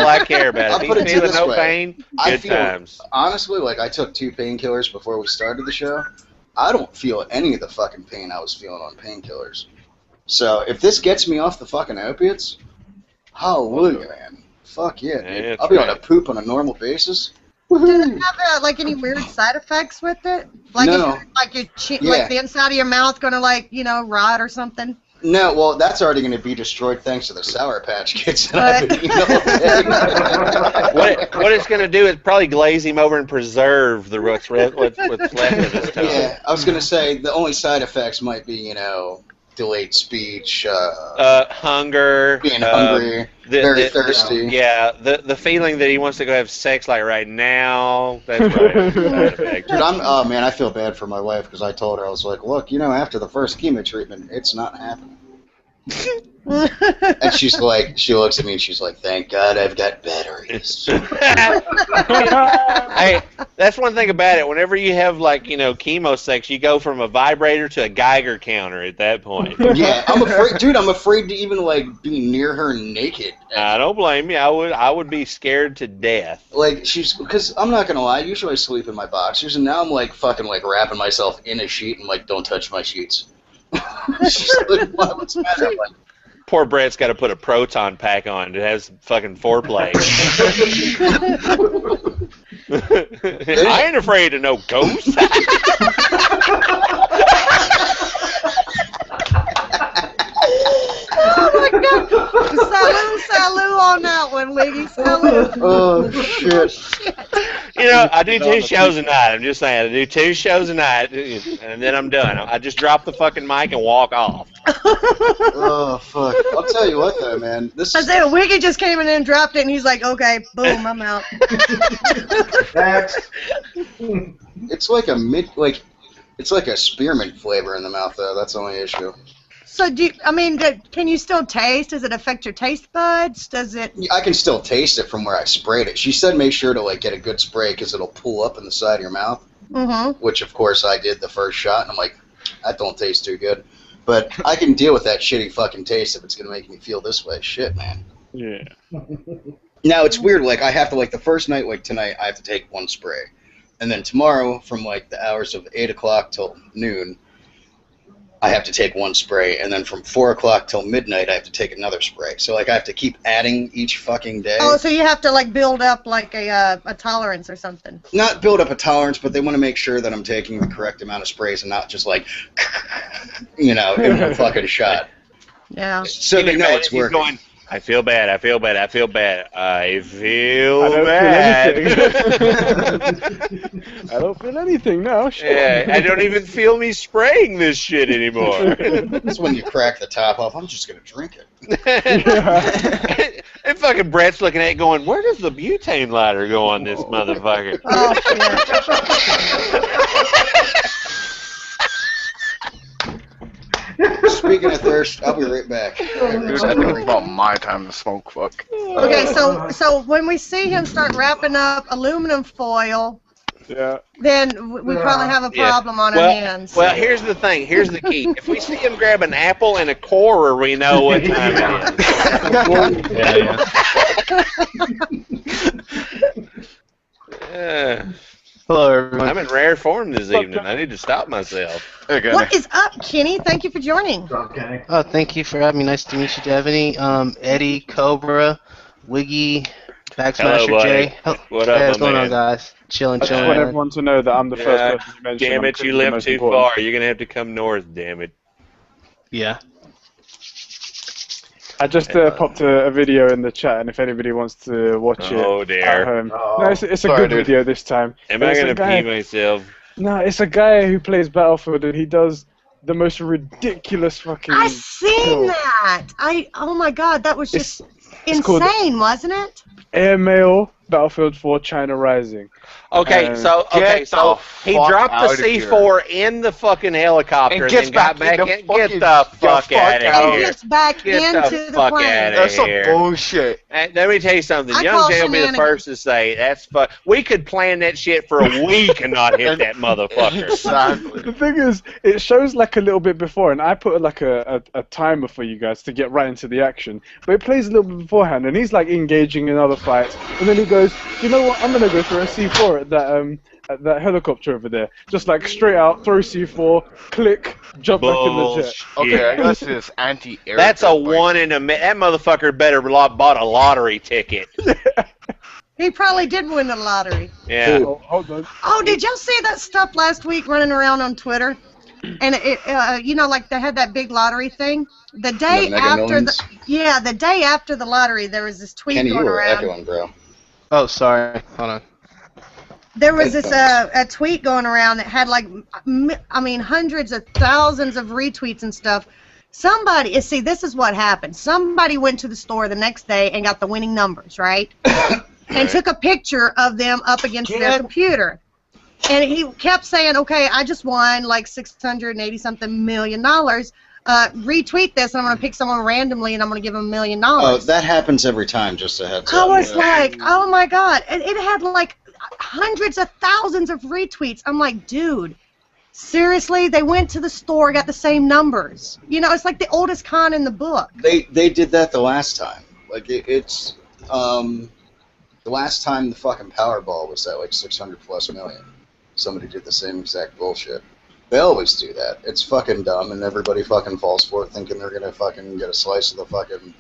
[SPEAKER 8] I care about. If he's feeling no pain, good times.
[SPEAKER 1] Honestly, like I took 2 painkillers before we started the show. I don't feel any of the fucking pain I was feeling on painkillers. So if this gets me off the fucking opiates, hallelujah, man. Fuck yeah, dude. I'll be able to poop on a normal basis.
[SPEAKER 4] Does it have like any weird side effects with it? Like,
[SPEAKER 1] no.
[SPEAKER 4] Like the inside of your mouth gonna like rot or something?
[SPEAKER 1] No, well, that's already going to be destroyed thanks to the Sour Patch Kids that I've been eating all day.
[SPEAKER 8] What it's going to do is probably glaze him over and preserve what's left of his tongue.
[SPEAKER 1] Yeah, I was going to say the only side effects might be, delayed speech,
[SPEAKER 8] hunger,
[SPEAKER 1] being hungry, very thirsty.
[SPEAKER 8] The feeling that he wants to go have sex like right now. That's right.
[SPEAKER 1] Dude, I feel bad for my wife because I told her, I was like, look, after the first chemo treatment, it's not happening. And she looks at me and she's like, thank God I've got batteries.
[SPEAKER 8] Hey, that's one thing about it. Whenever you have chemo sex, you go from a vibrator to a Geiger counter at that point.
[SPEAKER 1] Yeah, I'm afraid to even be near her naked.
[SPEAKER 8] I don't blame you. I would be scared to death.
[SPEAKER 1] Because I'm not gonna lie, usually I sleep in my boxers, and now I'm fucking wrapping myself in a sheet and don't touch my sheets. She's like, what's the matter? I'm like,
[SPEAKER 8] poor Brett's got to put a proton pack on. It has fucking foreplay. I ain't afraid of no ghosts.
[SPEAKER 4] Oh my God! Salud on that one, Wiggy. Salud.
[SPEAKER 1] Oh shit.
[SPEAKER 8] I do 2 shows a night. I'm just saying, I do 2 shows a night, and then I'm done. I just drop the fucking mic and walk off.
[SPEAKER 1] Oh fuck! I'll tell you what though, man.
[SPEAKER 4] Wiggy just came in and dropped it, and he's like, "Okay, boom, I'm out."
[SPEAKER 3] Next.
[SPEAKER 1] It's like it's like a spearmint flavor in the mouth though. That's the only issue.
[SPEAKER 4] So can you still taste? Does it affect your taste buds? Does it?
[SPEAKER 1] I can still taste it from where I sprayed it. She said make sure to get a good spray because it'll pull up in the side of your mouth.
[SPEAKER 4] Mm-hmm.
[SPEAKER 1] Which of course I did the first shot, and I'm like, that don't taste too good. But I can deal with that shitty fucking taste if it's gonna make me feel this way. Shit, man.
[SPEAKER 6] Yeah.
[SPEAKER 1] Now it's weird. I have to the first night, tonight, I have to take 1 spray, and then tomorrow from the hours of 8 o'clock till noon, I have to take 1 spray, and then from 4 o'clock till midnight, I have to take another spray. So I have to keep adding each fucking day.
[SPEAKER 4] Oh, so you have to build up a tolerance or something.
[SPEAKER 1] Not build up a tolerance, but they want to make sure that I'm taking the correct amount of sprays and not just in one fucking shot.
[SPEAKER 4] Yeah.
[SPEAKER 1] So they know it's working.
[SPEAKER 8] Going, I feel bad. I feel bad. I feel bad. I feel
[SPEAKER 6] bad.
[SPEAKER 8] I
[SPEAKER 6] don't feel anything now. Sure.
[SPEAKER 8] Yeah, I don't even feel me spraying this shit anymore.
[SPEAKER 1] That's when you crack the top off. I'm just gonna drink it.
[SPEAKER 8] And fucking Brett's looking at it going, where does the butane lighter go on this motherfucker?
[SPEAKER 4] Oh,
[SPEAKER 1] Speaking of thirst, I'll be right back.
[SPEAKER 2] Dude, I think it's about my time to smoke. Fuck.
[SPEAKER 4] Okay, so when we see him start wrapping up aluminum foil, then we probably have a problem on our hands.
[SPEAKER 8] Well, here's the thing. Here's the key. If we see him grab an apple and a corer, we know what time it is.
[SPEAKER 10] Hello, everyone.
[SPEAKER 8] I'm in rare form this evening. I need to stop myself.
[SPEAKER 2] Okay.
[SPEAKER 4] What is up, Kenny? Thank you for joining.
[SPEAKER 3] Okay.
[SPEAKER 10] Oh, thank you for having me. Nice to meet you, Devaney. Eddie, Cobra, Wiggy, Backsmasher Jay.
[SPEAKER 8] What up,
[SPEAKER 10] what's going on, guys? Chilling.
[SPEAKER 6] I just want everyone to know that I'm the first person you mentioned.
[SPEAKER 8] Damn it, you live too far. You're going to have to come north, damn it.
[SPEAKER 10] Yeah.
[SPEAKER 6] I just popped a video in the chat, and if anybody wants to watch it at home. No, it's a good video this time.
[SPEAKER 8] Am I going to pee myself?
[SPEAKER 6] No, it's a guy who plays Battlefield, and he does the most ridiculous fucking...
[SPEAKER 4] I seen that! Oh my god, that was just insane, wasn't it?
[SPEAKER 6] Airmail Battlefield 4 China Rising.
[SPEAKER 8] Okay,
[SPEAKER 6] And
[SPEAKER 8] so
[SPEAKER 2] Get the
[SPEAKER 8] he
[SPEAKER 2] fuck
[SPEAKER 8] dropped the
[SPEAKER 2] outta here.
[SPEAKER 8] C4 in the fucking helicopter
[SPEAKER 2] And gets
[SPEAKER 8] then got
[SPEAKER 2] back in
[SPEAKER 8] back
[SPEAKER 2] the
[SPEAKER 8] in.
[SPEAKER 2] fucking-
[SPEAKER 8] Get the fuck
[SPEAKER 2] fuck
[SPEAKER 8] out of
[SPEAKER 2] outta
[SPEAKER 4] And
[SPEAKER 8] here.
[SPEAKER 4] gets back
[SPEAKER 8] Get
[SPEAKER 4] into
[SPEAKER 8] the
[SPEAKER 4] the
[SPEAKER 8] fuck
[SPEAKER 4] plane.
[SPEAKER 8] outta
[SPEAKER 2] That's some
[SPEAKER 8] here.
[SPEAKER 2] bullshit.
[SPEAKER 8] And let me tell you something.
[SPEAKER 4] I
[SPEAKER 8] Young
[SPEAKER 4] call
[SPEAKER 8] Jay will be the
[SPEAKER 4] shenanigans.
[SPEAKER 8] first to say that's fuck. We could plan that shit for a week and not hit that motherfucker.
[SPEAKER 2] Exactly.
[SPEAKER 6] The thing is, it shows like a little bit before, and I put like a timer for you guys to get right into the action. But it plays a little bit beforehand, and he's like engaging in other fights, and then he goes, "You know what? I'm gonna go through a C4 at that helicopter over there. Just like straight out, throw C4, click, jump back in the jet."
[SPEAKER 2] Okay, I gotta say this anti-air.
[SPEAKER 8] That's a
[SPEAKER 2] fight.
[SPEAKER 8] one in a minute. That motherfucker better bought a lottery ticket.
[SPEAKER 4] He probably did win the lottery.
[SPEAKER 8] Yeah.
[SPEAKER 6] Oh, hold on.
[SPEAKER 4] Oh, did y'all see that stuff last week running around on Twitter? And you know, like they had that big lottery thing. The day
[SPEAKER 1] Mega
[SPEAKER 4] after
[SPEAKER 1] Millions?
[SPEAKER 4] the day after the lottery, there was this tweet
[SPEAKER 1] Kenny, you
[SPEAKER 4] going
[SPEAKER 1] were
[SPEAKER 4] around.
[SPEAKER 1] echoing, bro.
[SPEAKER 10] Oh, sorry. Hold on.
[SPEAKER 4] There was this
[SPEAKER 1] Headphones.
[SPEAKER 4] a tweet going around that had like, I mean, hundreds of thousands of retweets and stuff. Somebody, see, this is what happened. Somebody went to the store the next day and got the winning numbers, right? And took a picture of them up against their computer. And he kept saying, okay, I just won like $680-something million. Retweet this, and I'm going to pick someone randomly, and I'm going to give them $1 million.
[SPEAKER 1] Oh, that happens every time, just a heads
[SPEAKER 4] I
[SPEAKER 1] up.
[SPEAKER 4] was like, oh my God. And it had like hundreds of thousands of retweets. I'm like, dude, seriously? They went to the store, got the same numbers. You know, it's like the oldest con in the book.
[SPEAKER 1] They did that the last time. Like, it's, the last time the fucking Powerball was at like 600+ million. Somebody did the same exact bullshit. They always do that. It's fucking dumb, and everybody fucking falls for it, thinking they're gonna fucking get a slice of the fucking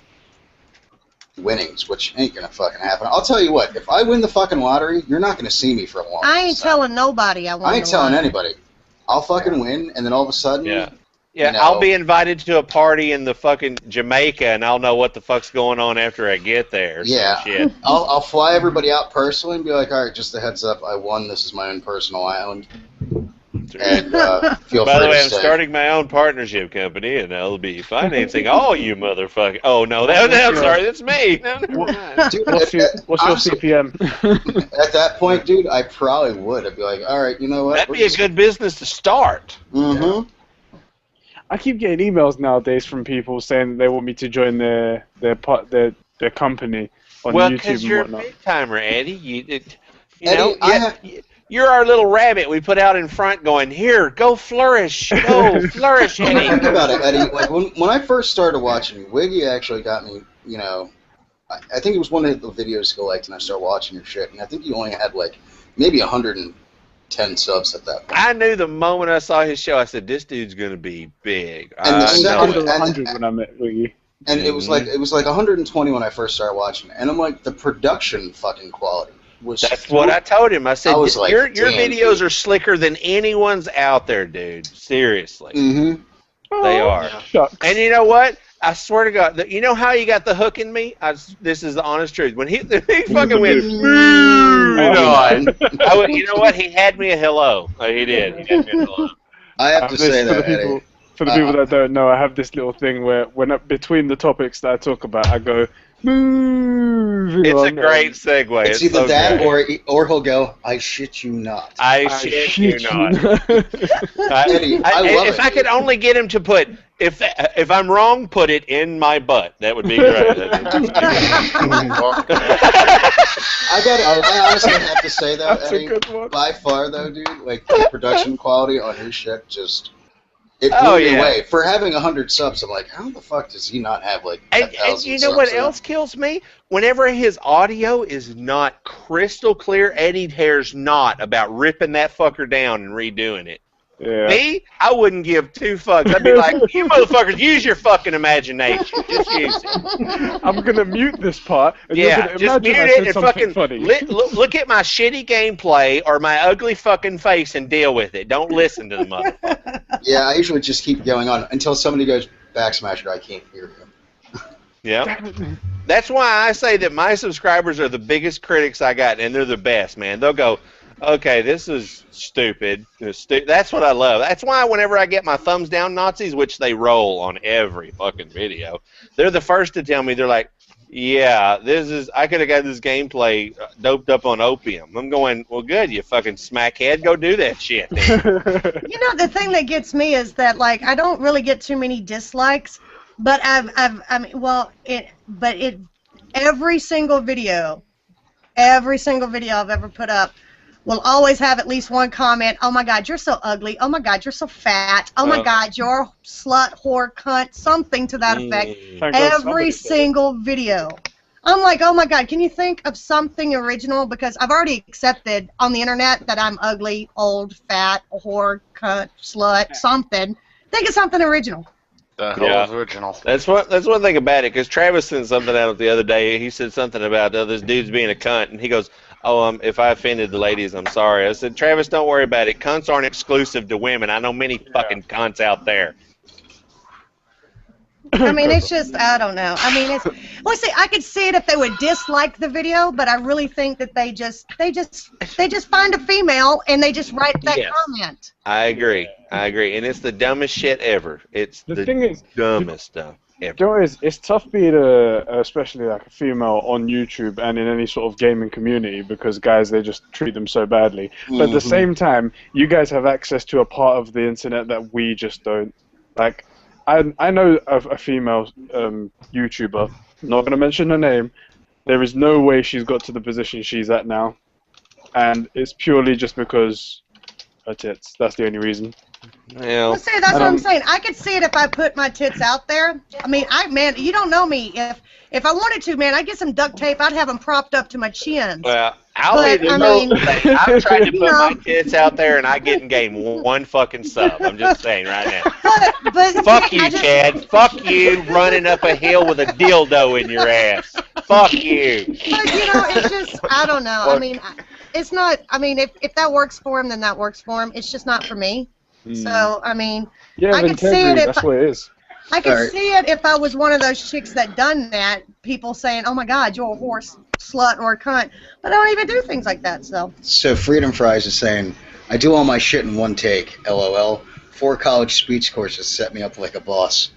[SPEAKER 1] winnings, which ain't gonna fucking happen. I'll tell you what, if I win the fucking lottery, you're not gonna see me for a long time.
[SPEAKER 4] I ain't telling nobody I won.
[SPEAKER 1] I ain't
[SPEAKER 4] the
[SPEAKER 1] telling
[SPEAKER 4] lottery.
[SPEAKER 1] anybody. I'll fucking win, and then all of a sudden,
[SPEAKER 8] Yeah.
[SPEAKER 1] you know,
[SPEAKER 8] I'll be invited to a party in the fucking Jamaica, and I'll know what the fuck's going on after I get there. So
[SPEAKER 1] yeah,
[SPEAKER 8] shit.
[SPEAKER 1] I'll fly everybody out personally and be like, all right, just a heads up, I won. This is my own personal island, and feel
[SPEAKER 8] By
[SPEAKER 1] free
[SPEAKER 8] the way,
[SPEAKER 1] to
[SPEAKER 8] I'm
[SPEAKER 1] stay.
[SPEAKER 8] starting my own partnership company, and I'll be financing all you motherfuckers. Oh no, I'm sorry, that's me. No, never mind.
[SPEAKER 1] Dude,
[SPEAKER 6] What's your
[SPEAKER 1] honestly,
[SPEAKER 6] CPM?
[SPEAKER 1] At that point, dude, I probably would. I'd be like, all right, you know what?
[SPEAKER 8] That'd be a good business to start.
[SPEAKER 1] Mm-hmm.
[SPEAKER 6] I keep getting emails nowadays from people saying that they want me to join their company on
[SPEAKER 8] Well,
[SPEAKER 6] YouTube
[SPEAKER 8] because
[SPEAKER 6] and
[SPEAKER 8] you're a
[SPEAKER 6] whatnot.
[SPEAKER 8] big timer, Eddie. You
[SPEAKER 1] Eddie,
[SPEAKER 8] know, you're our little rabbit we put out in front going, here, go flourish. Go flourish, Eddie.
[SPEAKER 1] Think about it, Eddie. Like when I first started watching you, Wiggy actually got me. You know, I think it was one of the videos you liked, and I started watching your shit. And I think you only had like maybe 110 subs at that point.
[SPEAKER 8] I knew the moment I saw his show, I said, this dude's going to be big.
[SPEAKER 1] And the
[SPEAKER 8] I know
[SPEAKER 1] second-
[SPEAKER 8] it.
[SPEAKER 6] 100 when I met Wiggy.
[SPEAKER 1] And it was like 120 when I first started watching it. And I'm like, the production fucking quality was.
[SPEAKER 8] That's what I told him. I said,
[SPEAKER 1] I was like,
[SPEAKER 8] your
[SPEAKER 1] damn,
[SPEAKER 8] videos
[SPEAKER 1] dude.
[SPEAKER 8] are slicker than anyone's out there, dude. Seriously.
[SPEAKER 1] Mm-hmm.
[SPEAKER 8] They are.
[SPEAKER 6] Shucks.
[SPEAKER 8] And you know what? I swear to God, you know how you got the hook in me? This is the honest truth. When he fucking went, you know what? He had me a hello. Oh, he did. He had me a hello.
[SPEAKER 1] I have to say that, Eddie.
[SPEAKER 6] For the people that don't know, I have this little thing where between the topics that I talk about, I go, moving
[SPEAKER 8] It's
[SPEAKER 6] on.
[SPEAKER 8] a great segue.
[SPEAKER 1] It's either
[SPEAKER 8] so
[SPEAKER 1] that
[SPEAKER 8] great.
[SPEAKER 1] or he'll go, I shit you not.
[SPEAKER 8] I shit you not.
[SPEAKER 1] Eddie, I love
[SPEAKER 8] If
[SPEAKER 1] it.
[SPEAKER 8] I could only get him to put, if I'm wrong, put it in my butt. That would be great.
[SPEAKER 1] I honestly have to say though,
[SPEAKER 6] That's a
[SPEAKER 1] Eddie,
[SPEAKER 6] good one.
[SPEAKER 1] by far though, dude, like the production quality on his shit just it blew
[SPEAKER 8] Oh,
[SPEAKER 1] me
[SPEAKER 8] yeah.
[SPEAKER 1] away. For having 100 subs, I'm like, how the fuck does he not have like
[SPEAKER 8] And
[SPEAKER 1] 1,000
[SPEAKER 8] you know what
[SPEAKER 1] subs?
[SPEAKER 8] else kills me? Whenever his audio is not crystal clear, Eddie cares not about ripping that fucker down and redoing it.
[SPEAKER 6] Yeah.
[SPEAKER 8] Me, I wouldn't give two fucks. I'd be like, you motherfuckers, use your fucking imagination. Just use it.
[SPEAKER 6] I'm gonna mute this part. And you're
[SPEAKER 8] Yeah,
[SPEAKER 6] gonna
[SPEAKER 8] just
[SPEAKER 6] imagine
[SPEAKER 8] mute
[SPEAKER 6] I
[SPEAKER 8] it
[SPEAKER 6] said
[SPEAKER 8] and
[SPEAKER 6] something
[SPEAKER 8] fucking
[SPEAKER 6] funny.
[SPEAKER 8] look at my shitty gameplay or my ugly fucking face and deal with it. Don't listen to the motherfucker.
[SPEAKER 1] Yeah, I usually just keep going on until somebody goes backsmasher. I can't hear him.
[SPEAKER 8] Yeah. That's why I say that my subscribers are the biggest critics I got, and they're the best, man. They'll go, okay, this is stupid. That's what I love. That's why whenever I get my thumbs down Nazis, which they roll on every fucking video, they're the first to tell me, they're like, Yeah, this is. I could have got this gameplay doped up on opium. I'm going. Well, good. You fucking smackhead. Go do that shit. Then.
[SPEAKER 4] You know, the thing that gets me is that like I don't really get too many dislikes, but every single video I've ever put up will always have at least one comment. Oh my God, you're so ugly. Oh my God, you're so fat. Oh my God, you're a slut, whore, cunt. Something to that effect. Every single video. I'm like, oh my God, can you think of something original? Because I've already accepted on the internet that I'm ugly, old, fat, whore, cunt, slut, something. Think of something original.
[SPEAKER 2] The hell is original.
[SPEAKER 8] That's one thing about it. Because Travis sent something out the other day. He said something about this dude's being a cunt, and he goes, "Oh, if I offended the ladies, I'm sorry." I said, "Travis, don't worry about it. Cunts aren't exclusive to women. I know many fucking cunts out there."
[SPEAKER 4] I mean, it's just, I don't know. I mean, well, see, I could see it if they would dislike the video, but I really think that they just find a female and they just write that comment.
[SPEAKER 8] I agree, and it's the dumbest shit ever. It's the thing is, dumbest stuff ever.
[SPEAKER 6] You know, it's tough being especially like a female on YouTube and in any sort of gaming community because guys, they just treat them so badly. But at the same time, you guys have access to a part of the internet that we just don't. Like, I know a female YouTuber, not going to mention her name. There is no way she's got to the position she's at now. And it's purely just because her tits. That's the only reason.
[SPEAKER 8] Yeah.
[SPEAKER 4] Well, see, that's what I'm saying. I could see it if I put my tits out there. I mean, man, you don't know me. If I wanted to, man, I'd get some duct tape. I'd have them propped up to my chin.
[SPEAKER 8] Well, I've tried to put my tits out there, and I didn't gain one fucking sub. I'm just saying right now.
[SPEAKER 4] But
[SPEAKER 8] fuck you, Chad. Fuck you, running up a hill with a dildo in your ass. Fuck you.
[SPEAKER 4] But, you know, it's just, I don't know. I mean, it's not, I mean, if that works for him, then that works for him. It's just not for me. So, I mean, I could see it if
[SPEAKER 6] that's what it is.
[SPEAKER 4] I could see it if I was one of those chicks that done that. People saying, "Oh my God, you're a horse, slut, or a cunt," but I don't even do things like that. So
[SPEAKER 1] Freedom Fries is saying, "I do all my shit in one take." LOL. 4 college speech courses set me up like a boss.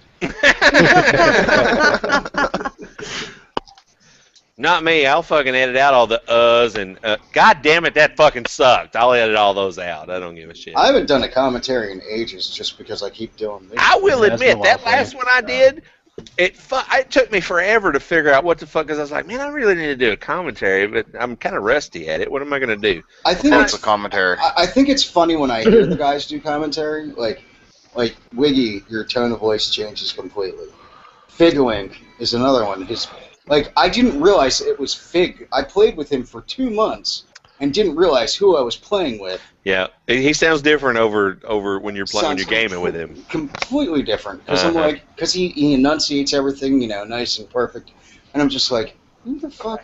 [SPEAKER 8] Not me. I'll fucking edit out all the uhs and God damn it, that fucking sucked. I'll edit all those out. I don't give a shit.
[SPEAKER 1] I haven't done a commentary in ages just because I keep doing this.
[SPEAKER 8] I will admit that last one I did, it took me forever to figure out what the fuck. Because I was like, man, I really need to do a commentary, but I'm kind of rusty at it. What am I gonna do?
[SPEAKER 1] I think
[SPEAKER 2] it's a commentary.
[SPEAKER 1] I think it's funny when I hear the guys do commentary. Like Wiggy, your tone of voice changes completely. Figwink is another one. Like, I didn't realize it was Fig. I played with him for 2 months and didn't realize who I was playing with.
[SPEAKER 8] Yeah, he sounds different over when you're playing, when you're gaming with him.
[SPEAKER 1] Completely different. Because I'm like, because he enunciates everything, you know, nice and perfect. And I'm just like, who the fuck?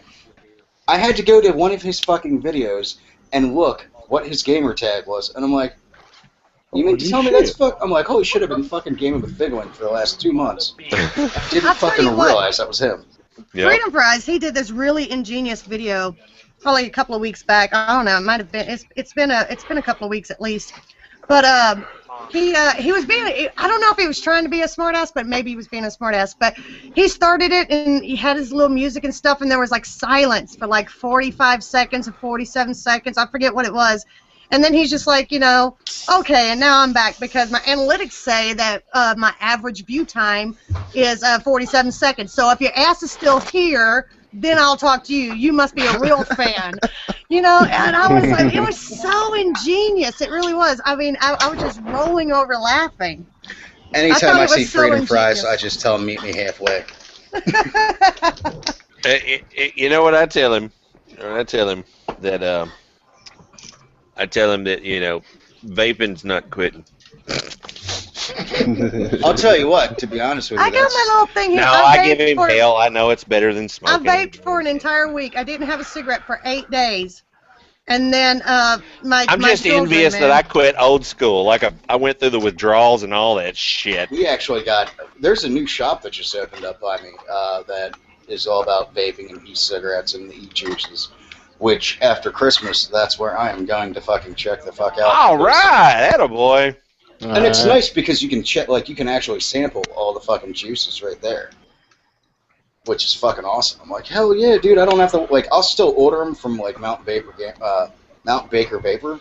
[SPEAKER 1] I had to go to one of his fucking videos and look what his gamer tag was. And I'm like, you mean to tell me that's fuck? I'm like, holy shit, I've been fucking gaming with Figwink for the last 2 months. I didn't fucking realize that was him.
[SPEAKER 8] Yep.
[SPEAKER 4] Freedom Fries, he did this really ingenious video, probably a couple of weeks back. I don't know, it might have been. It's been a couple of weeks at least. But he was being. I don't know if he was trying to be a smartass, but maybe he was being a smartass. But he started it and he had his little music and stuff, and there was like silence for like 45 seconds or 47 seconds. I forget what it was. And then he's just like, you know, okay, and now I'm back because my analytics say that my average view time is 47 seconds. So if your ass is still here, then I'll talk to you. You must be a real fan. You know, and I was like, it was so ingenious. It really was. I mean, I was just rolling over laughing.
[SPEAKER 1] Anytime I see Freedom Fries, I just tell him, meet me halfway.
[SPEAKER 8] You know what I tell him? I tell him that, you know, vaping's not quitting.
[SPEAKER 1] I'll tell you what, to be honest with you,
[SPEAKER 4] I got my little thing here.
[SPEAKER 8] No, I give him hell. I know it's better than smoking.
[SPEAKER 4] I vaped for an entire week. I didn't have a cigarette for 8 days. And then I'm
[SPEAKER 8] just envious that I quit old school. Like I went through the withdrawals and all that shit.
[SPEAKER 1] We actually there's a new shop that just opened up by me that is all about vaping and e-cigarettes and the e-juices. Which, after Christmas, that's where I am going to fucking check the fuck out.
[SPEAKER 8] All right, attaboy.
[SPEAKER 1] And it's nice because you can check, like, you can actually sample all the fucking juices right there. which is fucking awesome. I'm like, hell yeah, dude! I don't have to like. I'll still order them from like Mount Baker Vapor,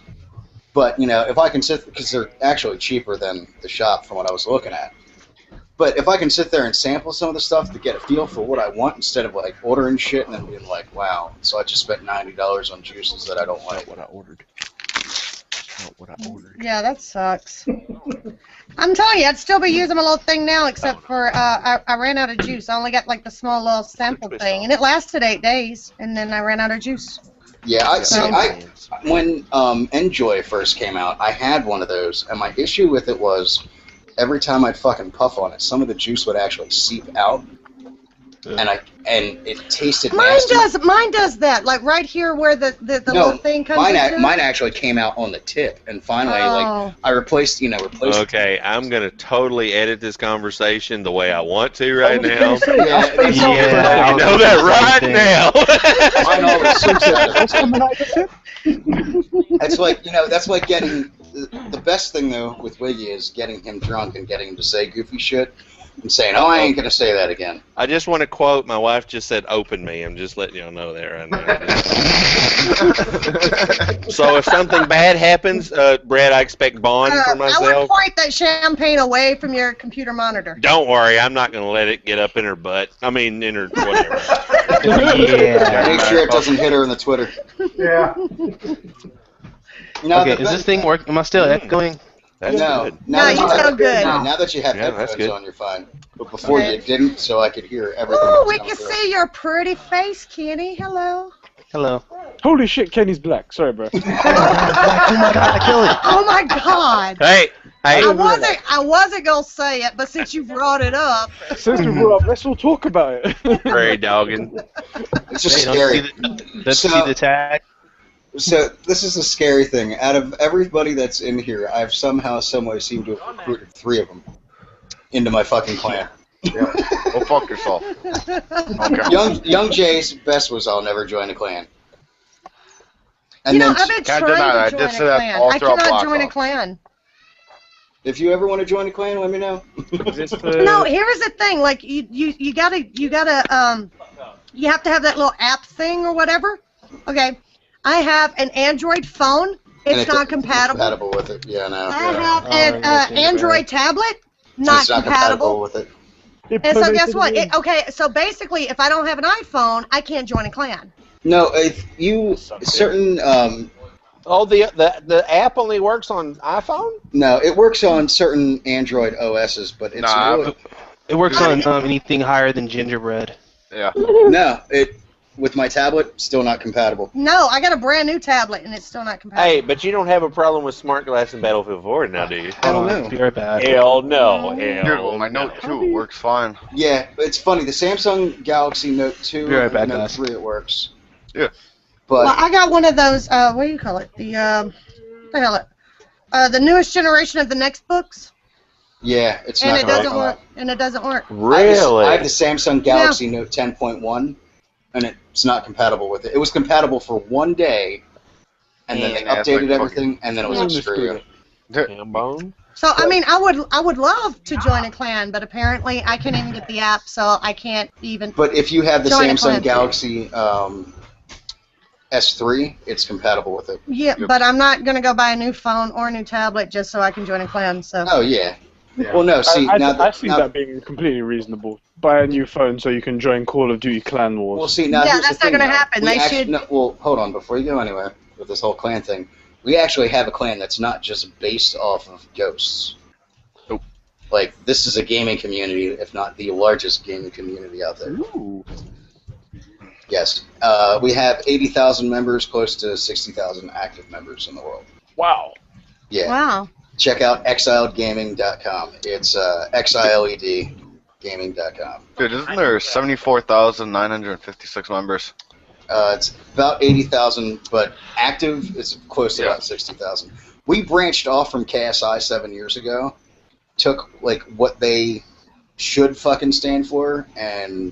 [SPEAKER 1] but you know, if I can sit because they're actually cheaper than the shop from what I was looking at. But if I can sit there and sample some of the stuff to get a feel for what I want instead of like ordering shit and then being like, wow, so I just spent $90 on juices that I don't like.
[SPEAKER 7] What I ordered. Not what I ordered.
[SPEAKER 4] Yeah, that sucks. I'm telling you, I'd still be using my little thing now, except for I ran out of juice. I only got like the small little sample thing, and it lasted 8 days, and then I ran out of juice.
[SPEAKER 1] Yeah, when Enjoy first came out, I had one of those, and my issue with it was every time I'd fucking puff on it, some of the juice would actually seep out, and it tasted nasty.
[SPEAKER 4] Mine does that, like right here where the little thing comes into.
[SPEAKER 1] Mine actually came out on the tip, and finally, like I replaced.
[SPEAKER 8] Okay, I'm gonna totally edit this conversation the way I want to right now.
[SPEAKER 1] Yeah,
[SPEAKER 8] you know that right now.
[SPEAKER 1] Mine always seeps out. That's like getting. The best thing, though, with Wiggy is getting him drunk and getting him to say goofy shit and saying, oh, I ain't going to say that again.
[SPEAKER 8] I just want to quote, my wife just said, open me. I'm just letting y'all know that right now. So if something bad happens, Brad, I expect bond for myself.
[SPEAKER 4] I would point that champagne away from your computer monitor.
[SPEAKER 8] Don't worry, I'm not going to let it get up in her butt. I mean, in her whatever.
[SPEAKER 1] Yeah. Make sure it doesn't hit her in the Twitter.
[SPEAKER 3] Yeah.
[SPEAKER 10] Okay, is this thing working? Am I still echoing?
[SPEAKER 1] No,
[SPEAKER 4] you sound good.
[SPEAKER 1] Now that you have headphones on, you're fine. But before you didn't, so I could hear everything.
[SPEAKER 4] Oh, we can see your pretty face, Kenny. Hello.
[SPEAKER 10] Hello.
[SPEAKER 6] Holy shit, Kenny's black. Sorry, bro.
[SPEAKER 10] Oh my god, I killed it.
[SPEAKER 4] Oh my god.
[SPEAKER 8] Hey.
[SPEAKER 4] I wasn't gonna say it, but since you brought it up.
[SPEAKER 6] Since we brought it up, let's all talk about it.
[SPEAKER 8] Very dogging.
[SPEAKER 1] It's just scary.
[SPEAKER 10] Let's see the tag.
[SPEAKER 1] So this is a scary thing. Out of everybody that's in here, I've somehow, someway seemed to have recruited 3 of them into my fucking clan.
[SPEAKER 2] Yeah. Go fuck yourself. Okay.
[SPEAKER 1] Young Jay's best was I'll never join a clan. And
[SPEAKER 4] I've been trying to join a clan. I cannot join a clan.
[SPEAKER 1] If you ever want to join a clan, let me know.
[SPEAKER 4] No, here's the thing. Like you gotta you have to have that little app thing or whatever. Okay. I have an Android phone. It's not compatible.
[SPEAKER 1] Compatible with it, yeah, no.
[SPEAKER 4] I have an Android tablet. Not compatible
[SPEAKER 1] with it.
[SPEAKER 4] And so guess what? So basically, if I don't have an iPhone, I can't join a clan.
[SPEAKER 1] No, certain.
[SPEAKER 8] The app only works on iPhone?
[SPEAKER 1] No, it works on certain Android OSs, but it's really.
[SPEAKER 10] It works on anything higher than Gingerbread.
[SPEAKER 2] Yeah.
[SPEAKER 1] No, with my tablet, still not compatible.
[SPEAKER 4] No, I got a brand new tablet and it's still not compatible.
[SPEAKER 8] Hey, but you don't have a problem with Smart Glass and Battlefield 4 now, do you?
[SPEAKER 1] I don't know.
[SPEAKER 10] Very bad.
[SPEAKER 8] Hell no.
[SPEAKER 2] Dude, my Note 2 works fine.
[SPEAKER 1] Yeah, it's funny. The Samsung Galaxy Note 2 and Note 3, it works.
[SPEAKER 2] Yeah.
[SPEAKER 1] But
[SPEAKER 4] I got one of those, what do you call it? The newest generation of the Nextbooks.
[SPEAKER 1] Yeah, it's
[SPEAKER 4] and
[SPEAKER 1] not
[SPEAKER 4] it doesn't work. And it doesn't work.
[SPEAKER 8] Really?
[SPEAKER 1] I have the Samsung Galaxy Note 10.1, and it's not compatible with it. It was compatible for 1 day, and then they updated everything, and then it was screw you.
[SPEAKER 4] So I mean, I would love to join a clan, but apparently I can't even get the app, so I can't even.
[SPEAKER 1] But if you have the Samsung Galaxy S3, it's compatible with it.
[SPEAKER 4] Yeah, but I'm not gonna go buy a new phone or a new tablet just so I can join a clan. So.
[SPEAKER 1] Oh yeah. Well, no. See,
[SPEAKER 6] I see that being completely reasonable. Buy a new phone so you can join Call of Duty Clan Wars.
[SPEAKER 1] Well, see, now
[SPEAKER 4] that's not gonna happen. They should.
[SPEAKER 1] No, well, hold on. Before you go anywhere with this whole clan thing, we actually have a clan that's not just based off of ghosts.
[SPEAKER 2] Nope.
[SPEAKER 1] Like, this is a gaming community, if not the largest gaming community out there.
[SPEAKER 6] Ooh.
[SPEAKER 1] Yes. We have 80,000 members, close to 60,000 active members in the world.
[SPEAKER 6] Wow.
[SPEAKER 1] Yeah.
[SPEAKER 4] Wow.
[SPEAKER 1] Check out exiledgaming.com. It's exiledgaming.com.
[SPEAKER 2] Dude, isn't there 74,956 members?
[SPEAKER 1] It's about 80,000, but active is close to about 60,000. We branched off from KSI 7 years ago, took like what they should fucking stand for, and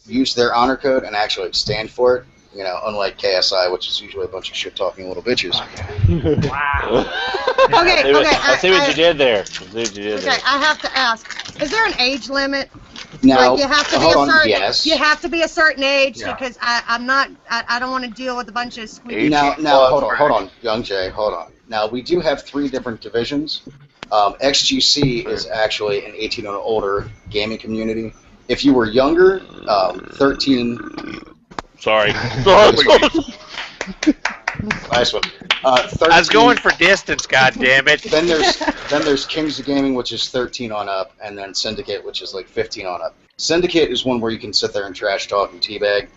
[SPEAKER 1] used their honor code and actually stand for it. You know, unlike KSI, which is usually a bunch of shit-talking little bitches.
[SPEAKER 4] Wow. Okay.
[SPEAKER 8] I see what you did there.
[SPEAKER 4] Okay, I have to ask: is there an age limit?
[SPEAKER 1] Now,
[SPEAKER 4] like you have to be
[SPEAKER 1] hold
[SPEAKER 4] a
[SPEAKER 1] on,
[SPEAKER 4] certain.
[SPEAKER 1] yes.
[SPEAKER 4] You have to be a certain age
[SPEAKER 3] Yeah.
[SPEAKER 4] because I'm not. I don't want to deal with a bunch of squeaky.
[SPEAKER 1] Now,
[SPEAKER 2] 18
[SPEAKER 1] hold
[SPEAKER 2] plus,
[SPEAKER 1] on, Young Jay, hold on. Now, we do have 3 different divisions. XGC is actually an 18 and older gaming community. If you were younger, 13.
[SPEAKER 8] Sorry.
[SPEAKER 1] Nice one. 13,
[SPEAKER 8] I was going for distance, goddammit.
[SPEAKER 1] Then there's Kings of Gaming, which is 13 on up, and then Syndicate, which is like 15 on up. Syndicate is one where you can sit there and trash talk and teabag.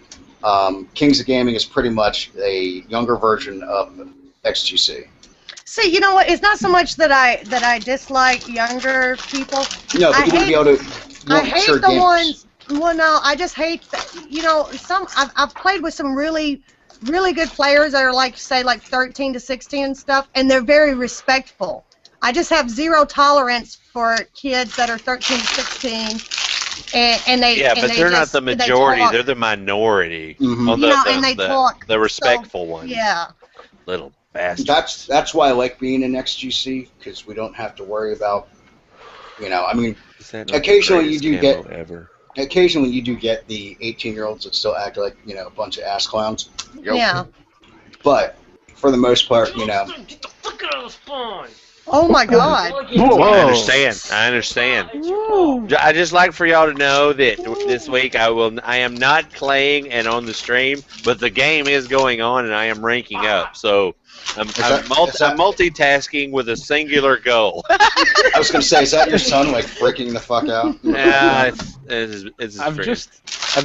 [SPEAKER 1] Kings of Gaming is pretty much a younger version of XGC.
[SPEAKER 4] See, you know what? It's not so much that I dislike younger people.
[SPEAKER 1] No, but you wouldn't be able to.
[SPEAKER 4] I hate the ones. Well, no, I just hate. I've played with some really good players that are like 13 to 16 and stuff, and they're very respectful. I just have zero tolerance for kids that are 13 to 16, and they.
[SPEAKER 8] Yeah,
[SPEAKER 4] and
[SPEAKER 8] but
[SPEAKER 4] they
[SPEAKER 8] they're not
[SPEAKER 4] just-
[SPEAKER 8] the
[SPEAKER 4] they
[SPEAKER 8] majority.
[SPEAKER 4] talk.
[SPEAKER 8] They're the minority.
[SPEAKER 1] Mhm.
[SPEAKER 8] On
[SPEAKER 4] And they talk.
[SPEAKER 8] the respectful ones.
[SPEAKER 4] Yeah.
[SPEAKER 8] Little bastards.
[SPEAKER 1] That's why I like being in XGC, because we don't have to worry about. I mean, occasionally you do get. Occasionally you do get the 18-year-olds that still act like a bunch of ass clowns.
[SPEAKER 2] Yep.
[SPEAKER 4] Yeah.
[SPEAKER 1] But for the most part,
[SPEAKER 4] Oh my God.
[SPEAKER 8] I understand. I just like for y'all to know that this week I am not playing and on the stream, but the game is going on and I am ranking up. So I'm multitasking with a singular goal.
[SPEAKER 1] I was going to say, is that your son like freaking the fuck out?
[SPEAKER 8] Yeah, it's
[SPEAKER 6] I've just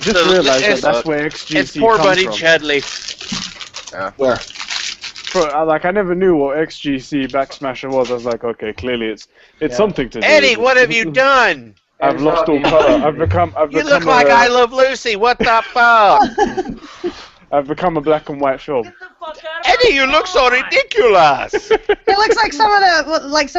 [SPEAKER 6] realized that's where XGC
[SPEAKER 8] It's poor
[SPEAKER 6] comes
[SPEAKER 8] buddy
[SPEAKER 6] from.
[SPEAKER 8] Chudley.
[SPEAKER 1] Where?
[SPEAKER 6] I never knew what XGC Backsmasher was. I was like, okay, clearly it's something to do.
[SPEAKER 8] Eddie,
[SPEAKER 6] with
[SPEAKER 8] what
[SPEAKER 6] it.
[SPEAKER 8] have you done?
[SPEAKER 6] I've lost all color. I've become
[SPEAKER 8] You look like I Love Lucy. What the fuck?
[SPEAKER 6] I've become a black and white film.
[SPEAKER 8] Eddie, you look so ridiculous.
[SPEAKER 4] It looks like some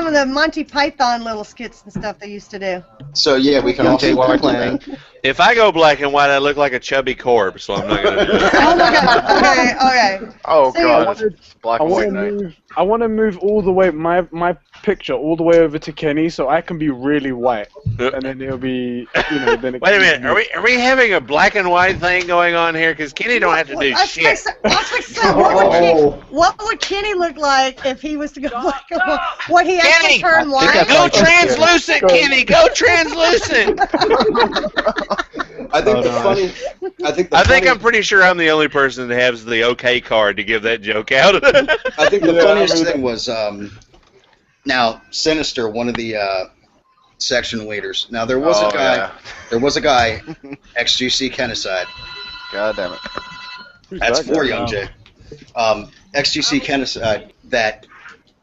[SPEAKER 4] of the Monty Python little skits and stuff they used to do.
[SPEAKER 1] So yeah, we can also
[SPEAKER 10] while playing.
[SPEAKER 8] If I go black and white, I look like a chubby corpse, so I'm not gonna do it.
[SPEAKER 4] Oh my God. Okay.
[SPEAKER 2] Oh
[SPEAKER 4] See,
[SPEAKER 2] god, it's black and white night.
[SPEAKER 6] I want to move all the way my picture all the way over to Kenny so I can be really white, and then it'll be then.
[SPEAKER 8] Wait a minute, are we having a black and white thing going on here? Because Kenny don't have to do shit.
[SPEAKER 4] What would Kenny look like if he was to go black and white? Would he actually
[SPEAKER 8] Kenny,
[SPEAKER 4] turn white?
[SPEAKER 8] go translucent, Kenny. Go translucent.
[SPEAKER 1] I think
[SPEAKER 8] I'm pretty sure I'm the only person that has the OK card to give that joke out.
[SPEAKER 1] I think the funniest thing was now Sinister, one of the section leaders. Now there was a guy, XGC Kennicide.
[SPEAKER 2] God damn it.
[SPEAKER 1] That's for Young Jay. XGC Kennicide that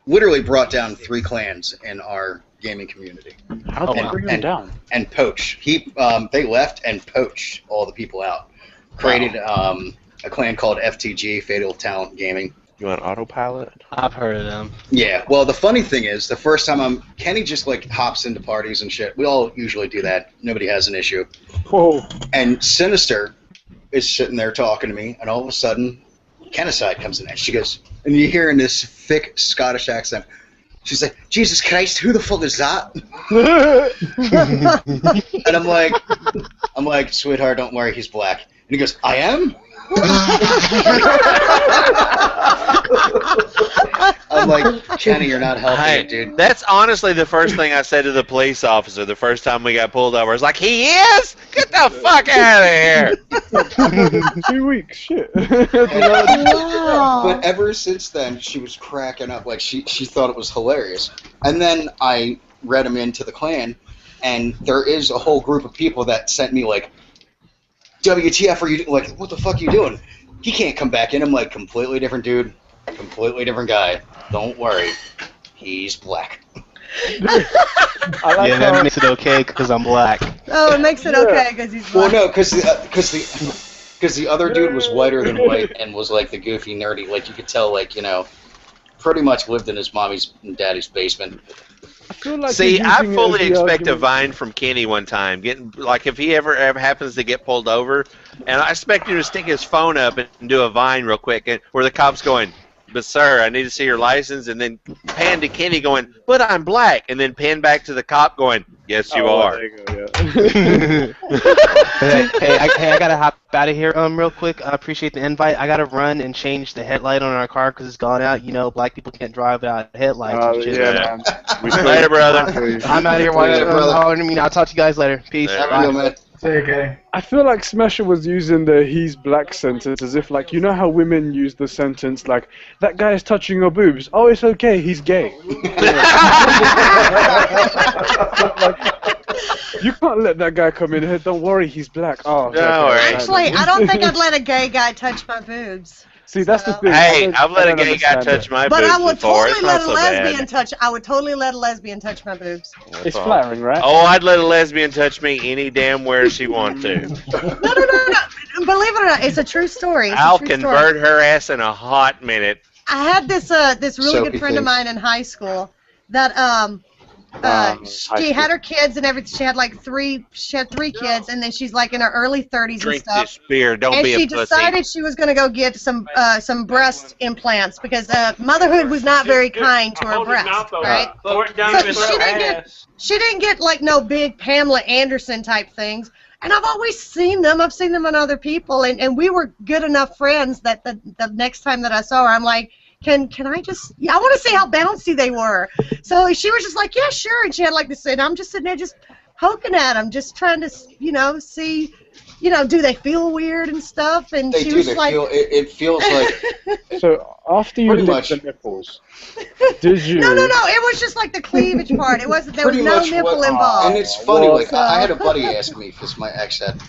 [SPEAKER 1] literally brought down 3 clans in our gaming community.
[SPEAKER 6] How did they bring them down?
[SPEAKER 1] And poach. They left and poached all the people out. Created a clan called FTG, Fatal Talent Gaming.
[SPEAKER 8] You on autopilot?
[SPEAKER 10] I've heard of them.
[SPEAKER 1] Yeah. Well, the funny thing is, the first time Kenny just like hops into parties and shit. We all usually do that. Nobody has an issue.
[SPEAKER 6] Whoa.
[SPEAKER 1] And Sinister is sitting there talking to me, and all of a sudden, Kennicide comes in, and she goes, and you hear in this thick Scottish accent, she's like, Jesus Christ, who the fuck is that? And I'm like, sweetheart, don't worry, he's black. And he goes, I am? I'm like, Kenny, you're not helping it, dude.
[SPEAKER 8] That's honestly the first thing I said to the police officer the first time we got pulled over. I was like, he is? Get the fuck out of here.
[SPEAKER 6] 2 weeks, shit.
[SPEAKER 1] But ever since then, she was cracking up. Like, she thought it was hilarious. And then I read him into the clan, and there is a whole group of people that sent me, like, WTF are you, like, what the fuck are you doing? He can't come back in. I'm like, completely different dude, completely different guy. Don't worry, he's black.
[SPEAKER 10] That makes it okay because I'm black.
[SPEAKER 4] Oh, it makes it okay because he's
[SPEAKER 1] Well,
[SPEAKER 4] black.
[SPEAKER 1] no, because the other dude was whiter than white and was like the goofy nerdy, like you could tell, like pretty much lived in his mommy's and daddy's basement.
[SPEAKER 6] I feel like
[SPEAKER 8] See,
[SPEAKER 6] you're
[SPEAKER 8] I
[SPEAKER 6] using it
[SPEAKER 8] fully
[SPEAKER 6] as the
[SPEAKER 8] expect a
[SPEAKER 6] argument.
[SPEAKER 8] vine from Kenny one time. Getting like if he ever happens to get pulled over, and I expect him to stick his phone up and do a vine real quick, and where the cop's going, but sir, I need to see your license, and then pan to Kenny going, but I'm black, and then pan back to the cop going, yes, you are.
[SPEAKER 6] There you go, yeah.
[SPEAKER 10] hey, I gotta hop out of here real quick. I appreciate the invite. I gotta run and change the headlight on our car because it's gone out. You know, black people can't drive without headlights.
[SPEAKER 6] Oh,
[SPEAKER 10] and shit.
[SPEAKER 6] yeah, man.
[SPEAKER 8] Later, brother.
[SPEAKER 10] I'm out of here. I'll talk to you guys later. Peace.
[SPEAKER 1] Man.
[SPEAKER 3] Okay.
[SPEAKER 6] I feel like Smasher was using the "he's black" sentence as if, like, you know how women use the sentence like, "That guy is touching your boobs. Oh, it's okay. He's gay." You can't let that guy come in here. Don't worry, he's black. Oh,
[SPEAKER 8] Don't worry.
[SPEAKER 4] Actually, I don't think I'd let a gay guy touch my boobs.
[SPEAKER 6] See, that's the thing.
[SPEAKER 8] Hey,
[SPEAKER 6] I
[SPEAKER 8] I've let a
[SPEAKER 6] don't
[SPEAKER 8] gay guy
[SPEAKER 6] understand
[SPEAKER 8] touch
[SPEAKER 6] it.
[SPEAKER 8] my
[SPEAKER 4] But
[SPEAKER 8] boobs
[SPEAKER 4] I would
[SPEAKER 8] before.
[SPEAKER 4] totally
[SPEAKER 8] It's
[SPEAKER 4] let
[SPEAKER 8] not
[SPEAKER 4] a
[SPEAKER 8] so
[SPEAKER 4] lesbian
[SPEAKER 8] bad.
[SPEAKER 4] touch. I would totally let a lesbian touch my boobs.
[SPEAKER 6] It's flattering, right?
[SPEAKER 8] Oh, I'd let a lesbian touch me any damn where she wants to.
[SPEAKER 4] No. Believe it or not, it's a true story. It's
[SPEAKER 8] I'll
[SPEAKER 4] a true
[SPEAKER 8] convert
[SPEAKER 4] story.
[SPEAKER 8] her ass in a hot minute.
[SPEAKER 4] I had this really
[SPEAKER 1] Soapy
[SPEAKER 4] good friend of
[SPEAKER 1] face.
[SPEAKER 4] mine in high school that she had her kids and everything. She had three kids, and then she's like in her early 30s and
[SPEAKER 8] Drink
[SPEAKER 4] stuff.
[SPEAKER 8] this beer. Don't
[SPEAKER 4] And
[SPEAKER 8] be
[SPEAKER 4] she
[SPEAKER 8] a pussy.
[SPEAKER 4] decided she was going to go get some breast implants because motherhood was not very kind to her breast, right? So she didn't get like no big Pamela Anderson type things. And I've always seen them. I've seen them on other people, and we were good enough friends that the next time that I saw her, I'm like, Can I just? Yeah, I want to see how bouncy they were. So she was just like, yeah, sure. And she had like this, and I'm just sitting there just poking at them, just trying to, see, do they feel weird and stuff? And
[SPEAKER 1] They
[SPEAKER 4] she
[SPEAKER 1] do.
[SPEAKER 4] was
[SPEAKER 1] They
[SPEAKER 4] like,
[SPEAKER 1] feel. It feels like.
[SPEAKER 6] So after you
[SPEAKER 1] Pretty
[SPEAKER 6] licked
[SPEAKER 1] much.
[SPEAKER 6] the nipples, did you?
[SPEAKER 4] no. It was just like the cleavage part. It wasn't. There was
[SPEAKER 1] Pretty
[SPEAKER 4] no
[SPEAKER 1] much
[SPEAKER 4] nipple
[SPEAKER 1] what,
[SPEAKER 4] involved.
[SPEAKER 1] And it's funny,
[SPEAKER 6] Well,
[SPEAKER 1] like I had a buddy ask me because my ex had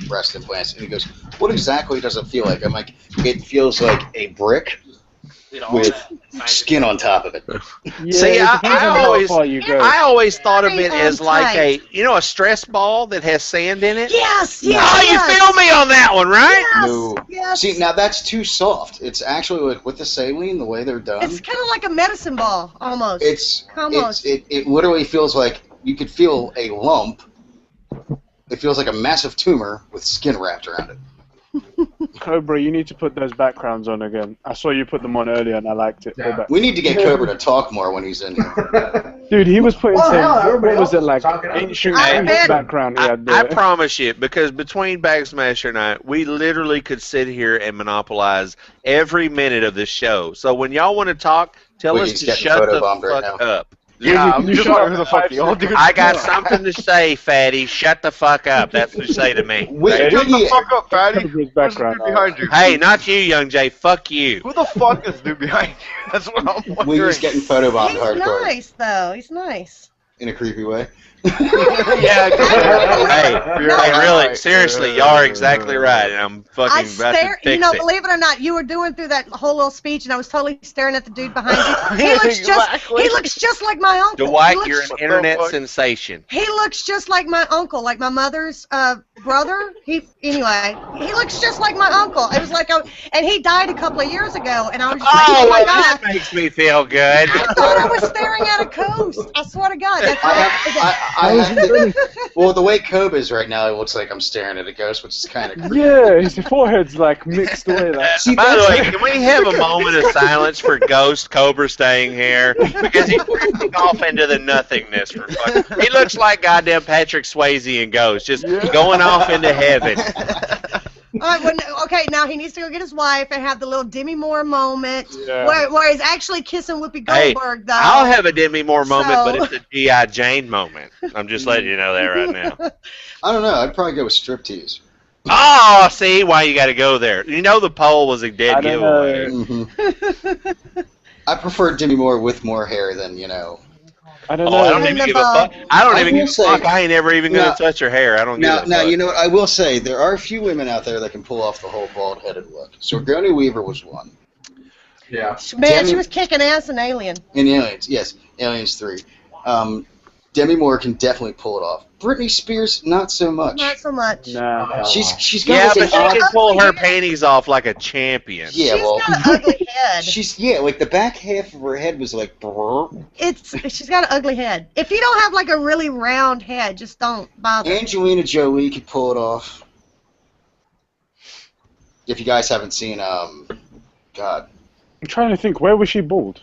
[SPEAKER 1] breast implants, and he goes, "What exactly does it feel like?" I'm like, "It feels like a brick with skin on top of it."
[SPEAKER 6] Yeah,
[SPEAKER 8] See,
[SPEAKER 6] it depends on how far you go.
[SPEAKER 8] I always thought of it
[SPEAKER 4] Very
[SPEAKER 8] as like
[SPEAKER 4] tight.
[SPEAKER 8] a stress ball that has sand in it.
[SPEAKER 4] Yes.
[SPEAKER 8] Oh, you feel me on that one, right?
[SPEAKER 4] Yes.
[SPEAKER 1] No.
[SPEAKER 4] Yes.
[SPEAKER 1] See, now that's too soft. It's actually like with the saline, the way they're done.
[SPEAKER 4] It's kind of like a medicine ball, almost. Almost.
[SPEAKER 1] It literally feels like you could feel a lump. It feels like a massive tumor with skin wrapped around it.
[SPEAKER 6] Cobra, you need to put those backgrounds on again. I saw you put them on earlier and I liked it.
[SPEAKER 3] Yeah.
[SPEAKER 1] We need to get Cobra to talk more when he's in here.
[SPEAKER 6] Dude, he was putting
[SPEAKER 3] Well, hell,
[SPEAKER 6] some,
[SPEAKER 3] everybody
[SPEAKER 6] what was
[SPEAKER 3] else
[SPEAKER 6] it, like
[SPEAKER 3] is talking.
[SPEAKER 6] ancient
[SPEAKER 4] I bet.
[SPEAKER 6] background he had
[SPEAKER 8] I
[SPEAKER 6] there.
[SPEAKER 8] promise you, because between Bag Smasher and I, we literally could sit here and monopolize every minute of this show. So when y'all want to talk, tell
[SPEAKER 1] Well,
[SPEAKER 8] us
[SPEAKER 1] he's
[SPEAKER 8] to
[SPEAKER 1] getting
[SPEAKER 8] shut the
[SPEAKER 1] photobombed right
[SPEAKER 8] fuck
[SPEAKER 1] now.
[SPEAKER 8] up.
[SPEAKER 7] Yeah, I'm
[SPEAKER 6] You
[SPEAKER 7] just
[SPEAKER 6] shut
[SPEAKER 7] like,
[SPEAKER 6] up
[SPEAKER 7] who the
[SPEAKER 6] for
[SPEAKER 7] fuck
[SPEAKER 6] 5
[SPEAKER 7] are y'all doing?
[SPEAKER 8] I got something to say, fatty. Shut the fuck up. That's what you say to me.
[SPEAKER 1] Wait,
[SPEAKER 7] Shut the fuck up, fatty.
[SPEAKER 6] Cobra's
[SPEAKER 7] Who's the
[SPEAKER 6] background
[SPEAKER 7] dude behind you?
[SPEAKER 8] Hey, not you, Young Jay. Fuck you.
[SPEAKER 7] Who the fuck is the dude behind you? That's what I'm wondering.
[SPEAKER 1] Wiggy's getting photobombed
[SPEAKER 4] He's
[SPEAKER 1] hardcore
[SPEAKER 4] nice, though. He's nice.
[SPEAKER 1] in a creepy way.
[SPEAKER 8] Yeah, hey,
[SPEAKER 4] No,
[SPEAKER 8] really, seriously, y'all are exactly right. And I'm
[SPEAKER 4] I
[SPEAKER 8] fucking about to
[SPEAKER 4] stare.
[SPEAKER 8] fix it.
[SPEAKER 4] Believe it or not, you were doing through that whole little speech, and I was totally staring at the dude behind you. He looks
[SPEAKER 7] Exactly.
[SPEAKER 4] he looks just like my uncle.
[SPEAKER 8] Dwight,
[SPEAKER 4] He
[SPEAKER 8] you're
[SPEAKER 4] looks,
[SPEAKER 8] an internet
[SPEAKER 7] fuck?
[SPEAKER 8] sensation.
[SPEAKER 4] he looks just like my uncle, like my mother's brother. Anyway, he looks just like my uncle. It was like, and he died a couple of years ago, and I was just like,
[SPEAKER 8] Oh,
[SPEAKER 4] oh my
[SPEAKER 8] well, that
[SPEAKER 4] god.
[SPEAKER 8] makes me feel good.
[SPEAKER 4] I thought I was staring at a ghost. I swear to God. That's
[SPEAKER 1] I have to, well, the way Cobra is right now, it looks like I'm staring at a ghost, which is kind of creepy.
[SPEAKER 6] Yeah, his forehead's like mixed away. Like,
[SPEAKER 1] See,
[SPEAKER 8] By the
[SPEAKER 1] that's-
[SPEAKER 8] way, can we have a moment of silence for Ghost Cobra staying here? Because he's drifting off into the nothingness. For fuck. He looks like goddamn Patrick Swayze in Ghost, just going off into heaven.
[SPEAKER 4] All right, okay, now he needs to go get his wife and have the little Demi Moore moment
[SPEAKER 6] Yeah.
[SPEAKER 4] where he's actually kissing Whoopi
[SPEAKER 8] Hey,
[SPEAKER 4] Goldberg, though.
[SPEAKER 8] I'll have a Demi Moore moment,
[SPEAKER 4] So-
[SPEAKER 8] but it's a G.I. Jane moment. I'm just letting you know that right now.
[SPEAKER 1] I don't know. I'd probably go with striptease.
[SPEAKER 8] Oh, see why you got to go there. You know the poll was a dead
[SPEAKER 6] I don't know.
[SPEAKER 8] giveaway.
[SPEAKER 1] hmm I prefer Demi Moore with more hair than,
[SPEAKER 6] I don't
[SPEAKER 8] Oh,
[SPEAKER 6] know.
[SPEAKER 8] I don't even give a fuck. I don't
[SPEAKER 1] I
[SPEAKER 8] even
[SPEAKER 1] will
[SPEAKER 8] give a
[SPEAKER 1] say-
[SPEAKER 8] fuck. I ain't ever even gonna
[SPEAKER 1] Now-
[SPEAKER 8] touch her hair. I don't give a fuck.
[SPEAKER 1] Now, you know what? I will say there are a few women out there that can pull off the whole bald-headed look. Sigourney Weaver was one.
[SPEAKER 3] Yeah.
[SPEAKER 4] Man,
[SPEAKER 1] Demi-
[SPEAKER 4] she was kicking ass in Alien.
[SPEAKER 1] In Aliens, yes, Aliens 3. Demi Moore can definitely pull it off. Britney Spears, not so much.
[SPEAKER 4] Not so much.
[SPEAKER 6] Nah.
[SPEAKER 1] She's got
[SPEAKER 8] Yeah,
[SPEAKER 1] like
[SPEAKER 8] but
[SPEAKER 1] an
[SPEAKER 8] she
[SPEAKER 1] odd-
[SPEAKER 8] can pull her panties off like a champion.
[SPEAKER 1] Yeah,
[SPEAKER 4] She's
[SPEAKER 1] well,
[SPEAKER 4] got an ugly head.
[SPEAKER 1] like the back half of her head was like. brrr.
[SPEAKER 4] She's got an ugly head. If you don't have like a really round head, just don't bother.
[SPEAKER 1] Angelina Jolie could pull it off. If you guys haven't seen, God,
[SPEAKER 6] I'm trying to think. Where was she bald?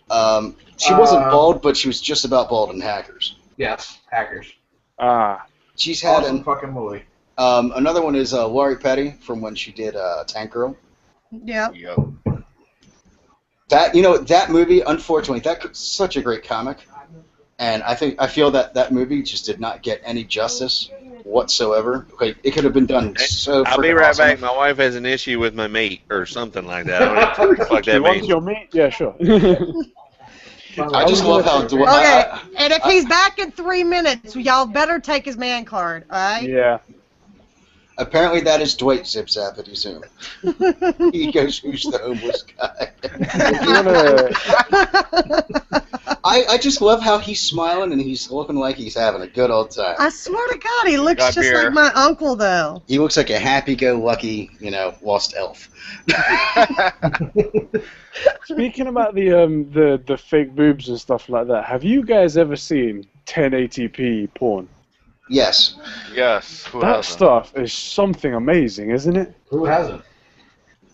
[SPEAKER 1] She wasn't bald, but she was just about bald in Hackers.
[SPEAKER 3] Yes, Hackers.
[SPEAKER 6] Ah.
[SPEAKER 1] She's had
[SPEAKER 3] Awesome fucking movie.
[SPEAKER 1] another one is Laurie Petty from when she did Tank Girl.
[SPEAKER 4] Yeah.
[SPEAKER 2] Yo.
[SPEAKER 1] That movie, unfortunately, that's such a great comic, and I feel that movie just did not get any justice whatsoever. Like, it could have been done so.
[SPEAKER 8] I'll be
[SPEAKER 1] freaking
[SPEAKER 8] right
[SPEAKER 1] awesome.
[SPEAKER 8] back. My wife has an issue with my mate or something like that. I don't know what the fuck
[SPEAKER 6] She
[SPEAKER 8] that
[SPEAKER 6] wants
[SPEAKER 8] means.
[SPEAKER 6] your meat? Yeah, sure.
[SPEAKER 1] I just love how.
[SPEAKER 4] Okay, and if he's back in 3 minutes, y'all better take his man card, all right?
[SPEAKER 6] Yeah.
[SPEAKER 1] Apparently, that is Dwight Zip Zappity Zoom. He goes, "Who's the homeless guy?" I just love how he's smiling and he's looking like he's having a good old time.
[SPEAKER 4] I swear to God, he looks
[SPEAKER 2] Got
[SPEAKER 4] just
[SPEAKER 2] beer.
[SPEAKER 4] like my uncle, though.
[SPEAKER 1] He looks like a happy-go-lucky, lost elf.
[SPEAKER 6] Speaking about the fake boobs and stuff like that, have you guys ever seen 1080p porn?
[SPEAKER 1] Yes.
[SPEAKER 2] Yes. Who
[SPEAKER 6] That
[SPEAKER 2] hasn't?
[SPEAKER 6] stuff is something amazing, isn't it?
[SPEAKER 3] Who hasn't?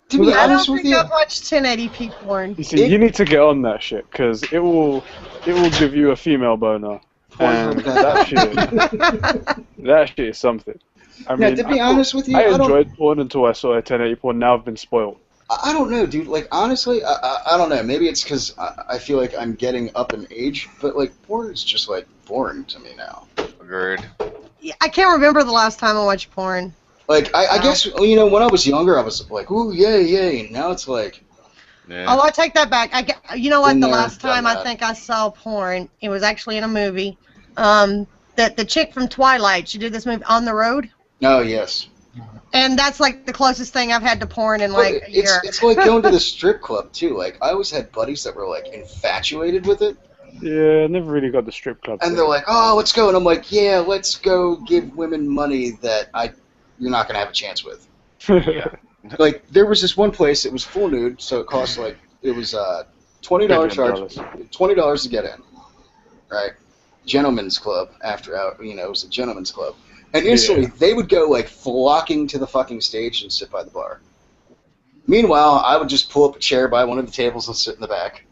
[SPEAKER 1] To be
[SPEAKER 4] I don't
[SPEAKER 1] honest with
[SPEAKER 4] think
[SPEAKER 1] you,
[SPEAKER 4] I've watched 1080p porn.
[SPEAKER 6] You see, you need to get on that shit because it will give you a female boner, and that shit is something. I mean,
[SPEAKER 1] to be honest with you,
[SPEAKER 6] I
[SPEAKER 1] I don't-
[SPEAKER 6] enjoyed porn until I saw a 1080 porn. Now I've been spoiled.
[SPEAKER 1] I don't know, dude. Like, honestly, I don't know. Maybe it's because I feel like I'm getting up in age, but, like, porn is just, like, boring to me now.
[SPEAKER 2] Agreed.
[SPEAKER 4] I can't remember the last time I watched porn.
[SPEAKER 1] Like, I guess, when I was younger, I was like, ooh, yay, yay. Now it's like...
[SPEAKER 2] Yeah.
[SPEAKER 4] Oh, I take that back. You know what?
[SPEAKER 1] Been
[SPEAKER 4] The
[SPEAKER 1] there,
[SPEAKER 4] last
[SPEAKER 1] done
[SPEAKER 4] time I
[SPEAKER 1] that.
[SPEAKER 4] think I saw porn, it was actually in a movie. The chick from Twilight, she did this movie, On the Road.
[SPEAKER 1] Oh, yes.
[SPEAKER 4] And that's like the closest thing I've had to porn in like a year.
[SPEAKER 1] It's like going to the strip club, too. Like, I always had buddies that were, like, infatuated with it.
[SPEAKER 6] Yeah, I never really got the strip club.
[SPEAKER 1] And
[SPEAKER 6] thing.
[SPEAKER 1] they're like, oh, let's go. And I'm like, yeah, let's go give women money that you're not going to have a chance with. Like, there was this one place, it was full nude, so it cost, like, it was $20 charge, $20 to get in, right? Gentlemen's club, after hour, it was a gentlemen's club. And instantly, they would go, like, flocking to the fucking stage and sit by the bar. Meanwhile, I would just pull up a chair by one of the tables and sit in the back.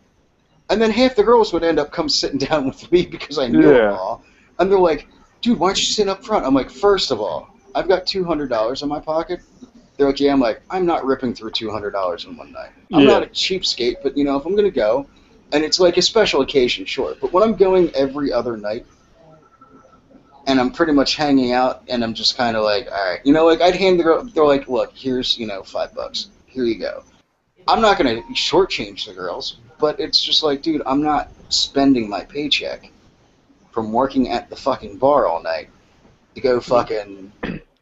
[SPEAKER 1] And then half the girls would end up come sitting down with me because I knew them all. And they're like, dude, why don't you sit up front? I'm like, first of all, I've got $200 in my pocket. They're like, yeah. I'm like, I'm not ripping through $200 in one night. I'm not a cheapskate, but, if I'm going to go, and it's like a special occasion, sure. But when I'm going every other night, and I'm pretty much hanging out, and I'm just kind of like, all right. Like, I'd hand the girl, they're like, look, here's, $5. Here you go. I'm not going to shortchange the girls, but it's just like, dude, I'm not spending my paycheck from working at the fucking bar all night to go fucking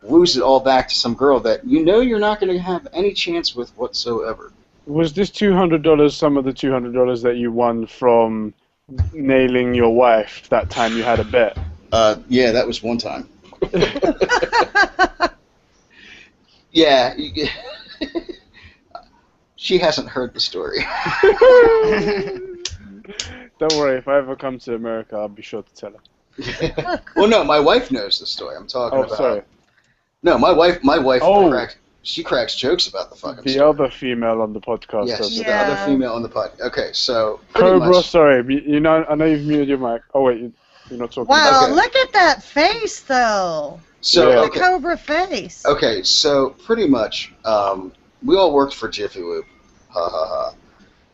[SPEAKER 1] lose it all back to some girl that you're not going to have any chance with whatsoever.
[SPEAKER 6] Was this $200 some of the $200 that you won from nailing your wife that time you had a bet?
[SPEAKER 1] Yeah, that was one time. Yeah. She hasn't heard the story.
[SPEAKER 6] Don't worry, if I ever come to America, I'll be sure to tell her.
[SPEAKER 1] Well, no, my wife knows the story. I'm talking about.
[SPEAKER 6] Sorry.
[SPEAKER 1] No, my wife
[SPEAKER 6] Oh.
[SPEAKER 1] she cracks jokes about the fucking
[SPEAKER 6] The
[SPEAKER 1] story.
[SPEAKER 6] other female on the podcast.
[SPEAKER 1] Yes,
[SPEAKER 6] does it.
[SPEAKER 1] the other female on the pod. Okay, so
[SPEAKER 6] Cobra,
[SPEAKER 1] pretty much,
[SPEAKER 6] sorry, I know you've muted your mic. Oh wait, you're not talking.
[SPEAKER 4] Wow,
[SPEAKER 1] Okay.
[SPEAKER 4] look at that face, though.
[SPEAKER 1] so
[SPEAKER 6] Yeah.
[SPEAKER 4] The
[SPEAKER 1] okay,
[SPEAKER 4] Cobra face.
[SPEAKER 1] okay, so pretty much, we all worked for Jiffy Lube, ha ha ha,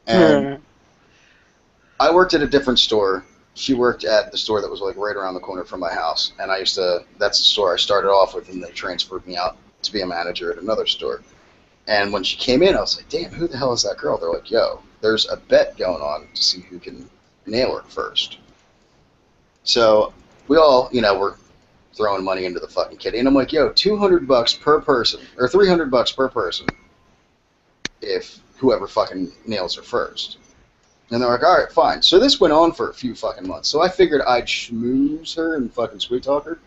[SPEAKER 1] and I worked at a different store. She worked at the store that was like right around the corner from my house, and that's the store I started off with, and they transferred me out to be a manager at another store. And when she came in, I was like, damn, who the hell is that girl? They're like, yo, there's a bet going on to see who can nail her first. So we all, were throwing money into the fucking kitty, and I'm like, yo, $200 per person, or $300 per person, if whoever fucking nails her first. And they're like, all right, fine. So this went on for a few fucking months. So I figured I'd schmooze her and fucking sweet talk her.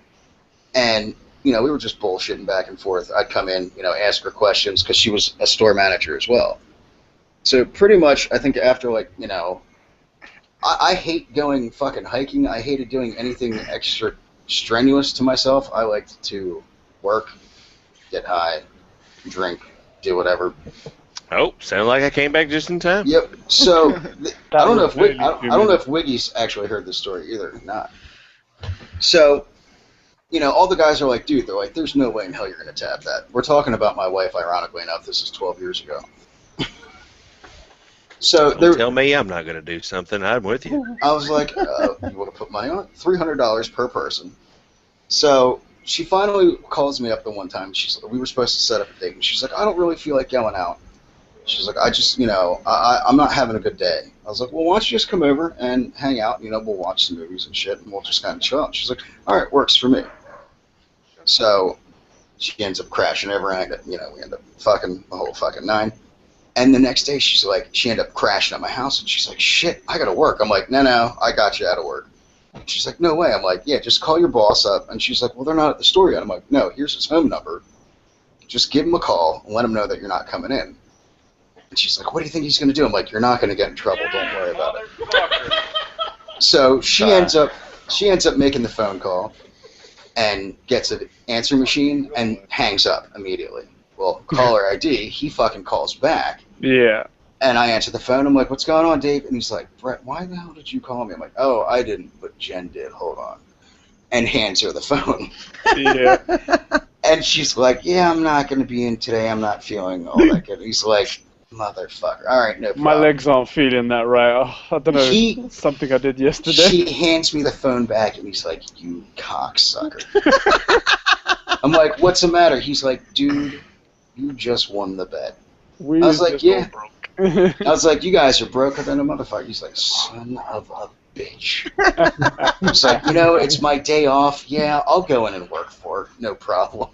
[SPEAKER 1] And, we were just bullshitting back and forth. I'd come in, ask her questions because she was a store manager as well. So pretty much, I think after, like, I hate going fucking hiking. I hated doing anything extra strenuous to myself. I liked to work, get high, drink, do whatever.
[SPEAKER 8] Oh, sounded like I came back just in time.
[SPEAKER 1] Yep. So I don't know if
[SPEAKER 6] really
[SPEAKER 1] I don't know if Wiggy's actually heard this story either or not. So, all the guys are like, dude, they're like, there's no way in hell you're gonna tap that. We're talking about my wife, ironically enough. This is 12 years ago. So
[SPEAKER 8] Don't tell me I'm not going to do something. I'm with you.
[SPEAKER 1] I was like, you want to put money on it? $300 per person. So she finally calls me up the one time. We were supposed to set up a date, and she's like, I don't really feel like going out. She's like, I just, I'm not having a good day. I was like, well, why don't you just come over and hang out? We'll watch some movies and shit, and we'll just kind of chill out. She's like, all right, works for me. So she ends up crashing over, and we end up fucking the whole fucking nine. And the next day, she ended up crashing at my house, and she's like, shit, I gotta work. I'm like, no, I got you out of work. She's like, no way. I'm like, yeah, just call your boss up. And she's like, well, they're not at the store yet. I'm like, no, here's his home number. Just give him a call and let him know that you're not coming in. And she's like, what do you think he's gonna do? I'm like, you're not gonna get in trouble. Don't worry about it. So she ends up making the phone call and gets an answer machine and hangs up immediately. Well, caller ID, he fucking calls back.
[SPEAKER 6] Yeah.
[SPEAKER 1] And I answer the phone. I'm like, what's going on, Dave? And he's like, Brett, why the hell did you call me? I'm like, oh, I didn't, but Jen did. Hold on. And hands her the phone.
[SPEAKER 6] Yeah.
[SPEAKER 1] And she's like, yeah, I'm not going to be in today. I'm not feeling all that good. He's like, motherfucker. All right, no problem.
[SPEAKER 6] My legs aren't feeling that right. Oh, I don't know. Something I did yesterday.
[SPEAKER 1] She hands me the phone back, and he's like, you cocksucker. I'm like, what's the matter? He's like, dude, you just won the bet.
[SPEAKER 6] I
[SPEAKER 1] was like, yeah. I was like, you guys are broke than a motherfucker. He's like, son of a bitch. He's like, it's my day off. Yeah, I'll go in and work for it. No problem.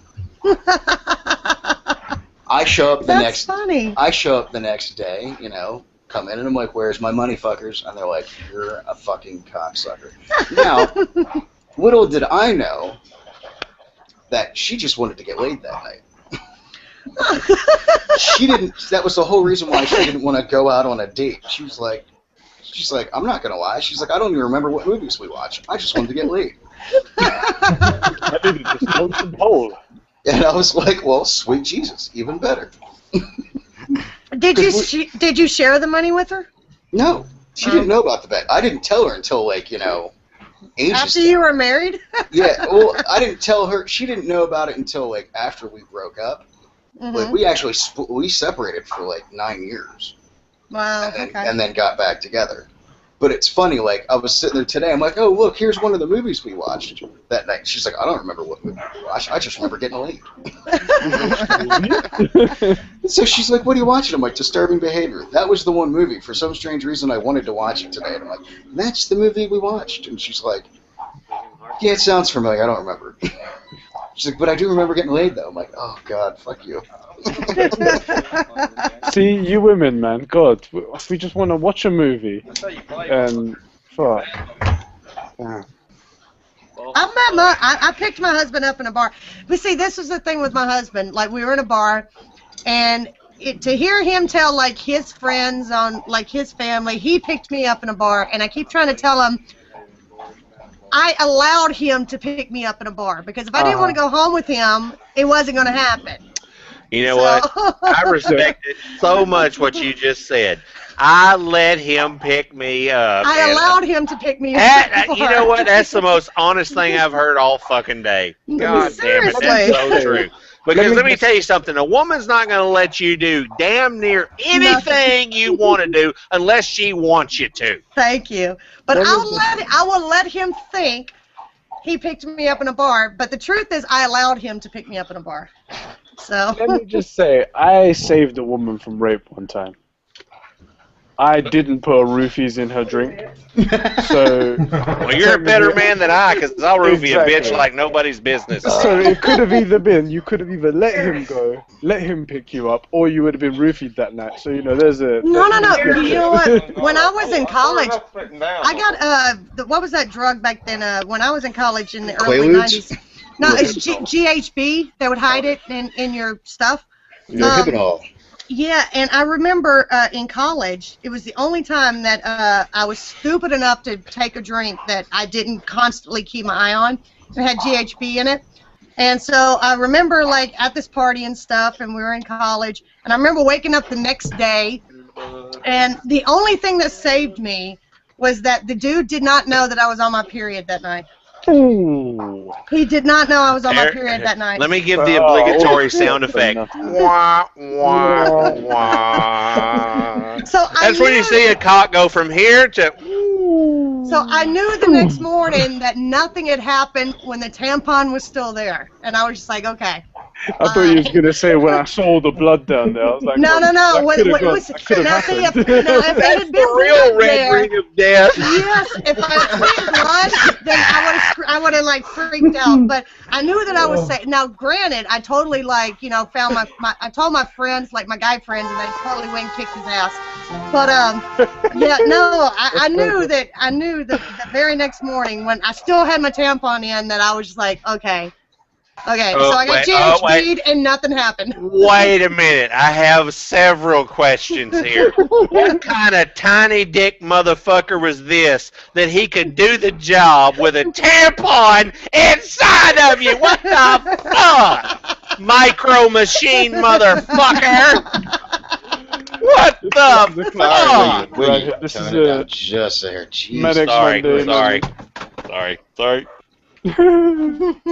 [SPEAKER 1] I show up the next day, come in, and I'm like, where's my money, fuckers? And they're like, you're a fucking cocksucker. Now, little did I know that she just wanted to get laid that night. That was the whole reason why she didn't want to go out on a date. She's like, I'm not going to lie. She's like, I don't even remember what movies we watched. I just wanted to get laid.
[SPEAKER 6] I didn't just poach some hole.
[SPEAKER 1] And I was like, well, sweet Jesus, even better.
[SPEAKER 4] Did you share the money with her?
[SPEAKER 1] No, she didn't know about the bet. I didn't tell her until ages
[SPEAKER 4] after you were married?
[SPEAKER 1] Yeah, well, I didn't tell her. She didn't know about it until after we broke up.
[SPEAKER 4] Mm-hmm.
[SPEAKER 1] Like we actually we separated for 9 years.
[SPEAKER 4] Wow.
[SPEAKER 1] And then got back together. But it's funny, I was sitting there today, I'm like, oh, look, here's one of the movies we watched that night. She's like, I don't remember what movie we watched. I just remember getting laid. So she's like, what are you watching? I'm like, Disturbing Behavior. That was the one movie. For some strange reason, I wanted to watch it today. And I'm like, that's the movie we watched. And she's like, yeah, it sounds familiar. I don't remember. She's like, but I do remember getting laid, though. I'm like, oh, God, fuck you.
[SPEAKER 6] See, you women, man, God, we just want to watch a movie. And fuck. Yeah.
[SPEAKER 4] I picked my husband up in a bar. But see, this was the thing with my husband. We were in a bar, and to hear him tell his friends on his family, he picked me up in a bar, and I keep trying to tell him I allowed him to pick me up in a bar because if I didn't want to go home with him, it wasn't going to happen.
[SPEAKER 8] You know what? I respect it so much what you just said. I let him pick me up.
[SPEAKER 4] I allowed him to pick me up.
[SPEAKER 8] You know what? That's the most honest thing I've heard all fucking day. God damn it, that's so true. Because let me tell you something. A woman's not going to let you do damn near anything you want to do unless she wants you to.
[SPEAKER 4] Thank you. But I will let him think he picked me up in a bar. But the truth is I allowed him to pick me up in a bar. So.
[SPEAKER 6] Let me just say, I saved a woman from rape one time. I didn't put roofies in her drink. So.
[SPEAKER 8] Well, you're a better man than I, because I'll roofie a bitch like nobody's business.
[SPEAKER 6] So it could have either been, you could have either let him go, let him pick you up, or you would have been roofied that night. So, there's a...
[SPEAKER 4] No. You know what? When I was in college, I got, what was that drug back then? When I was in college in the early 90s. No, it's GHB. They would hide it in your stuff.
[SPEAKER 1] Your Hypnol.
[SPEAKER 4] Yeah, and I remember in college, it was the only time that I was stupid enough to take a drink that I didn't constantly keep my eye on. It had GHB in it. And so I remember, like, at this party and stuff, and we were in college, and I remember waking up the next day, and the only thing that saved me was that the dude did not know that I was on my period that night.
[SPEAKER 6] Ooh.
[SPEAKER 4] He did not know I was on my period that night.
[SPEAKER 8] Let me give the obligatory sound effect. Wah, wah, wah.
[SPEAKER 4] So
[SPEAKER 8] That's when you see a cock go from here to...
[SPEAKER 4] So I knew the next morning that nothing had happened when the tampon was still there. And I was just like, okay.
[SPEAKER 6] I thought you was going to say when I saw the blood down there. I was like,
[SPEAKER 4] no. What it was,
[SPEAKER 6] that could have happened.
[SPEAKER 4] If it had been
[SPEAKER 8] The real red ring of death.
[SPEAKER 4] Yes, if I had seen blood, then I would have like freaked out. But I knew that I was safe. Now, granted, I totally like, you know, found I told my friends, like my guy friends, and they totally went and kicked his ass. But yeah, no, I knew that the very next morning when I still had my tampon in that I was just like, okay. Okay, so I got GHB'd and nothing happened.
[SPEAKER 8] Wait a minute. I have several questions here. What kind of tiny dick motherfucker was this that he could do the job with a tampon inside of you? What the fuck? Micro machine motherfucker. What the fuck?
[SPEAKER 1] Wait,
[SPEAKER 6] This is
[SPEAKER 1] just there. Jeez.
[SPEAKER 6] Medic Monday.
[SPEAKER 8] Sorry. Well,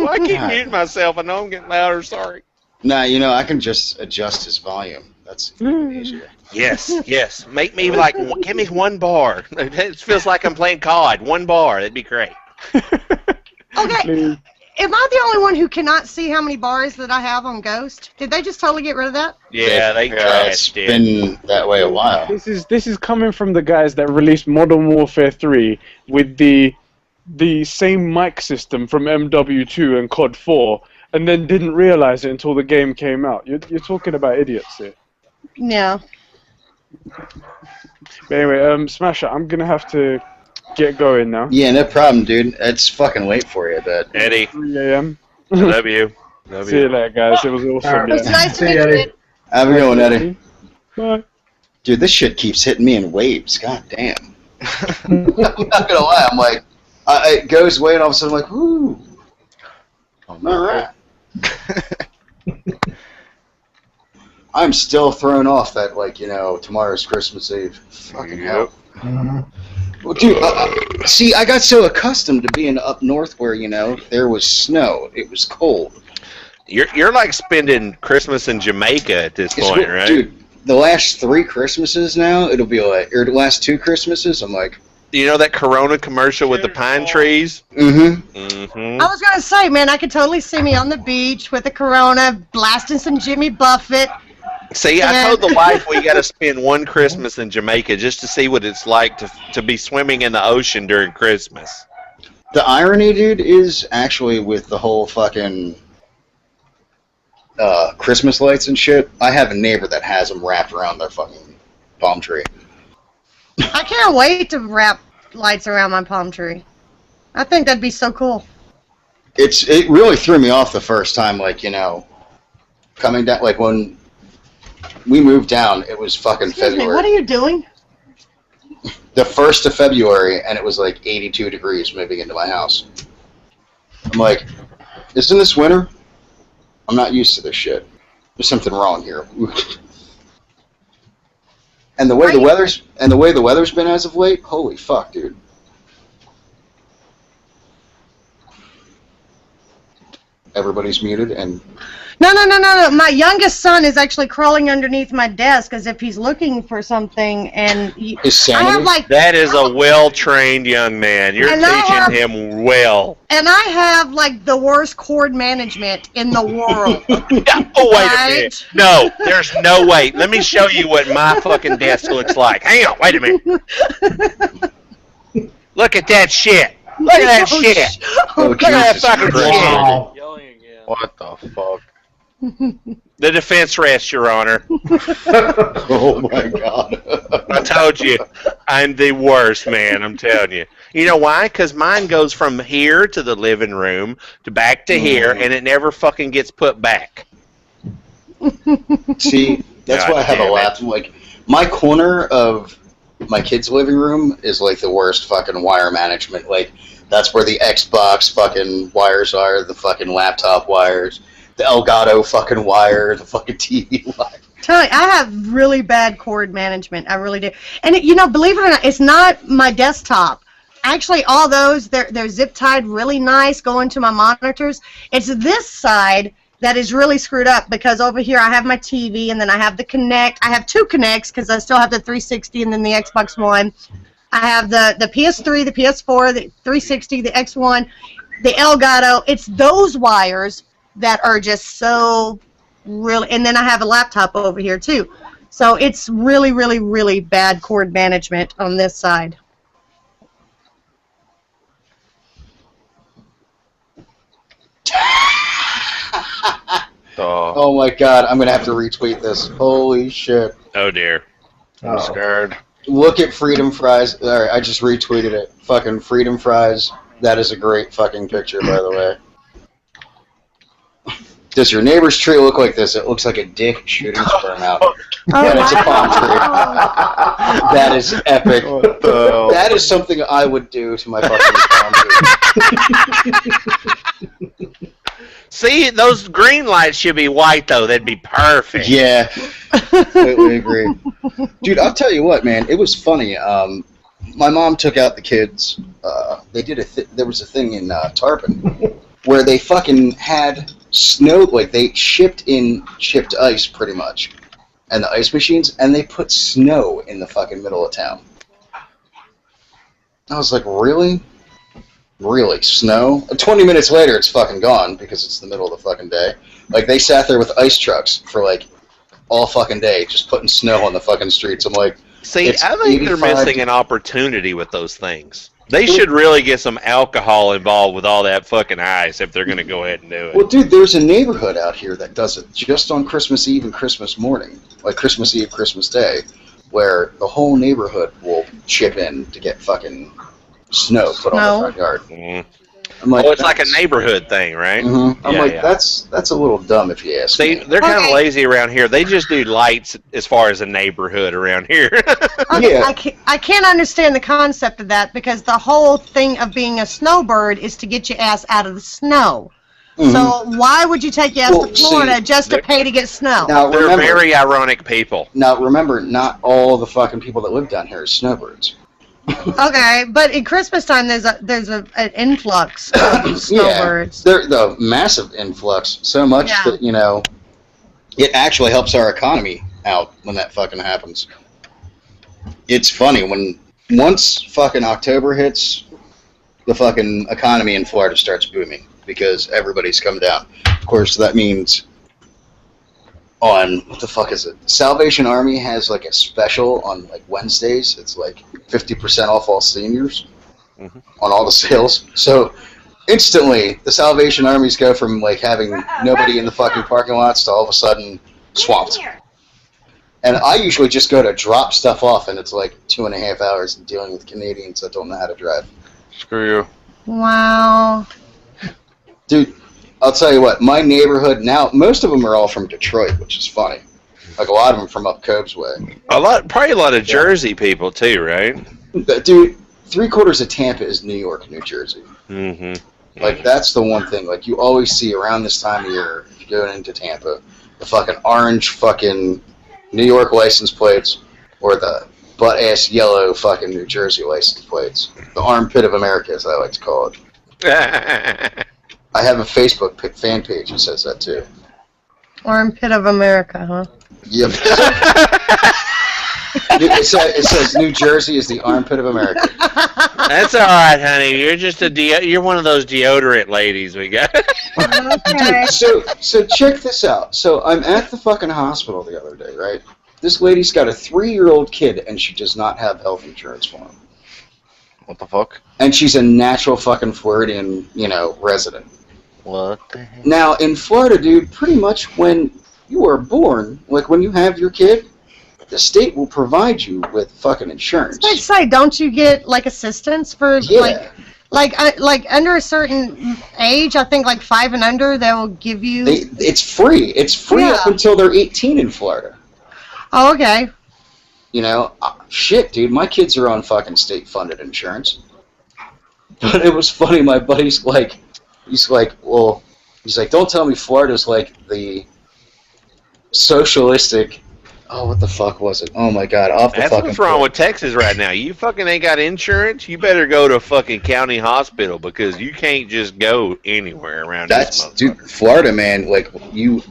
[SPEAKER 8] I keep muting myself. I know I'm getting louder. Sorry.
[SPEAKER 1] Nah, you know, I can just adjust his volume. That's easier.
[SPEAKER 8] Yes. Make me like, give me one bar. It feels like I'm playing COD. One bar. That'd be great.
[SPEAKER 4] Okay. Am I the only one who cannot see how many bars that I have on Ghost? Did they just totally get rid of that?
[SPEAKER 8] Yeah, they
[SPEAKER 1] It's been that way a while.
[SPEAKER 6] This is coming from the guys that released Modern Warfare 3 with the same mic system from MW2 and COD 4, and then didn't realize it until the game came out. You're talking about idiots here.
[SPEAKER 4] Yeah.
[SPEAKER 6] But anyway, Smasher, I'm gonna have to get going now.
[SPEAKER 1] Yeah, no problem, dude. It's fucking late for you, I bet.
[SPEAKER 8] Eddie.
[SPEAKER 6] 3 a.m.
[SPEAKER 8] Love you.
[SPEAKER 6] See you later, guys. It was awesome.
[SPEAKER 4] It's nice to meet you, Eddie.
[SPEAKER 1] Have a good one, Eddie.
[SPEAKER 6] Bye.
[SPEAKER 1] Dude, this shit keeps hitting me in waves. God damn. I'm not gonna lie. I'm like, it goes away, and all of a sudden I'm like, whoo. All right. I'm still thrown off that, like, you know, tomorrow's Christmas Eve. Fucking hell. Well, dude, see, I got so accustomed to being up north where, you know, there was snow. It was cold.
[SPEAKER 8] You're like spending Christmas in Jamaica at this point, right?
[SPEAKER 1] Dude, the last 3 Christmases now, it'll be like, or the last 2 Christmases, I'm like...
[SPEAKER 8] You know that Corona commercial with the pine trees?
[SPEAKER 1] Mm-hmm.
[SPEAKER 4] I was going to say, man, I could totally see me on the beach with a Corona, blasting some Jimmy Buffett.
[SPEAKER 8] See, I told the wife we got to spend one Christmas in Jamaica just to see what it's like to be swimming in the ocean during Christmas.
[SPEAKER 1] The irony, dude, is actually with the whole fucking Christmas lights and shit, I have a neighbor that has them wrapped around their fucking palm tree.
[SPEAKER 4] I can't wait to wrap lights around my palm tree. I think that'd be so cool.
[SPEAKER 1] It really threw me off the first time, like, you know, coming down, like when we moved down, it was fucking
[SPEAKER 4] Excuse
[SPEAKER 1] February.
[SPEAKER 4] me, what are you doing?
[SPEAKER 1] The 1st of February, and it was like 82 degrees moving into my house. I'm like, isn't this winter? I'm not used to this shit. There's something wrong here. And the way the weather's been as of late, holy fuck, dude. Everybody's muted and...
[SPEAKER 4] No. My youngest son is actually crawling underneath my desk as if he's looking for something, and I have like...
[SPEAKER 8] That is a well-trained young man. You're teaching him well.
[SPEAKER 4] And I have like the worst cord management in the world.
[SPEAKER 8] Oh, wait a minute. No, there's no way. Let me show you what my fucking desk looks like. Hang on, wait a minute. Look at that shit. Look at that shit. Look at that fucking shit.
[SPEAKER 2] What the fuck?
[SPEAKER 8] The defense rests, Your Honor.
[SPEAKER 1] Oh my God.
[SPEAKER 8] I told you, I'm the worst, man. I'm telling you. You know why? Because mine goes from here to the living room to back to here, and it never fucking gets put back.
[SPEAKER 1] See, that's
[SPEAKER 8] God
[SPEAKER 1] why I have a
[SPEAKER 8] damn it.
[SPEAKER 1] laptop. Like, my corner of my kid's living room is like the worst fucking wire management. Like, That's where the Xbox fucking wires are, the fucking laptop wires, the Elgato fucking wire, the fucking TV wire.
[SPEAKER 4] Tell you, I have really bad cord management. I really do. And believe it or not, it's not my desktop. Actually, all those they're zip tied really nice going to my monitors. It's this side that is really screwed up because over here I have my TV and then I have the Kinect. I have two Kinects because I still have the 360 and then the Xbox One. I have the PS3, the PS4, the 360, the X1, the Elgato. It's those wires that are just so really, and then I have a laptop over here too. So it's really, really, really bad cord management on this side.
[SPEAKER 1] Oh my god, I'm gonna have to retweet this. Holy shit.
[SPEAKER 8] Oh dear.
[SPEAKER 2] I'm scared.
[SPEAKER 1] Look at Freedom Fries. Alright, I just retweeted it. Fucking Freedom Fries. That is a great fucking picture, by the way. Does your neighbor's tree look like this? It looks like a dick shooting sperm out. And it's a palm tree. That is epic. That is something I would do to my fucking palm tree.
[SPEAKER 8] See, those green lights should be white, though. That'd be perfect.
[SPEAKER 1] Yeah, completely agree. Dude, I'll tell you what, man. It was funny. My mom took out the kids. They did there was a thing in Tarpon where they fucking had snow, like they shipped ice pretty much, and the ice machines, and they put snow in the fucking middle of town. I was like, really? Really? Snow? 20 minutes later, it's fucking gone because it's the middle of the fucking day. Like, they sat there with ice trucks for, like, all fucking day, just putting snow on the fucking streets. I'm like,
[SPEAKER 8] see, I think they're missing an opportunity with those things. They should really get some alcohol involved with all that fucking ice if they're going to go ahead and do it.
[SPEAKER 1] Well, dude, there's a neighborhood out here that does it just on Christmas Eve and Christmas morning, like Christmas Eve, Christmas Day, where the whole neighborhood will chip in to get fucking snow put on the front yard.
[SPEAKER 8] Mm.
[SPEAKER 1] I'm like,
[SPEAKER 8] it's like a neighborhood thing, right?
[SPEAKER 1] Mm-hmm. I'm like, that's a little dumb if you ask me.
[SPEAKER 8] They're kind of lazy around here. They just do lights as far as a neighborhood around here.
[SPEAKER 4] Yeah. I can't understand the concept of that because the whole thing of being a snowbird is to get your ass out of the snow. Mm-hmm. So why would you take your ass to Florida just to pay to get snow?
[SPEAKER 1] Now,
[SPEAKER 8] they're very ironic people.
[SPEAKER 1] Now remember, not all the fucking people that live down here are snowbirds.
[SPEAKER 4] Okay, but in Christmas time, there's an influx of snowbirds.
[SPEAKER 1] Yeah, there's a massive influx, so much that it actually helps our economy out when that fucking happens. It's funny once fucking October hits, the fucking economy in Florida starts booming because everybody's come down. Of course, that means on what the fuck is it? Salvation Army has like a special on like Wednesdays. It's like 50% off all seniors on all the sales. So instantly, the Salvation Armies go from like having nobody in the fucking parking lots to all of a sudden swamped. And I usually just go to drop stuff off, and it's like 2.5 hours dealing with Canadians that don't know how to drive.
[SPEAKER 2] Screw you.
[SPEAKER 4] Wow.
[SPEAKER 1] Dude, I'll tell you what, my neighborhood now, most of them are all from Detroit, which is funny. Like a lot of them from up Cobb's way.
[SPEAKER 8] Probably a lot of Jersey people too, right?
[SPEAKER 1] Dude, 3/4 of Tampa is New York, New Jersey.
[SPEAKER 8] Mm-hmm.
[SPEAKER 1] Like, that's the one thing. Like, you always see around this time of year, if you're going into Tampa, the fucking orange fucking New York license plates or the butt-ass yellow fucking New Jersey license plates. The armpit of America, as I like to call it. I have a Facebook fan page that says that, too.
[SPEAKER 4] Armpit of America, huh?
[SPEAKER 1] Yep. It says New Jersey is the armpit of America.
[SPEAKER 8] That's all right, honey. You're just you're one of those deodorant ladies we got.
[SPEAKER 4] Okay.
[SPEAKER 1] So check this out. So I'm at the fucking hospital the other day, right? This lady's got a 3-year-old kid, and she does not have health insurance for him.
[SPEAKER 2] What the fuck?
[SPEAKER 1] And she's a natural fucking Floridian, resident.
[SPEAKER 8] What the heck?
[SPEAKER 1] Now, in Florida, dude, pretty much when you are born, like when you have your kid, the state will provide you with fucking insurance.
[SPEAKER 4] I was say, don't you get like assistance for like under a certain age? I think like 5 and under, they will give you.
[SPEAKER 1] It's free. It's free up until they're 18 in Florida.
[SPEAKER 4] Oh, okay.
[SPEAKER 1] Shit, dude, my kids are on fucking state-funded insurance. But it was funny. My buddy's like, he's like, don't tell me Florida's like the socialistic. Oh, what the fuck was it? Oh my god, off the
[SPEAKER 8] That's
[SPEAKER 1] fucking.
[SPEAKER 8] what's wrong with Texas right now. You fucking ain't got insurance. You better go to a fucking county hospital because you can't just go anywhere around.
[SPEAKER 1] That's dude, Florida, man. Like you,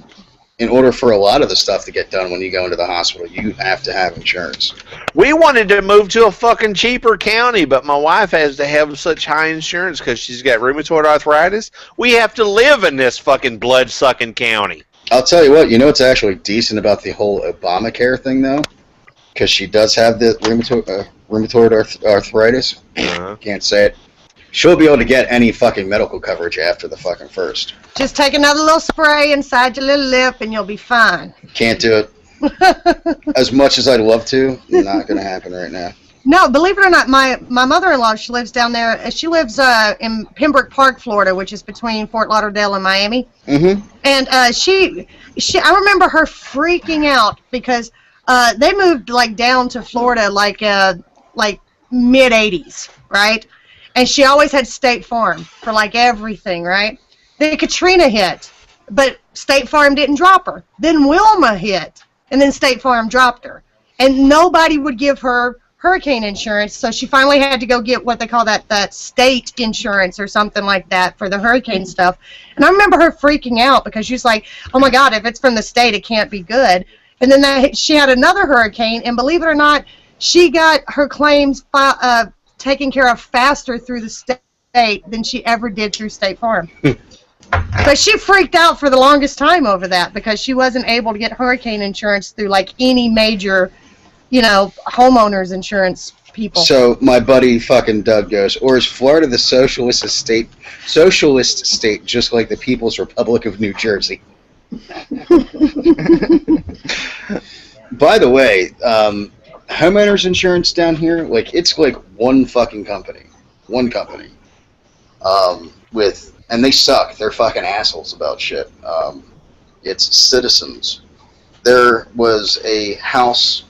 [SPEAKER 1] in order for a lot of the stuff to get done when you go into the hospital, you have to have insurance.
[SPEAKER 8] We wanted to move to a fucking cheaper county, but my wife has to have such high insurance because she's got rheumatoid arthritis. We have to live in this fucking blood-sucking county.
[SPEAKER 1] I'll tell you what, what's actually decent about the whole Obamacare thing, though? Because she does have the rheumatoid arthritis. Can't say it. She'll be able to get any fucking medical coverage after the fucking first.
[SPEAKER 4] Just take another little spray inside your little lip and you'll be fine.
[SPEAKER 1] Can't do it. As much as I'd love to, not going to happen right now.
[SPEAKER 4] No, believe it or not, my mother-in-law, she lives down there. She lives in Pembroke Park, Florida, which is between Fort Lauderdale and Miami.
[SPEAKER 1] Mm-hmm.
[SPEAKER 4] And she, I remember her freaking out because they moved like down to Florida like mid '80s, right? And she always had State Farm for like everything, right? Then Katrina hit, but State Farm didn't drop her. Then Wilma hit, and then State Farm dropped her, and nobody would give her hurricane insurance, so she finally had to go get what they call that state insurance or something like that for the hurricane stuff. And I remember her freaking out because she was like, oh my god, if it's from the state, it can't be good. And then she had another hurricane, and believe it or not, she got her claims taken care of faster through the state than she ever did through State Farm. But she freaked out for the longest time over that because she wasn't able to get hurricane insurance through like any major homeowners insurance people.
[SPEAKER 1] So my buddy fucking Doug goes, or is Florida the socialist state just like the People's Republic of New Jersey? By the way, homeowners insurance down here, like it's like one fucking company. And they suck. They're fucking assholes about shit. It's Citizens. There was a house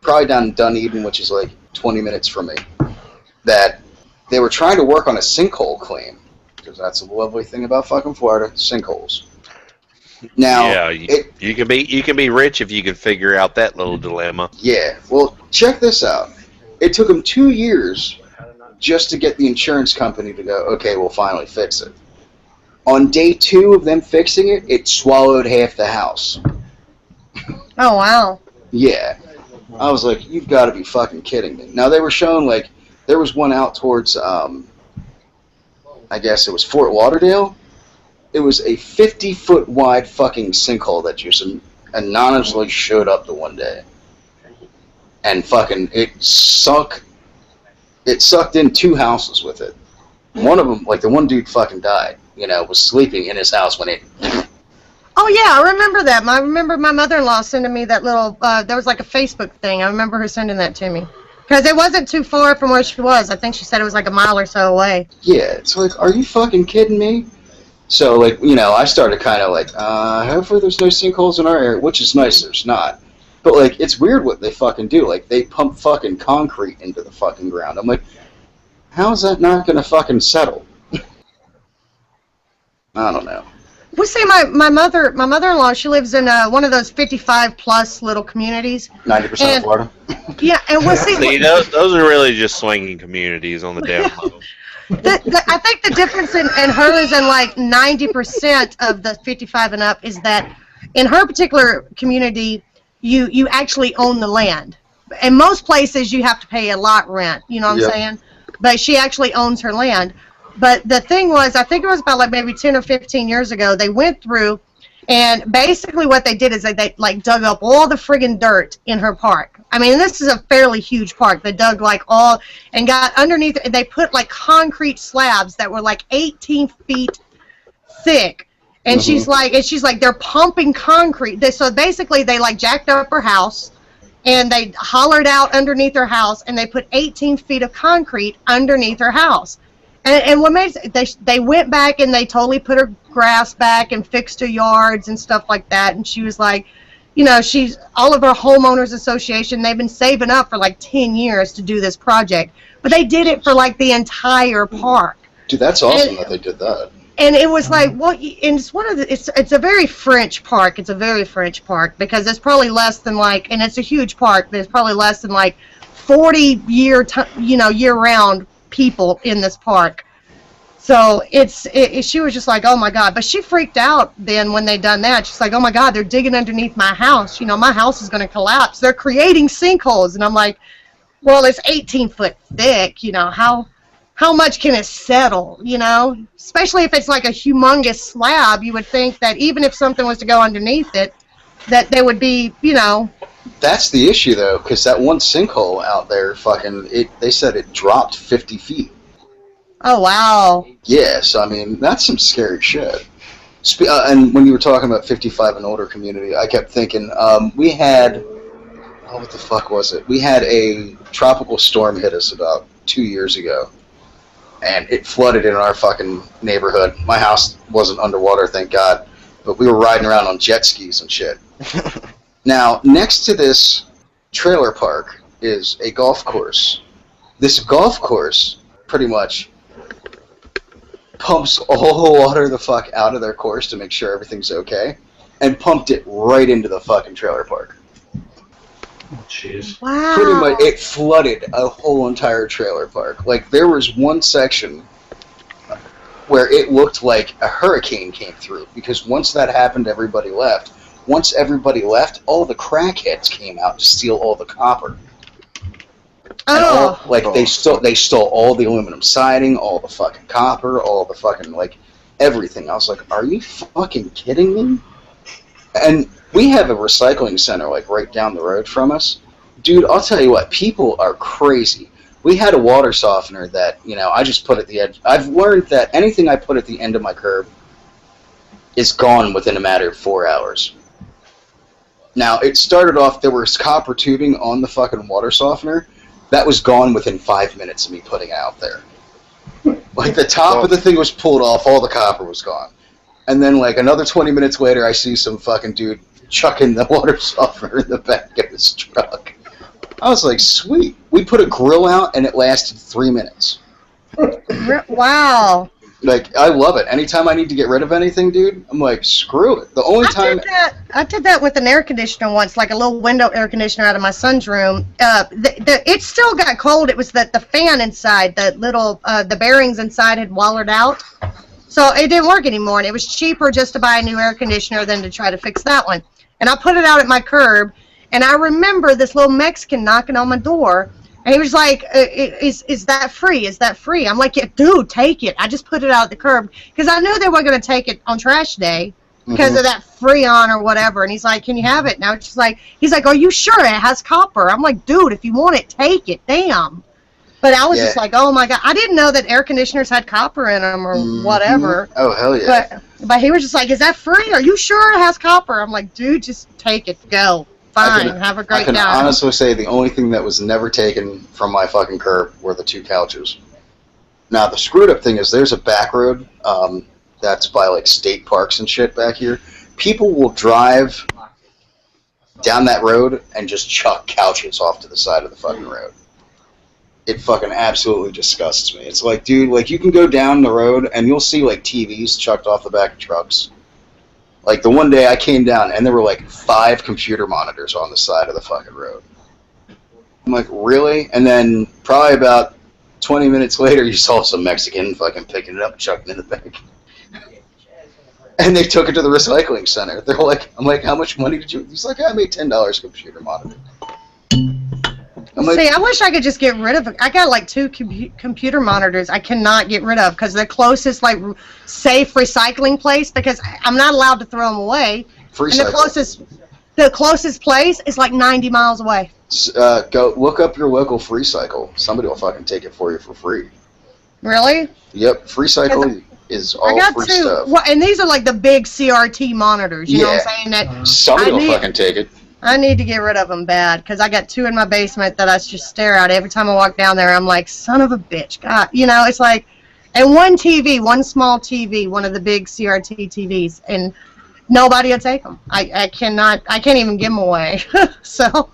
[SPEAKER 1] probably down in Dunedin, which is like 20 minutes from me, that they were trying to work on a sinkhole claim, because that's a lovely thing about fucking Florida, sinkholes. Now,
[SPEAKER 8] yeah, you can be rich if you can figure out that little dilemma.
[SPEAKER 1] Yeah, well, check this out. It took them 2 years just to get the insurance company to go, okay, we'll finally fix it. On day 2 of them fixing it, it swallowed half the house.
[SPEAKER 4] Oh, wow.
[SPEAKER 1] Yeah. I was like, you've got to be fucking kidding me. Now, they were showing, like, there was one out towards, I guess it was Fort Lauderdale. It was a 50-foot wide fucking sinkhole that just anonymously showed up the one day. And fucking, it sucked in 2 houses with it. One of them, like, the one dude fucking died, was sleeping in his house when it...
[SPEAKER 4] Oh, yeah, I remember that. I remember my mother-in-law sending me that little, there was like a Facebook thing. I remember her sending that to me. Because it wasn't too far from where she was. I think she said it was like a mile or so away.
[SPEAKER 1] Yeah, it's like, are you fucking kidding me? So, like, I started kind of like, hopefully there's no sinkholes in our area, which is nice there's not. But, like, it's weird what they fucking do. Like, they pump fucking concrete into the fucking ground. I'm like, how is that not going to fucking settle? I don't know.
[SPEAKER 4] Well, see, my mother-in-law, she lives in one of those 55-plus little communities.
[SPEAKER 1] 90% of Florida.
[SPEAKER 4] Yeah, and we'll see.
[SPEAKER 8] See, those are really just swinging communities on the down low.
[SPEAKER 4] I think the difference in hers and like 90% of the 55 and up is that in her particular community, you actually own the land. In most places, you have to pay a lot rent. You know what I'm saying? But she actually owns her land. But the thing was, I think it was about like maybe 10 or 15 years ago, they went through, and basically what they did is they like dug up all the friggin' dirt in her park. I mean, this is a fairly huge park. They dug like all, and got underneath, and they put like concrete slabs that were like 18 feet thick. And she's like, they're pumping concrete. So basically they like jacked up her house, and they hollered out underneath her house, and they put 18 feet of concrete underneath her house. And what made it, they went back and they totally put her grass back and fixed her yards and stuff like that. And she was like, you know, she's all of our homeowners association. They've been saving up for like 10 years to do this project, but they did it for like the entire park.
[SPEAKER 1] Dude, that's awesome that they did that.
[SPEAKER 4] And it was like, well, and it's one of the, it's a very French park. It's a very French park because there's probably less than like, and it's a huge park. There's probably less than like 40 year-round people in this park. So she was just like, oh my God. But she freaked out then when they done that. She's like, oh my God, they're digging underneath my house. You know, my house is going to collapse. They're creating sinkholes. And I'm like, well, it's 18 foot thick. You know, how much can it settle, you know? Especially if it's like a humongous slab, you would think that even if something was to go underneath it, that there would be, you know.
[SPEAKER 1] That's the issue, though, because that one sinkhole out there, they said it dropped 50 feet.
[SPEAKER 4] Oh, wow.
[SPEAKER 1] Yeah, so, I mean, that's some scary shit. And when you were talking about 55 and older community, I kept thinking, we had, what the fuck was it? We had a tropical storm hit us about 2 years ago. And it flooded in our fucking neighborhood. My house wasn't underwater, thank God. But we were riding around on jet skis and shit. Now, next to this trailer park is a golf course. This golf course pretty much pumps all the water the fuck out of their course to make sure everything's okay, and pumped it right into the fucking trailer park.
[SPEAKER 3] Jeez.
[SPEAKER 4] Wow.
[SPEAKER 1] Pretty much, it flooded a whole entire trailer park. Like, there was one section where it looked like a hurricane came through, because once that happened, everybody left. Once everybody left, all the crackheads came out to steal all the copper.
[SPEAKER 4] Oh.
[SPEAKER 1] They stole all the aluminum siding, all the fucking copper, all the fucking, like, everything. I was like, are you fucking kidding me? And we have a recycling center, like, right down the road from us. Dude, I'll tell you what, people are crazy. We had a water softener that, you know, I just put at the edge. I've learned that anything I put at the end of my curb is gone within a matter of 4 hours. Now, it started off, there was copper tubing on the fucking water softener. That was gone within 5 minutes of me putting it out there. Like, the top of the thing was pulled off, all the copper was gone. And then, like, another 20 minutes later, I see some fucking dude chucking the water softener in the back of his truck. I was like, sweet. We put a grill out, and it lasted 3 minutes.
[SPEAKER 4] Wow.
[SPEAKER 1] Like, I love it. Anytime I need to get rid of anything, dude, I'm like, screw it. The only time...
[SPEAKER 4] I did that with an air conditioner once, like a little window air conditioner out of my son's room. It still got cold. It was that the fan inside, the bearings inside had wallered out. So it didn't work anymore, and it was cheaper just to buy a new air conditioner than to try to fix that one. And I put it out at my curb, and I remember this little Mexican knocking on my door, and he was like, is that free? Is that free? I'm like, yeah, dude, take it. I just put it out at the curb, because I knew they weren't going to take it on trash day because of that Freon or whatever. And he's like, can you have it? Now it's like, he's like, are you sure it has copper? I'm like, dude, if you want it, take it. Damn. But I was just like, oh my God. I didn't know that air conditioners had copper in them or whatever.
[SPEAKER 1] Oh, hell yeah.
[SPEAKER 4] But he was just like, is that free? Are you sure it has copper? I'm like, dude, just take it. Go. Fine. Have a great day.
[SPEAKER 1] I can honestly say the only thing that was never taken from my fucking curb were the 2 couches. Now, the screwed up thing is there's a back road that's by, like, state parks and shit back here. People will drive down that road and just chuck couches off to the side of the fucking road. It fucking absolutely disgusts me. It's like, dude, like, you can go down the road and you'll see, like, TVs chucked off the back of trucks. Like, the one day I came down and there were, like, 5 computer monitors on the side of the fucking road. I'm like, really? And then probably about 20 minutes later, you saw some Mexican fucking picking it up and chucking it in the back. And they took it to the recycling center. They're like, I'm like, how much money did you... He's like, I made $10 a computer monitor.
[SPEAKER 4] See, I wish I could just get rid of it. I got like 2 computer monitors I cannot get rid of because the closest like safe recycling place, because I'm not allowed to throw them away. And the closest place is like 90 miles away.
[SPEAKER 1] Go look up your local FreeCycle. Somebody will fucking take it for you for free.
[SPEAKER 4] Really?
[SPEAKER 1] Yep, FreeCycle is all free stuff.
[SPEAKER 4] Well, and these are like the big CRT monitors. You know what I'm saying? That
[SPEAKER 1] somebody will fucking take it.
[SPEAKER 4] I need to get rid of them bad, because I got 2 in my basement that I just stare at every time I walk down there. I'm like, son of a bitch. God, you know, it's like, and one small TV, one of the big CRT TVs, and nobody will take them. I can't even give them away. So.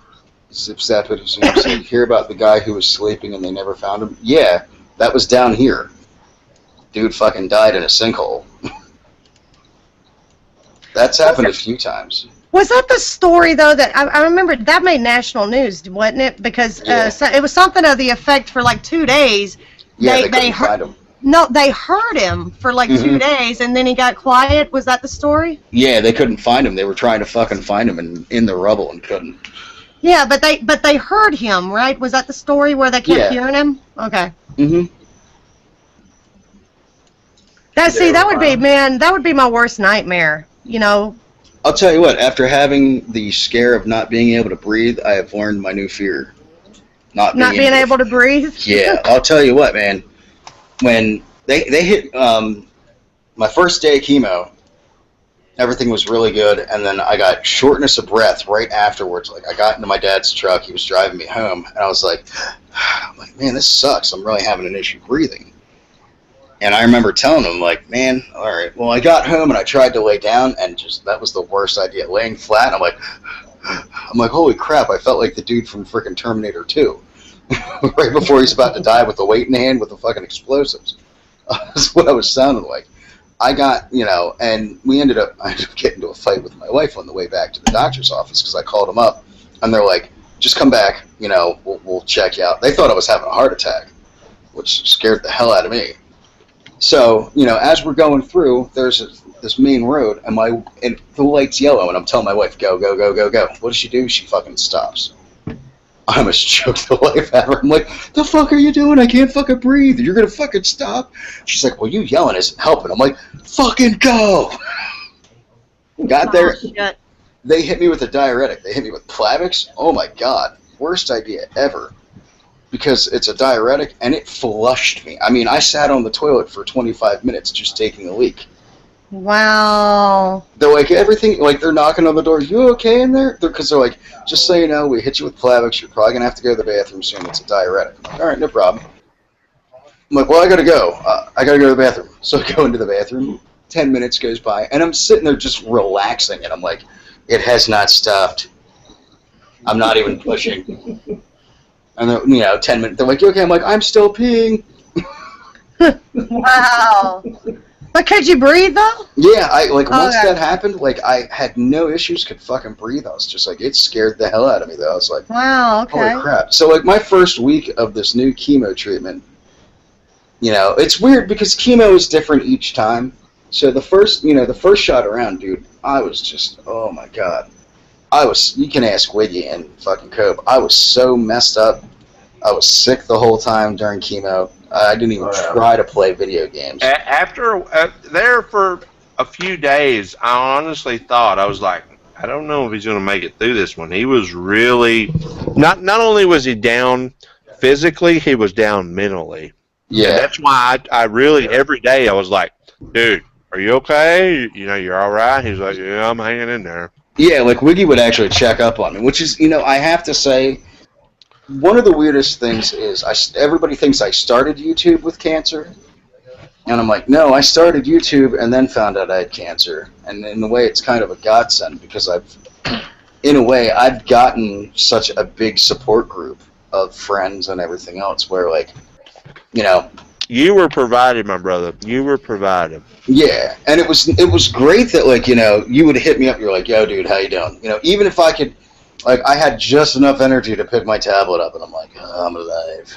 [SPEAKER 1] Zip zap it. Like, hear about the guy who was sleeping and they never found him? Yeah, that was down here. Dude fucking died in a sinkhole. That's happened a few times.
[SPEAKER 4] Was that the story, though, that I remember that made national news, wasn't it? Because so it was something of the effect for like 2 days.
[SPEAKER 1] Yeah, they couldn't find him.
[SPEAKER 4] No, they heard him for like 2 days, and then he got quiet. Was that the story?
[SPEAKER 1] Yeah, they couldn't find him. They were trying to fucking find him in the rubble and couldn't.
[SPEAKER 4] Yeah, but they heard him, right? Was that the story where they kept hearing him? Okay. That would be my worst nightmare. You know.
[SPEAKER 1] I'll tell you what. After having the scare of not being able to breathe, I have learned my new fear. Not being
[SPEAKER 4] able to breathe.
[SPEAKER 1] Yeah, I'll tell you what, man. When they hit my first day of chemo, everything was really good, and then I got shortness of breath right afterwards. Like, I got into my dad's truck, he was driving me home, and I was like, man, this sucks. I'm really having an issue breathing. And I remember telling him, like, man, all right. Well, I got home and I tried to lay down, and just that was the worst idea. Laying flat, I'm like, holy crap! I felt like the dude from freaking Terminator 2, right before he's about to die with the weight in hand with the fucking explosives. That's what I was sounding like. I got, and I ended up getting into a fight with my wife on the way back to the doctor's office because I called them up, and they're like, just come back, we'll check you out. They thought I was having a heart attack, which scared the hell out of me. So, as we're going through, there's this main road, and the light's yellow, and I'm telling my wife, go, go, go, go, go. What does she do? She fucking stops. I almost choked the life out of her. I'm like, the fuck are you doing? I can't fucking breathe. You're going to fucking stop? She's like, well, you yelling isn't helping. I'm like, fucking go! Got there. They hit me with a diuretic. They hit me with Plavix. Oh, my God. Worst idea ever. Because it's a diuretic, and it flushed me. I mean, I sat on the toilet for 25 minutes just taking a leak.
[SPEAKER 4] Wow.
[SPEAKER 1] They're like, everything, like, they're knocking on the door. You okay in there? Because they're like, just so you know, we hit you with Plavix. You're probably going to have to go to the bathroom soon. It's a diuretic. I'm like, all right, no problem. I'm like, well, I got to go. I got to go to the bathroom. So I go into the bathroom. 10 minutes goes by, and I'm sitting there just relaxing, and I'm like, it has not stopped. I'm not even pushing. And then, 10 minutes, they're like, you okay? I'm like, I'm still peeing.
[SPEAKER 4] Wow. But could you breathe, though?
[SPEAKER 1] Yeah, once that happened, like, I had no issues, could fucking breathe. I was just like, it scared the hell out of me, though. I was like,
[SPEAKER 4] wow, okay.
[SPEAKER 1] Holy crap. So, like, my first week of this new chemo treatment, it's weird because chemo is different each time. So the first shot around, dude, I was just, oh my God. You can ask Wiggy and fucking Cope. I was so messed up. I was sick the whole time during chemo. I didn't even try to play video games.
[SPEAKER 8] After there for a few days, I honestly thought, I was like, I don't know if he's going to make it through this one. He was really, not only was he down physically, he was down mentally.
[SPEAKER 1] Yeah.
[SPEAKER 8] And that's why I really, every day I was like, dude, are you okay? You're all right? He's like, yeah, I'm hanging in there.
[SPEAKER 1] Yeah, like Wiggy would actually check up on me, which is, I have to say, one of the weirdest things is everybody thinks I started YouTube with cancer, and I'm like, no, I started YouTube and then found out I had cancer, and in a way it's kind of a godsend because I've gotten such a big support group of friends and everything else where, like,
[SPEAKER 8] You were provided, my brother. You were provided.
[SPEAKER 1] Yeah, and it was great that, like, you would hit me up. You're like, yo, dude, how you doing? Even if I could, like, I had just enough energy to pick my tablet up, and I'm like, oh, I'm alive.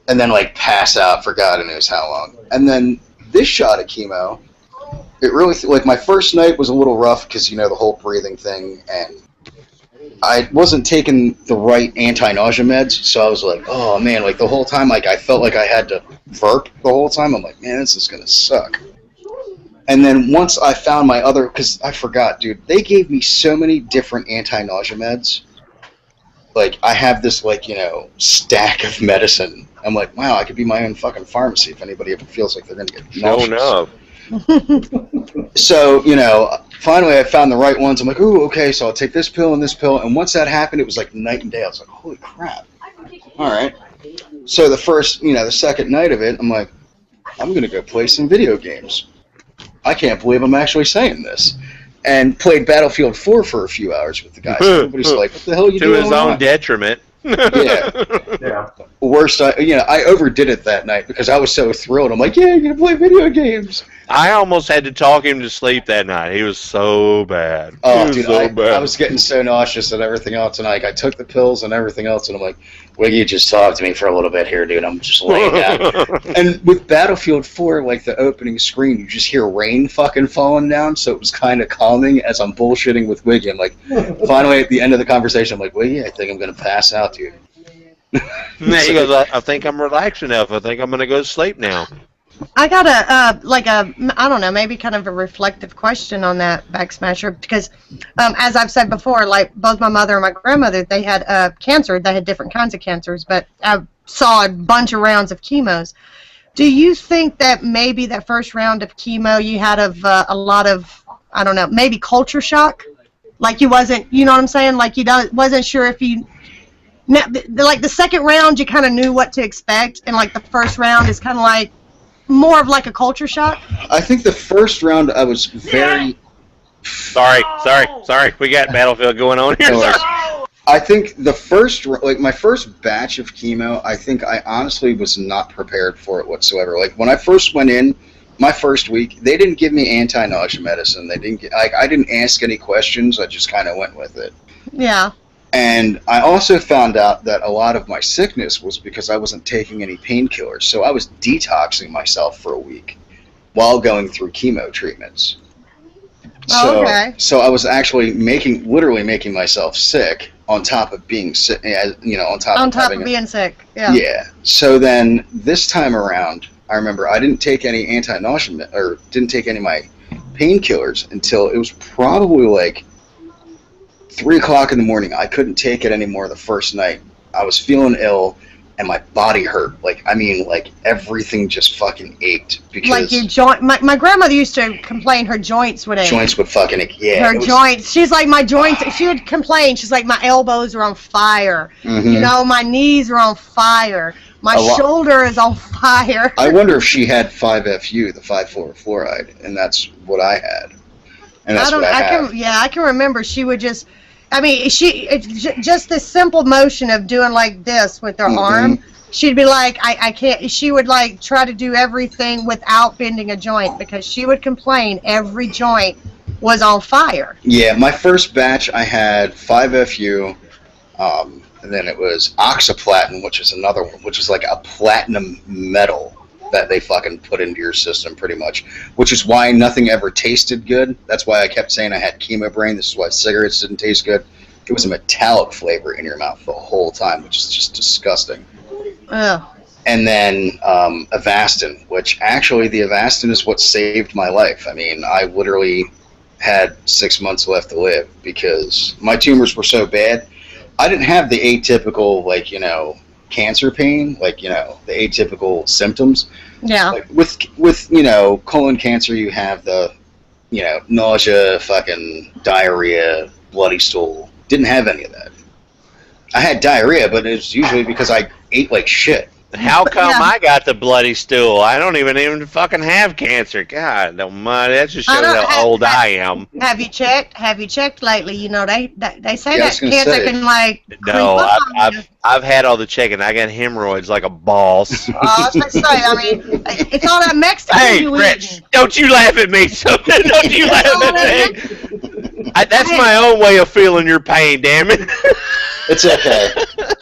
[SPEAKER 1] And then, like, pass out for God knows how long. And then this shot of chemo, it really, like, my first night was a little rough because, the whole breathing thing, and I wasn't taking the right anti-nausea meds, so I was like, oh, man, like, the whole time, like, I felt like I had to burp the whole time. I'm like, man, this is going to suck. And then once I found my other, because I forgot, dude, they gave me so many different anti-nausea meds. Like, I have this, like, stack of medicine. I'm like, wow, I could be my own fucking pharmacy if anybody ever feels like they're going to get nauseous.
[SPEAKER 8] No.
[SPEAKER 1] So, finally I found the right ones. I'm like, ooh, okay, so I'll take this pill and this pill. And once that happened, it was like night and day. I was like, holy crap. All right. So the second night of it, I'm like, I'm going to go play some video games. I can't believe I'm actually saying this. and played Battlefield 4 for a few hours with the guys. Everybody's like, "What the hell are you
[SPEAKER 8] to
[SPEAKER 1] doing?"
[SPEAKER 8] his own detriment.
[SPEAKER 3] Yeah.
[SPEAKER 1] Worst, I overdid it that night because I was so thrilled. I'm like, "Yeah, you're gonna play video games."
[SPEAKER 8] I almost had to talk him to sleep that night. He was so bad.
[SPEAKER 1] Oh,
[SPEAKER 8] He was
[SPEAKER 1] dude,
[SPEAKER 8] so bad.
[SPEAKER 1] I was getting so nauseous and everything else, and I took the pills and everything else, and I'm like, "Wiggy, just talk to me for a little bit here, dude. I'm just laying down." And with Battlefield 4, like the opening screen, you just hear rain fucking falling down, so it was kind of calming as I'm bullshitting with Wiggy. I'm like, finally at the end of the conversation, I'm like, "Wiggy, I think I'm gonna pass out, dude."
[SPEAKER 8] And then he goes, I think I'm relaxed enough. I think I'm going to go to sleep now.
[SPEAKER 4] I got I don't know, maybe kind of a reflective question on that, Backsmasher, because as I've said before, like both my mother and my grandmother, they had cancer. They had different kinds of cancers, but I saw a bunch of rounds of chemos. Do you think that maybe that first round of chemo you had a lot of, I don't know, maybe culture shock? Like you wasn't, you know what I'm saying? Like you wasn't sure if you... Now, like the second round, you kind of knew what to expect, and like the first round is kind of like more of like a culture shock.
[SPEAKER 1] I think the first round I was very.
[SPEAKER 8] Sorry. We got Battlefield going on here. Sorry.
[SPEAKER 1] I think the first, like my first batch of chemo, I think I honestly was not prepared for it whatsoever. Like when I first went in, my first week, they didn't give me anti-nausea medicine. They didn't get, I didn't ask any questions. I just kind of went with it.
[SPEAKER 4] Yeah.
[SPEAKER 1] And I also found out that a lot of my sickness was because I wasn't taking any painkillers. So I was detoxing myself for a week while going through chemo treatments. So,
[SPEAKER 4] okay.
[SPEAKER 1] So I was actually literally making myself sick on top of being sick, on top of
[SPEAKER 4] being sick. Yeah.
[SPEAKER 1] Yeah. So then this time around, I remember I didn't take any anti-nausea or didn't take any of my painkillers until it was probably like 3 o'clock in the morning. I couldn't take it anymore the first night. I was feeling ill, and my body hurt. Like everything just fucking ached because
[SPEAKER 4] like your joint. My grandmother used to complain her joints would ache.
[SPEAKER 1] Joints would fucking ache. Yeah.
[SPEAKER 4] Her joints. She's like my joints. She would complain. She's like my elbows are on fire.
[SPEAKER 1] Mm-hmm.
[SPEAKER 4] You know, my knees are on fire. My shoulder is on fire.
[SPEAKER 1] I wonder if she had 5-FU, the 5-fluoride, and that's what I had. And that's what I have.
[SPEAKER 4] I can remember she would just. I mean, just this simple motion of doing like this with her arm, she'd be like, I can't, she would like try to do everything without bending a joint because she would complain every joint was on fire.
[SPEAKER 1] Yeah, my first batch I had 5-FU, and then it was oxaplatin, which is another one, which is like a platinum metal that they fucking put into your system pretty much, which is why nothing ever tasted good. That's why I kept saying I had chemo brain. This is why cigarettes didn't taste good. It was a metallic flavor in your mouth the whole time, which is just disgusting.
[SPEAKER 4] Ugh.
[SPEAKER 1] And then Avastin, which actually the Avastin is what saved my life. I mean, I literally had 6 months left to live because my tumors were so bad. I didn't have the atypical, cancer pain, the atypical symptoms.
[SPEAKER 4] Yeah.
[SPEAKER 1] Like with colon cancer, you have the, nausea, fucking diarrhea, bloody stool. Didn't have any of that. I had diarrhea, but it was usually because I ate like shit.
[SPEAKER 8] How come I got the bloody stool? I don't even fucking have cancer. God almighty, that just shows how old I am.
[SPEAKER 4] Have you checked? Have you checked lately? You know, they say that cancer can
[SPEAKER 8] No, I've had all the checking. I got hemorrhoids like a boss.
[SPEAKER 4] I was gonna say, I mean, it's all that Mexican you
[SPEAKER 8] Rich, don't you laugh at me. Don't you laugh at me. That's my own way of feeling your pain, damn it.
[SPEAKER 1] It's okay.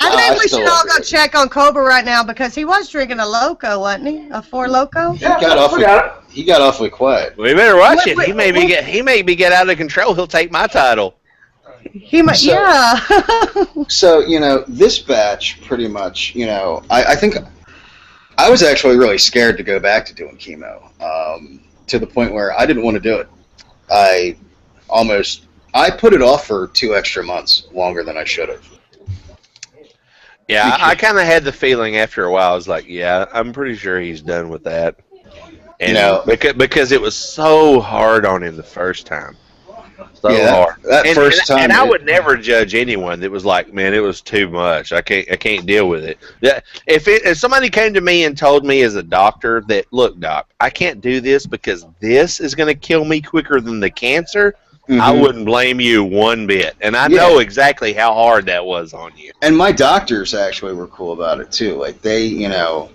[SPEAKER 4] I think we should all go check on Cobra right now because he was drinking a Loco, wasn't he? A 4 Loco?
[SPEAKER 1] He got awfully quiet.
[SPEAKER 8] We better watch it. He may be get out of control. He'll take my title.
[SPEAKER 4] He might, yeah.
[SPEAKER 1] So, this batch pretty much, I think I was actually really scared to go back to doing chemo, to the point where I didn't want to do it. I put it off for 2 extra months longer than I should have.
[SPEAKER 8] Yeah, I kind of had the feeling after a while. I was like, yeah, I'm pretty sure he's done with that. And because it was so hard on him the first time. So hard. That first time. And I would never judge anyone that was like, man, it was too much. I can't deal with it. If somebody came to me and told me as a doctor that, look, doc, I can't do this because this is going to kill me quicker than the cancer, I wouldn't blame you one bit. And I know exactly how hard that was on you.
[SPEAKER 1] And my doctors actually were cool about it too. Like they, you know,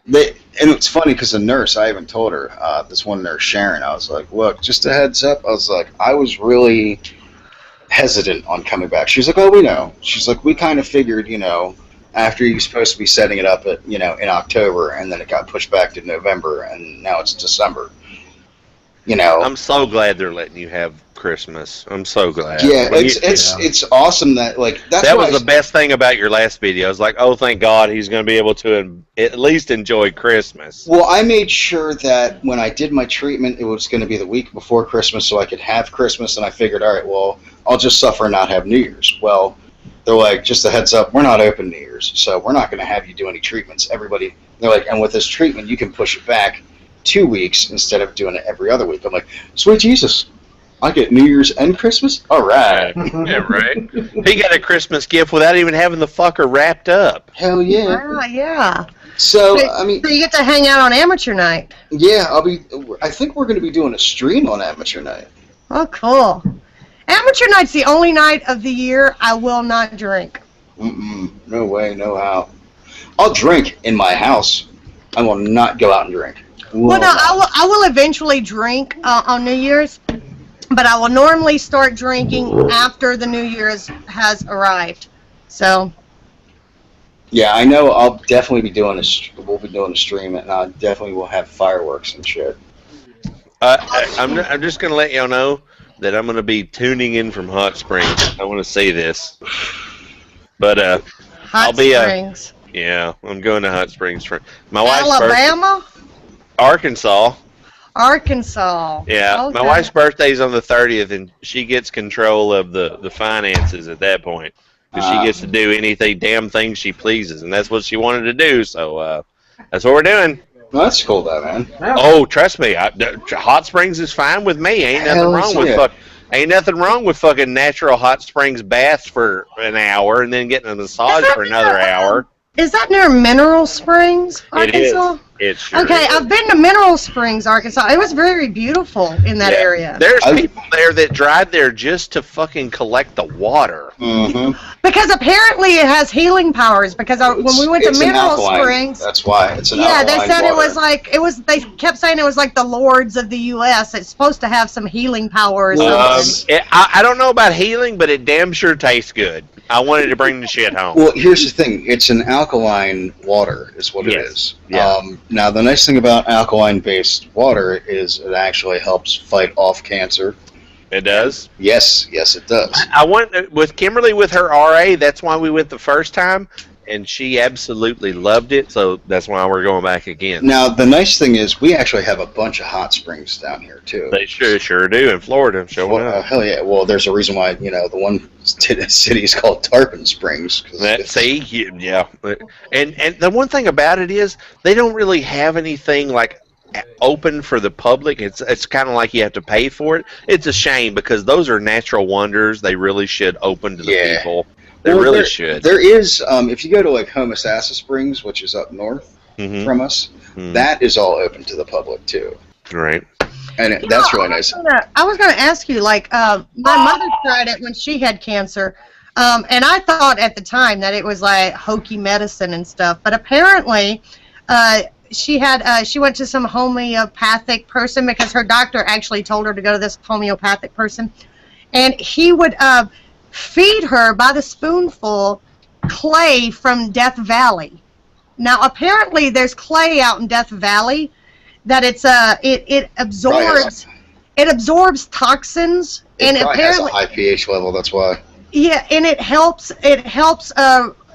[SPEAKER 1] and it's funny because the nurse, I even told her, this one nurse, Sharon, I was like, look, just a heads up. I was like, I was really hesitant on coming back. She's like, oh, we know. She's like, we kind of figured, you know, after you're supposed to be setting it up at, you know, in October, and then it got pushed back to November, and now it's December. You know,
[SPEAKER 8] I'm so glad they're letting you have Christmas. I'm so glad.
[SPEAKER 1] Yeah, it's awesome that
[SPEAKER 8] that was the best thing about your last video. It's like, oh, thank God he's going to be able to at least enjoy Christmas.
[SPEAKER 1] Well, I made sure that when I did my treatment, it was going to be the week before Christmas, so I could have Christmas. And I figured, all right, well, I'll just suffer and not have New Year's. Well, they're like, just a heads up, we're not open New Year's, so we're not going to have you do any treatments. Everybody, they're like, and with this treatment, you can push it back 2 weeks instead of doing it every other week. I'm like, sweet Jesus, I get New Year's and Christmas? All right.
[SPEAKER 8] Yeah, right. He got a Christmas gift without even having the fucker wrapped up.
[SPEAKER 1] Hell yeah.
[SPEAKER 4] Wow, yeah.
[SPEAKER 1] So you
[SPEAKER 4] get to hang out on amateur night.
[SPEAKER 1] Yeah, I think we're going to be doing a stream on amateur night.
[SPEAKER 4] Oh, cool. Amateur night's the only night of the year I will not drink.
[SPEAKER 1] No way, no how. I'll drink in my house. I will not go out and drink.
[SPEAKER 4] Well, no, I will eventually drink on New Year's, but I will normally start drinking after the New Year's has arrived. So.
[SPEAKER 1] Yeah, I know. I'll definitely be doing we'll be doing a stream, and I definitely will have fireworks and shit.
[SPEAKER 8] I'm just gonna let y'all know that I'm gonna be tuning in from Hot Springs. I want to say this, but I'll be
[SPEAKER 4] Springs.
[SPEAKER 8] Yeah, I'm going to Hot Springs for my wife's
[SPEAKER 4] Alabama.
[SPEAKER 8] Arkansas. Yeah,
[SPEAKER 4] okay.
[SPEAKER 8] My wife's birthday's on the 30th, and she gets control of the finances at that point. Because she gets to do damn thing she pleases, and that's what she wanted to do. So that's what we're doing.
[SPEAKER 1] Well, that's cool, though, man.
[SPEAKER 8] Oh, trust me, Hot Springs is fine with me. Ain't nothing wrong with fucking natural hot springs baths for an hour and then getting a massage for another hour.
[SPEAKER 4] Is that near Mineral Springs, Arkansas?
[SPEAKER 8] It is. It sure
[SPEAKER 4] okay,
[SPEAKER 8] is.
[SPEAKER 4] I've been to Mineral Springs, Arkansas. It was very beautiful in that area.
[SPEAKER 8] There's people there that drive there just to fucking collect the water.
[SPEAKER 4] Because apparently it has healing powers. Because when we went to Mineral Springs,
[SPEAKER 1] that's why it's an
[SPEAKER 4] alkaline they said
[SPEAKER 1] water.
[SPEAKER 4] it was They kept saying it was like the Lords of the U.S. It's supposed to have some healing power or something.
[SPEAKER 8] I don't know about healing, but it damn sure tastes good. I wanted to bring the shit home.
[SPEAKER 1] Well, here's the thing. It's an alkaline water is what it is.
[SPEAKER 8] Yeah.
[SPEAKER 1] Now, the nice thing about alkaline-based water is it actually helps fight off cancer.
[SPEAKER 8] It does?
[SPEAKER 1] Yes, it does.
[SPEAKER 8] I went with Kimberly with her RA. That's why we went the first time, and she absolutely loved it, so that's why we're going back again.
[SPEAKER 1] Now, the nice thing is we actually have a bunch of hot springs down here, too.
[SPEAKER 8] They sure do in Florida.
[SPEAKER 1] Hell yeah. Well, there's a reason why, the one city is called Tarpon Springs.
[SPEAKER 8] And the one thing about it is they don't really have anything like open for the public. It's kind of like you have to pay for it. It's a shame because those are natural wonders. They really should open to the people. They really should.
[SPEAKER 1] There is, if you go to like Homosassa Springs, which is up north from us, that is all open to the public too.
[SPEAKER 8] Right.
[SPEAKER 1] And that's really nice.
[SPEAKER 4] I was going to ask you, my mother tried it when she had cancer, and I thought at the time that it was like hokey medicine and stuff, but apparently she went to some homeopathic person because her doctor actually told her to go to this homeopathic person, and he would feed her by the spoonful clay from Death Valley. Now, apparently there's clay out in Death Valley that it absorbs toxins, and apparently
[SPEAKER 1] has a high pH level. That's why.
[SPEAKER 4] Yeah, and it helps.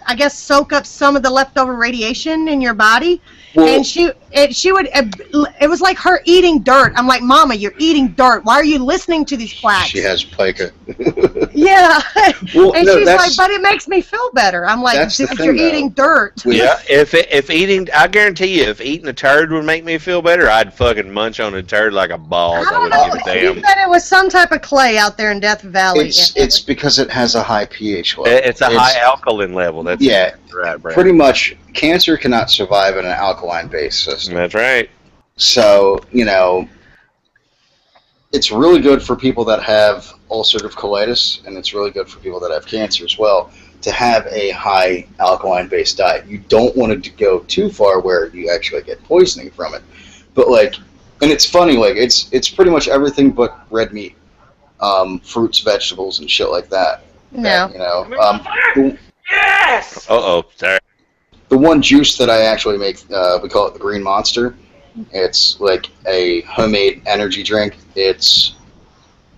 [SPEAKER 4] I guess soak up some of the leftover radiation in your body. Well, and she would. It was like her eating dirt. I'm like, Mama, you're eating dirt. Why are you listening to these plaques?
[SPEAKER 1] She has pica.
[SPEAKER 4] Yeah, well, and she's like, but it makes me feel better. I'm like, dude, you're eating dirt.
[SPEAKER 8] Yeah, if eating, I guarantee you, if eating a turd would make me feel better, I'd fucking munch on a turd like a ball. I wouldn't give a damn.
[SPEAKER 4] She said it was some type of clay out there in Death Valley.
[SPEAKER 1] It's because it has a high pH level.
[SPEAKER 8] It's a high alkaline level. That's right.
[SPEAKER 1] Pretty much, cancer cannot survive in an alkaline-based system.
[SPEAKER 8] That's right.
[SPEAKER 1] So, it's really good for people that have ulcerative colitis, and it's really good for people that have cancer as well, to have a high alkaline-based diet. You don't want it to go too far where you actually get poisoning from it. But like, and it's funny, like it's pretty much everything but red meat, fruits, vegetables, and shit like that.
[SPEAKER 4] No.
[SPEAKER 1] You know,
[SPEAKER 8] Yes. Sorry.
[SPEAKER 1] the one juice that I actually make, we call it the Green Monster. It's like a homemade energy drink. It's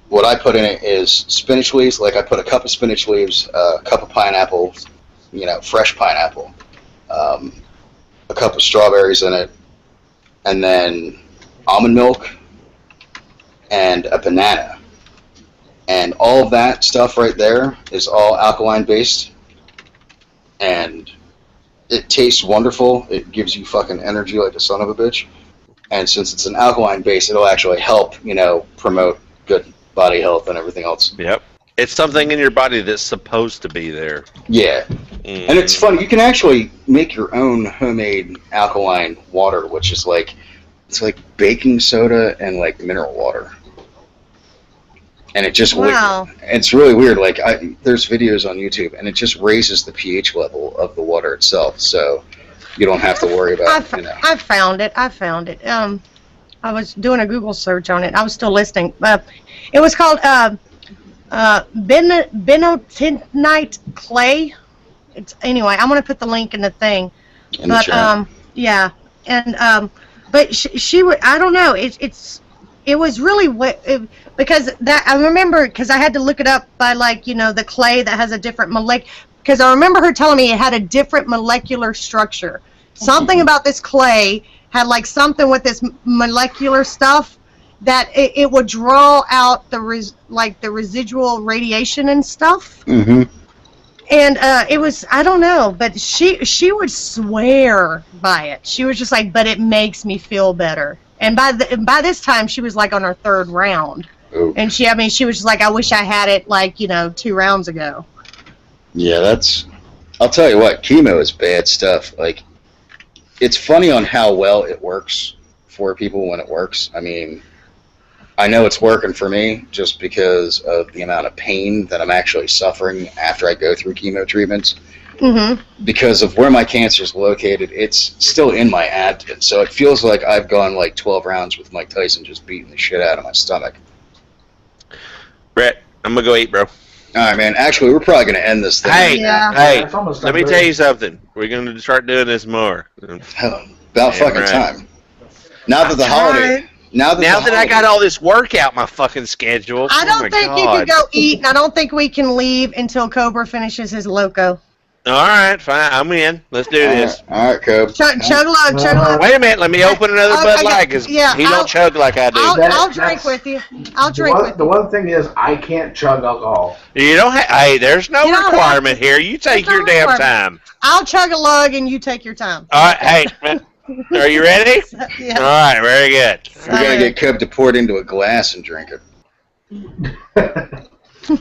[SPEAKER 1] what I put in it is spinach leaves. Like I put a cup of spinach leaves, a cup of pineapple, you know, fresh pineapple, a cup of strawberries in it, and then almond milk and a banana. And all of that stuff right there is all alkaline based, and it tastes wonderful. It gives you fucking energy like a son of a bitch. And since it's an alkaline base, it'll actually help, you know, promote good body health and everything else.
[SPEAKER 8] Yep. It's something in your body that's supposed to be there.
[SPEAKER 1] Yeah. And it's funny, you can actually make your own homemade alkaline water, which is like, it's like baking soda and like mineral water. And it just,
[SPEAKER 4] Wow.
[SPEAKER 1] it's really weird. Like, there's videos on YouTube, and it just raises the pH level of the water itself, so you don't have to worry about, you know.
[SPEAKER 4] I found it. I was doing a Google search on it. I was still listening. It was called bentonite clay. Anyway, I'm gonna put the link in the thing.
[SPEAKER 1] In the chat.
[SPEAKER 4] Yeah, and but she would. I don't know. It was really because that I remember because I had to look it up by like the clay that has a different because I remember her telling me it had a different molecular structure. Something about this clay had like something with this molecular stuff that it would draw out the residual radiation and stuff.
[SPEAKER 1] Mm-hmm.
[SPEAKER 4] And it was, I don't know, but she would swear by it. She was just like, but it makes me feel better. And by this time, she was like on her third round.
[SPEAKER 1] Ooh.
[SPEAKER 4] And she was just like, I wish I had it like, 2 rounds ago.
[SPEAKER 1] Yeah, I'll tell you what, chemo is bad stuff. Like, it's funny on how well it works for people when it works. I mean, I know it's working for me just because of the amount of pain that I'm actually suffering after I go through chemo treatments.
[SPEAKER 4] Mm-hmm.
[SPEAKER 1] Because of where my cancer is located, it's still in my abdomen. So it feels like I've gone like 12 rounds with Mike Tyson just beating the shit out of my stomach.
[SPEAKER 8] Brett, I'm going to go eat, bro.
[SPEAKER 1] All right, man. Actually, we're probably going to end this thing.
[SPEAKER 8] Hey,
[SPEAKER 3] It's almost
[SPEAKER 8] let me
[SPEAKER 3] done.
[SPEAKER 8] tell you something. We're going to start doing this more.
[SPEAKER 1] Hell, about fucking
[SPEAKER 8] right.
[SPEAKER 1] time. Now that the holiday... Now that
[SPEAKER 8] I got all this work out my fucking schedule.
[SPEAKER 4] I don't think you
[SPEAKER 8] God.
[SPEAKER 4] can go eat, and I don't think we can leave until Cobra finishes his loco.
[SPEAKER 8] All right, fine. I'm in. Let's do this.
[SPEAKER 1] All right, Cobb.
[SPEAKER 4] Chug lug.
[SPEAKER 8] Wait a minute. Let me open another Bud Light because he don't chug like I do.
[SPEAKER 4] I'll drink with you. I'll drink with you.
[SPEAKER 3] The one thing is, I can't chug alcohol.
[SPEAKER 8] You don't have. Hey, there's no
[SPEAKER 4] You don't
[SPEAKER 8] requirement here. You take
[SPEAKER 4] There's
[SPEAKER 8] your
[SPEAKER 4] no
[SPEAKER 8] damn
[SPEAKER 4] requirement.
[SPEAKER 8] time.
[SPEAKER 4] I'll chug a lug, and you take your time.
[SPEAKER 8] All right. Hey, man, are you ready?
[SPEAKER 4] Yeah.
[SPEAKER 8] All right. Very good.
[SPEAKER 1] We're going to get Cobb to pour it into a glass and drink it.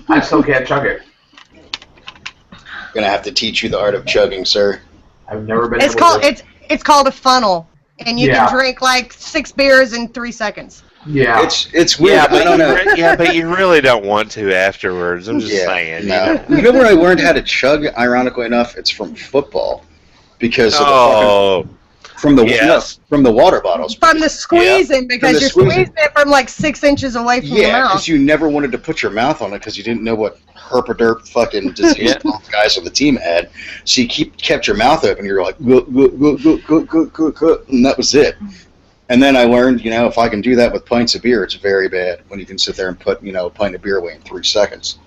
[SPEAKER 3] I still can't chug it.
[SPEAKER 1] Going to have to teach you the art of chugging, sir.
[SPEAKER 3] I've never been
[SPEAKER 4] It's
[SPEAKER 3] able
[SPEAKER 4] called
[SPEAKER 3] to.
[SPEAKER 4] it's called a funnel, and you
[SPEAKER 3] Yeah.
[SPEAKER 4] can drink like 6 beers in 3 seconds.
[SPEAKER 3] Yeah.
[SPEAKER 1] It's weird. I don't know.
[SPEAKER 8] Yeah, but you really don't want to afterwards. I'm just saying.
[SPEAKER 1] No. You know where I learned how to chug, ironically enough? It's from football. Because of the fucking, from the water bottles.
[SPEAKER 4] From the squeezing, because
[SPEAKER 1] the
[SPEAKER 4] you're
[SPEAKER 1] squeezing.
[SPEAKER 4] squeezing it from like 6 inches away from your
[SPEAKER 1] Yeah,
[SPEAKER 4] mouth.
[SPEAKER 1] because you never wanted to put your mouth on it because you didn't know what herpaderp fucking disease both guys on the team had. So you kept your mouth open. You're like, and that was it. And then I learned, if I can do that with pints of beer, it's very bad when you can sit there and put, a pint of beer away in 3 seconds.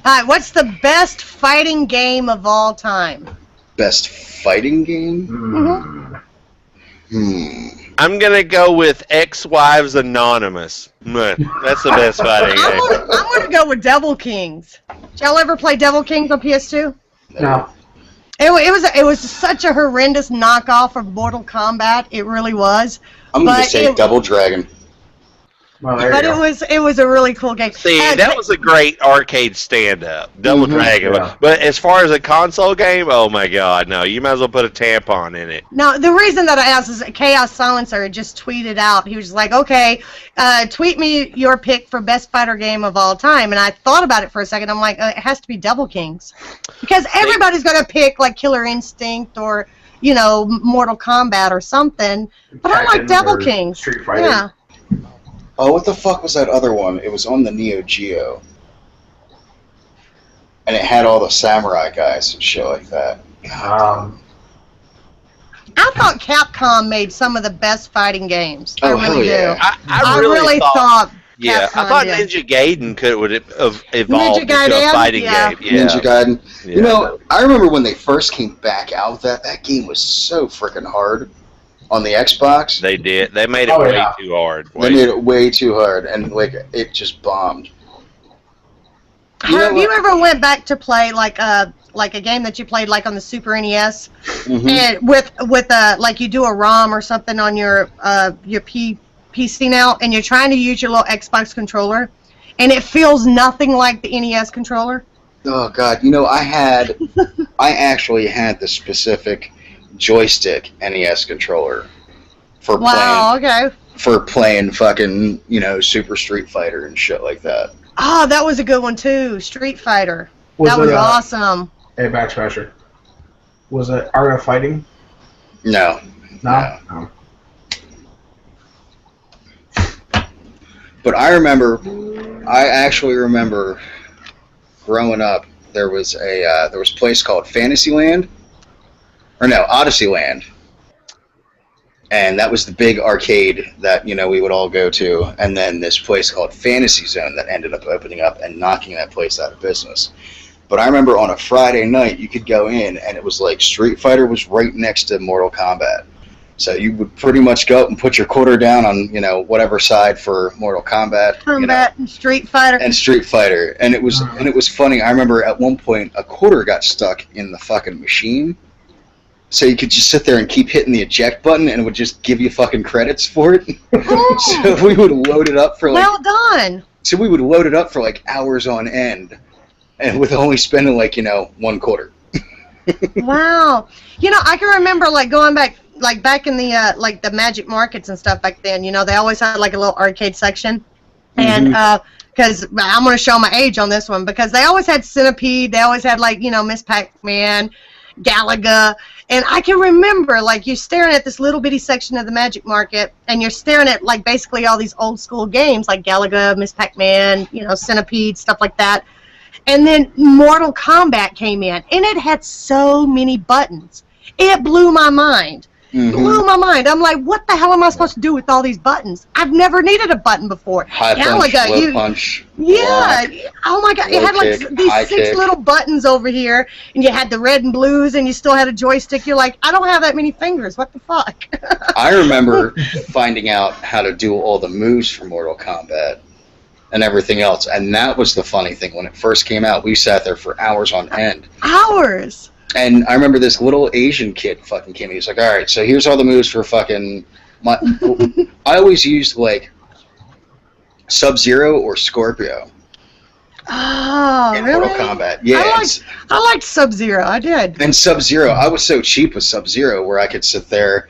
[SPEAKER 4] All right, what's the best fighting game of all time?
[SPEAKER 1] Best fighting game?
[SPEAKER 8] I'm gonna go with Ex-Wives Anonymous. That's the best fighting game.
[SPEAKER 4] I'm gonna go with Devil Kings. Did y'all ever play Devil Kings on PS2?
[SPEAKER 3] No.
[SPEAKER 4] It was such a horrendous knockoff of Mortal Kombat. It really was.
[SPEAKER 1] I'm going to say Double Dragon.
[SPEAKER 3] Well, there
[SPEAKER 4] But
[SPEAKER 3] you go.
[SPEAKER 4] it was a really cool game.
[SPEAKER 8] See, that was a great arcade stand-up, Double Dragon.
[SPEAKER 3] Yeah.
[SPEAKER 8] But as far as a console game, oh my God, no! You might as well put a tampon in it.
[SPEAKER 4] No, the reason that I asked is that Chaos Silencer just tweeted out. He was just like, okay, tweet me your pick for best fighter game of all time. And I thought about it for a second. I'm like, it has to be Double Kings. Because everybody's going to pick like Killer Instinct or, you know, Mortal Kombat or something. But I like
[SPEAKER 3] Tekken
[SPEAKER 4] Double
[SPEAKER 3] or
[SPEAKER 4] Kings.
[SPEAKER 3] Street Fighter.
[SPEAKER 4] Yeah.
[SPEAKER 1] Oh, what the fuck was that other one? It was on the Neo Geo. And it had all the samurai guys and shit like that.
[SPEAKER 4] I thought Capcom made some of the best fighting games. I
[SPEAKER 1] Oh, hell
[SPEAKER 4] really
[SPEAKER 1] yeah.
[SPEAKER 4] do.
[SPEAKER 8] I
[SPEAKER 4] really thought
[SPEAKER 8] Yeah, I
[SPEAKER 4] Capcom
[SPEAKER 8] thought
[SPEAKER 4] did.
[SPEAKER 8] Ninja Gaiden would have evolved
[SPEAKER 4] Ninja
[SPEAKER 8] into
[SPEAKER 4] Gaiden?
[SPEAKER 8] a fighting
[SPEAKER 4] Yeah.
[SPEAKER 8] game. Yeah.
[SPEAKER 1] Ninja Gaiden.
[SPEAKER 8] Yeah.
[SPEAKER 1] You know, I remember when they first came back out with that. That game was so freaking hard on the Xbox.
[SPEAKER 8] They did. They made it
[SPEAKER 3] Oh,
[SPEAKER 8] way
[SPEAKER 3] yeah.
[SPEAKER 8] too hard.
[SPEAKER 1] They made it way too hard, and like it just bombed. You know
[SPEAKER 4] Have you
[SPEAKER 1] what?
[SPEAKER 4] ever went back to play like a game that you played like on the Super NES,
[SPEAKER 1] Mhm.
[SPEAKER 4] and with like you do a ROM or something on your PC now, and you're trying to use your little Xbox controller, and it feels nothing like the NES controller?
[SPEAKER 1] Oh God, you know I actually had the specific joystick NES controller for
[SPEAKER 4] Wow. Okay.
[SPEAKER 1] playing fucking Super Street Fighter and shit like that.
[SPEAKER 4] Oh, that was a good one too. Street Fighter.
[SPEAKER 3] Was
[SPEAKER 4] That
[SPEAKER 3] it,
[SPEAKER 4] was awesome.
[SPEAKER 3] Hey, Backsmasher. Was it Art of Fighting?
[SPEAKER 1] No.
[SPEAKER 3] No.
[SPEAKER 1] But I actually remember growing up. There was a place called Fantasyland, or no, Odysseyland, and that was the big arcade that we would all go to. And then this place called Fantasy Zone that ended up opening up and knocking that place out of business. But I remember on a Friday night you could go in and it was like Street Fighter was right next to Mortal Kombat. So you would pretty much go up and put your quarter down on, whatever side for Mortal Kombat.
[SPEAKER 4] And Street Fighter.
[SPEAKER 1] And Street Fighter. And it was funny. I remember at one point a quarter got stuck in the fucking machine. So you could just sit there and keep hitting the eject button and it would just give you fucking credits for it.
[SPEAKER 4] Oh,
[SPEAKER 1] So we would load it up for
[SPEAKER 4] well done.
[SPEAKER 1] So we would load it up for like hours on end. And with only spending like, one quarter.
[SPEAKER 4] Wow. I can remember like going back in the like the Magic Markets and stuff back then. They always had like a little arcade section, and because I'm gonna show my age on this one, because they always had Centipede, they always had like Miss Pac-Man, Galaga, and I can remember like you're staring at this little bitty section of the Magic Market, and you're staring at like basically all these old school games like Galaga, Miss Pac-Man, Centipede, stuff like that. And then Mortal Kombat came in, and it had so many buttons. It blew my mind. Blew my mind. I'm like, what the hell am I supposed to do with all these buttons? I've never needed a button before.
[SPEAKER 1] High punch, low punch.
[SPEAKER 4] Yeah.
[SPEAKER 1] Block,
[SPEAKER 4] oh my God. It had like
[SPEAKER 1] kick,
[SPEAKER 4] these
[SPEAKER 1] high
[SPEAKER 4] 6
[SPEAKER 1] kick.
[SPEAKER 4] little buttons over here, and you had the red and blues, and you still had a joystick. You're like, I don't have that many fingers. What the fuck?
[SPEAKER 1] I remember finding out how to do all the moves for Mortal Kombat and everything else. And that was the funny thing. When it first came out, we sat there for hours on end.
[SPEAKER 4] Hours.
[SPEAKER 1] And I remember this little Asian kid fucking came in. He's like, all right, so here's all the moves for fucking... I always used, like, Sub-Zero or Scorpio
[SPEAKER 4] Oh,
[SPEAKER 1] in
[SPEAKER 4] really?
[SPEAKER 1] Mortal Kombat. Yeah,
[SPEAKER 4] I liked Sub-Zero. I did.
[SPEAKER 1] and Sub-Zero, I was so cheap with Sub-Zero where I could sit there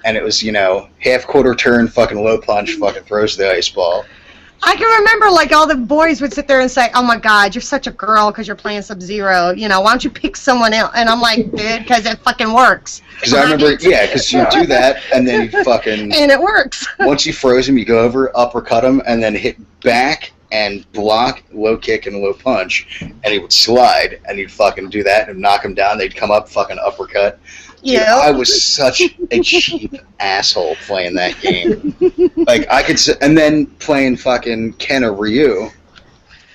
[SPEAKER 1] and it was, half quarter turn, fucking low punch, fucking throws the ice ball.
[SPEAKER 4] I can remember, like, all the boys would sit there and say, oh, my God, you're such a girl because you're playing Sub-Zero. Why don't you pick someone else? And I'm like, dude, because it fucking works.
[SPEAKER 1] Because I remember, because you do that, and then you fucking...
[SPEAKER 4] And it works.
[SPEAKER 1] Once you froze him, you go over, uppercut him, and then hit back and block, low kick, and low punch, and he would slide, and he'd fucking do that and knock him down. They'd come up, fucking uppercut. Dude,
[SPEAKER 4] Yeah.
[SPEAKER 1] I was such a cheap asshole playing that game. Like, I could... And then playing fucking Ken or Ryu,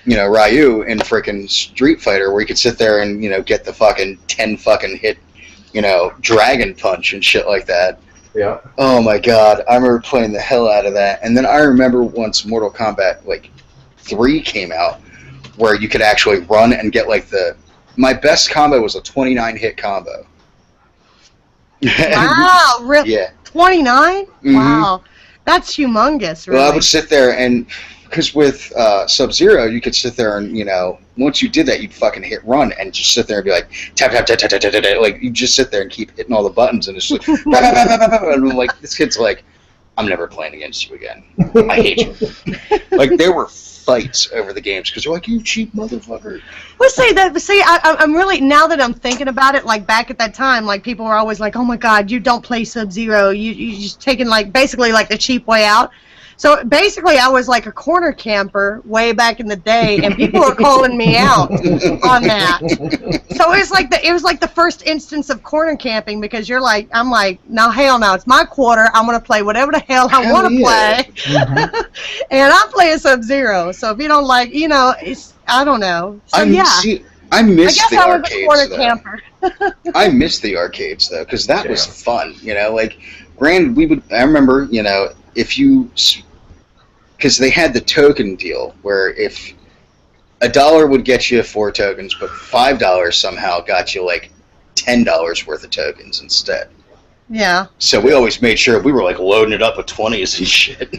[SPEAKER 1] Ryu in frickin' Street Fighter, where you could sit there and, get the fucking 10 fucking hit, dragon punch and shit like that.
[SPEAKER 3] Yeah.
[SPEAKER 1] Oh my God, I remember playing the hell out of that. And then I remember once Mortal Kombat, 3 came out, where you could actually run and get, my best combo was a 29-hit combo.
[SPEAKER 4] Wow, really?
[SPEAKER 1] Yeah.
[SPEAKER 4] 29?
[SPEAKER 1] Mhm.
[SPEAKER 4] Wow. That's humongous, really.
[SPEAKER 1] Well, I would sit there and, because with Sub-Zero, you could sit there and, once you did that, you'd fucking hit run and just sit there and be like, tap, tap, tap, tap, tap, tap, tap. Like, you just sit there and keep hitting all the buttons, and it's like, bah, bah, bah, bah, bah, bah. And I'm like, this kid's like, I'm never playing against you again. I hate you. Like, there were fights over the games because they're like, you cheap motherfucker.
[SPEAKER 4] Well, I'm really, now that I'm thinking about it, like back at that time, like people were always like, oh my God, you don't play Sub-Zero. You just taking like basically like the cheap way out. So basically, I was like a corner camper way back in the day, and people were calling me out on that. So it was like the first instance of corner camping because I'm like, no, hell no, it's my quarter. I'm gonna play whatever the hell I want to play, and I'm playing Sub-Zero. So if you don't like, I don't know. So
[SPEAKER 1] I miss the
[SPEAKER 4] I
[SPEAKER 1] arcades.
[SPEAKER 4] was a corner camper.
[SPEAKER 1] I miss the arcades though, because that was fun. Like, granted, I remember, if you. Because they had the token deal, where if $1 would get you 4 tokens, but $5 somehow got you like $10 worth of tokens instead.
[SPEAKER 4] Yeah.
[SPEAKER 1] So we always made sure we were like loading it up with 20s and shit,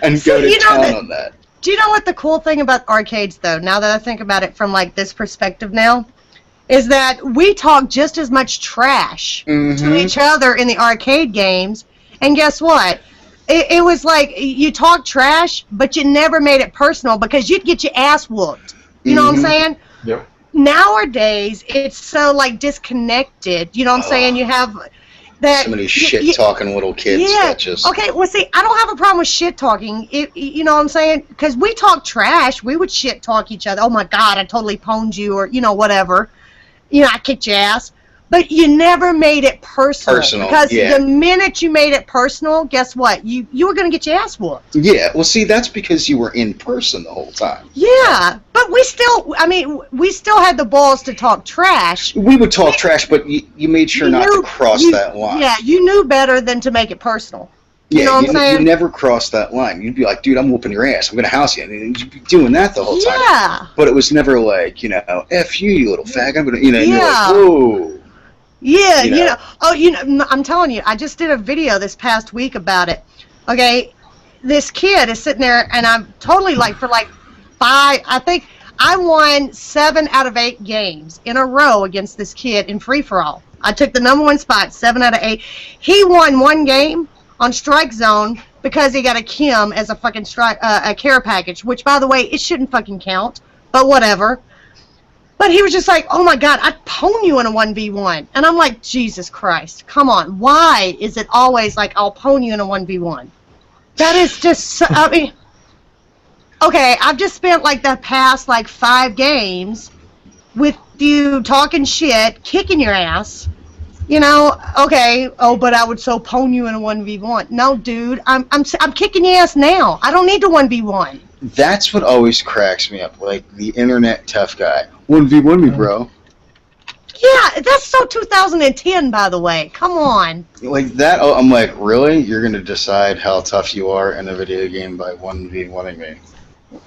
[SPEAKER 1] and go to town on that.
[SPEAKER 4] Do you know what the cool thing about arcades, though? Now that I think about it from like this perspective now, is that we talk just as much trash to each other in the arcade games, and guess what? It was like you talk trash, but you never made it personal because you'd get your ass whooped. You know what I'm saying?
[SPEAKER 3] Yep.
[SPEAKER 4] Nowadays, it's so like disconnected. You know what I'm saying? You have that.
[SPEAKER 1] So many shit-talking little kids that just.
[SPEAKER 4] Okay, well, see, I don't have a problem with shit-talking. You know what I'm saying? Because we talk trash. We would shit-talk each other. Oh, my God, I totally pwned you or, whatever. I kicked your ass. But you never made it personal. Because the minute you made it personal, guess what? You were going to get your ass whooped.
[SPEAKER 1] Yeah, well, see, that's because you were in person the whole time.
[SPEAKER 4] Yeah, but we still had the balls to talk trash.
[SPEAKER 1] We would talk trash, but you made sure not to cross that line.
[SPEAKER 4] Yeah, you knew better than to make it personal. You know what I'm saying?
[SPEAKER 1] You never crossed that line. You'd be like, dude, I'm whooping your ass. I'm going to house you. And you'd be doing that the whole time.
[SPEAKER 4] Yeah.
[SPEAKER 1] But it was never like, F you little fag. I'm going to, you're like, whoa.
[SPEAKER 4] Yeah, I'm telling you, I just did a video this past week about it. Okay, this kid is sitting there, and I'm totally like, for like 5, I think I won 7 out of 8 games in a row against this kid in free-for-all. I took the #1 spot, 7 out of 8. He won 1 game on Strike Zone because he got a Kim as a fucking a care package, which, by the way, it shouldn't fucking count, but whatever. But he was just like, oh, my God, I'd pwn you in a 1v1. And I'm like, Jesus Christ, come on. Why is it always like, I'll pwn you in a 1v1? That is just, okay, I've just spent like the past like 5 games with you talking shit, kicking your ass. Okay, but I would so pwn you in a 1v1. No, dude, I'm kicking your ass now. I don't need to 1v1.
[SPEAKER 1] That's what always cracks me up, like the internet tough guy. 1v1 me, bro.
[SPEAKER 4] Yeah, that's so 2010, by the way. Come on.
[SPEAKER 1] Like that, I'm like, really? You're going to decide how tough you are in a video game by 1v1ing me?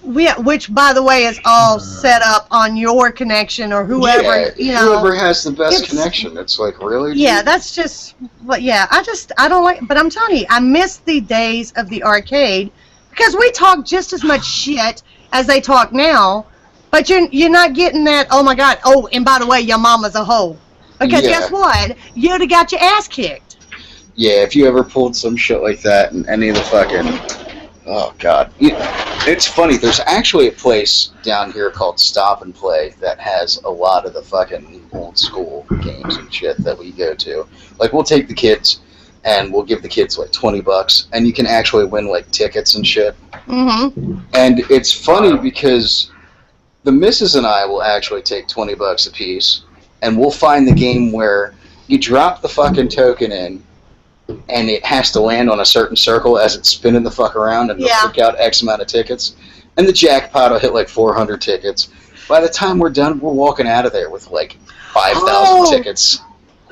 [SPEAKER 4] Yeah, which, by the way, is all set up on your connection or whoever,
[SPEAKER 1] whoever has the best connection. It's like, really?
[SPEAKER 4] Yeah, that's just, I don't like, but I'm telling you, I miss the days of the arcade because we talk just as much shit as they talk now, but you're not getting that, oh my God, and by the way, your mama's a hoe. Because guess what? You'd have got your ass kicked.
[SPEAKER 1] Yeah, if you ever pulled some shit like that in any of the fucking, oh God. It's funny, there's actually a place down here called Stop and Play that has a lot of the fucking old school games and shit that we go to. Like, we'll take the kids and we'll give the kids like $20 and you can actually win like tickets and shit.
[SPEAKER 4] Mm-hmm.
[SPEAKER 1] And it's funny because the missus and I will actually take $20 a piece, and we'll find the game where you drop the fucking token in, and it has to land on a certain circle as it's spinning the fuck around, and it'll pick out X amount of tickets. And the jackpot will hit like 400 tickets. By the time we're done, we're walking out of there with like 5,000 tickets.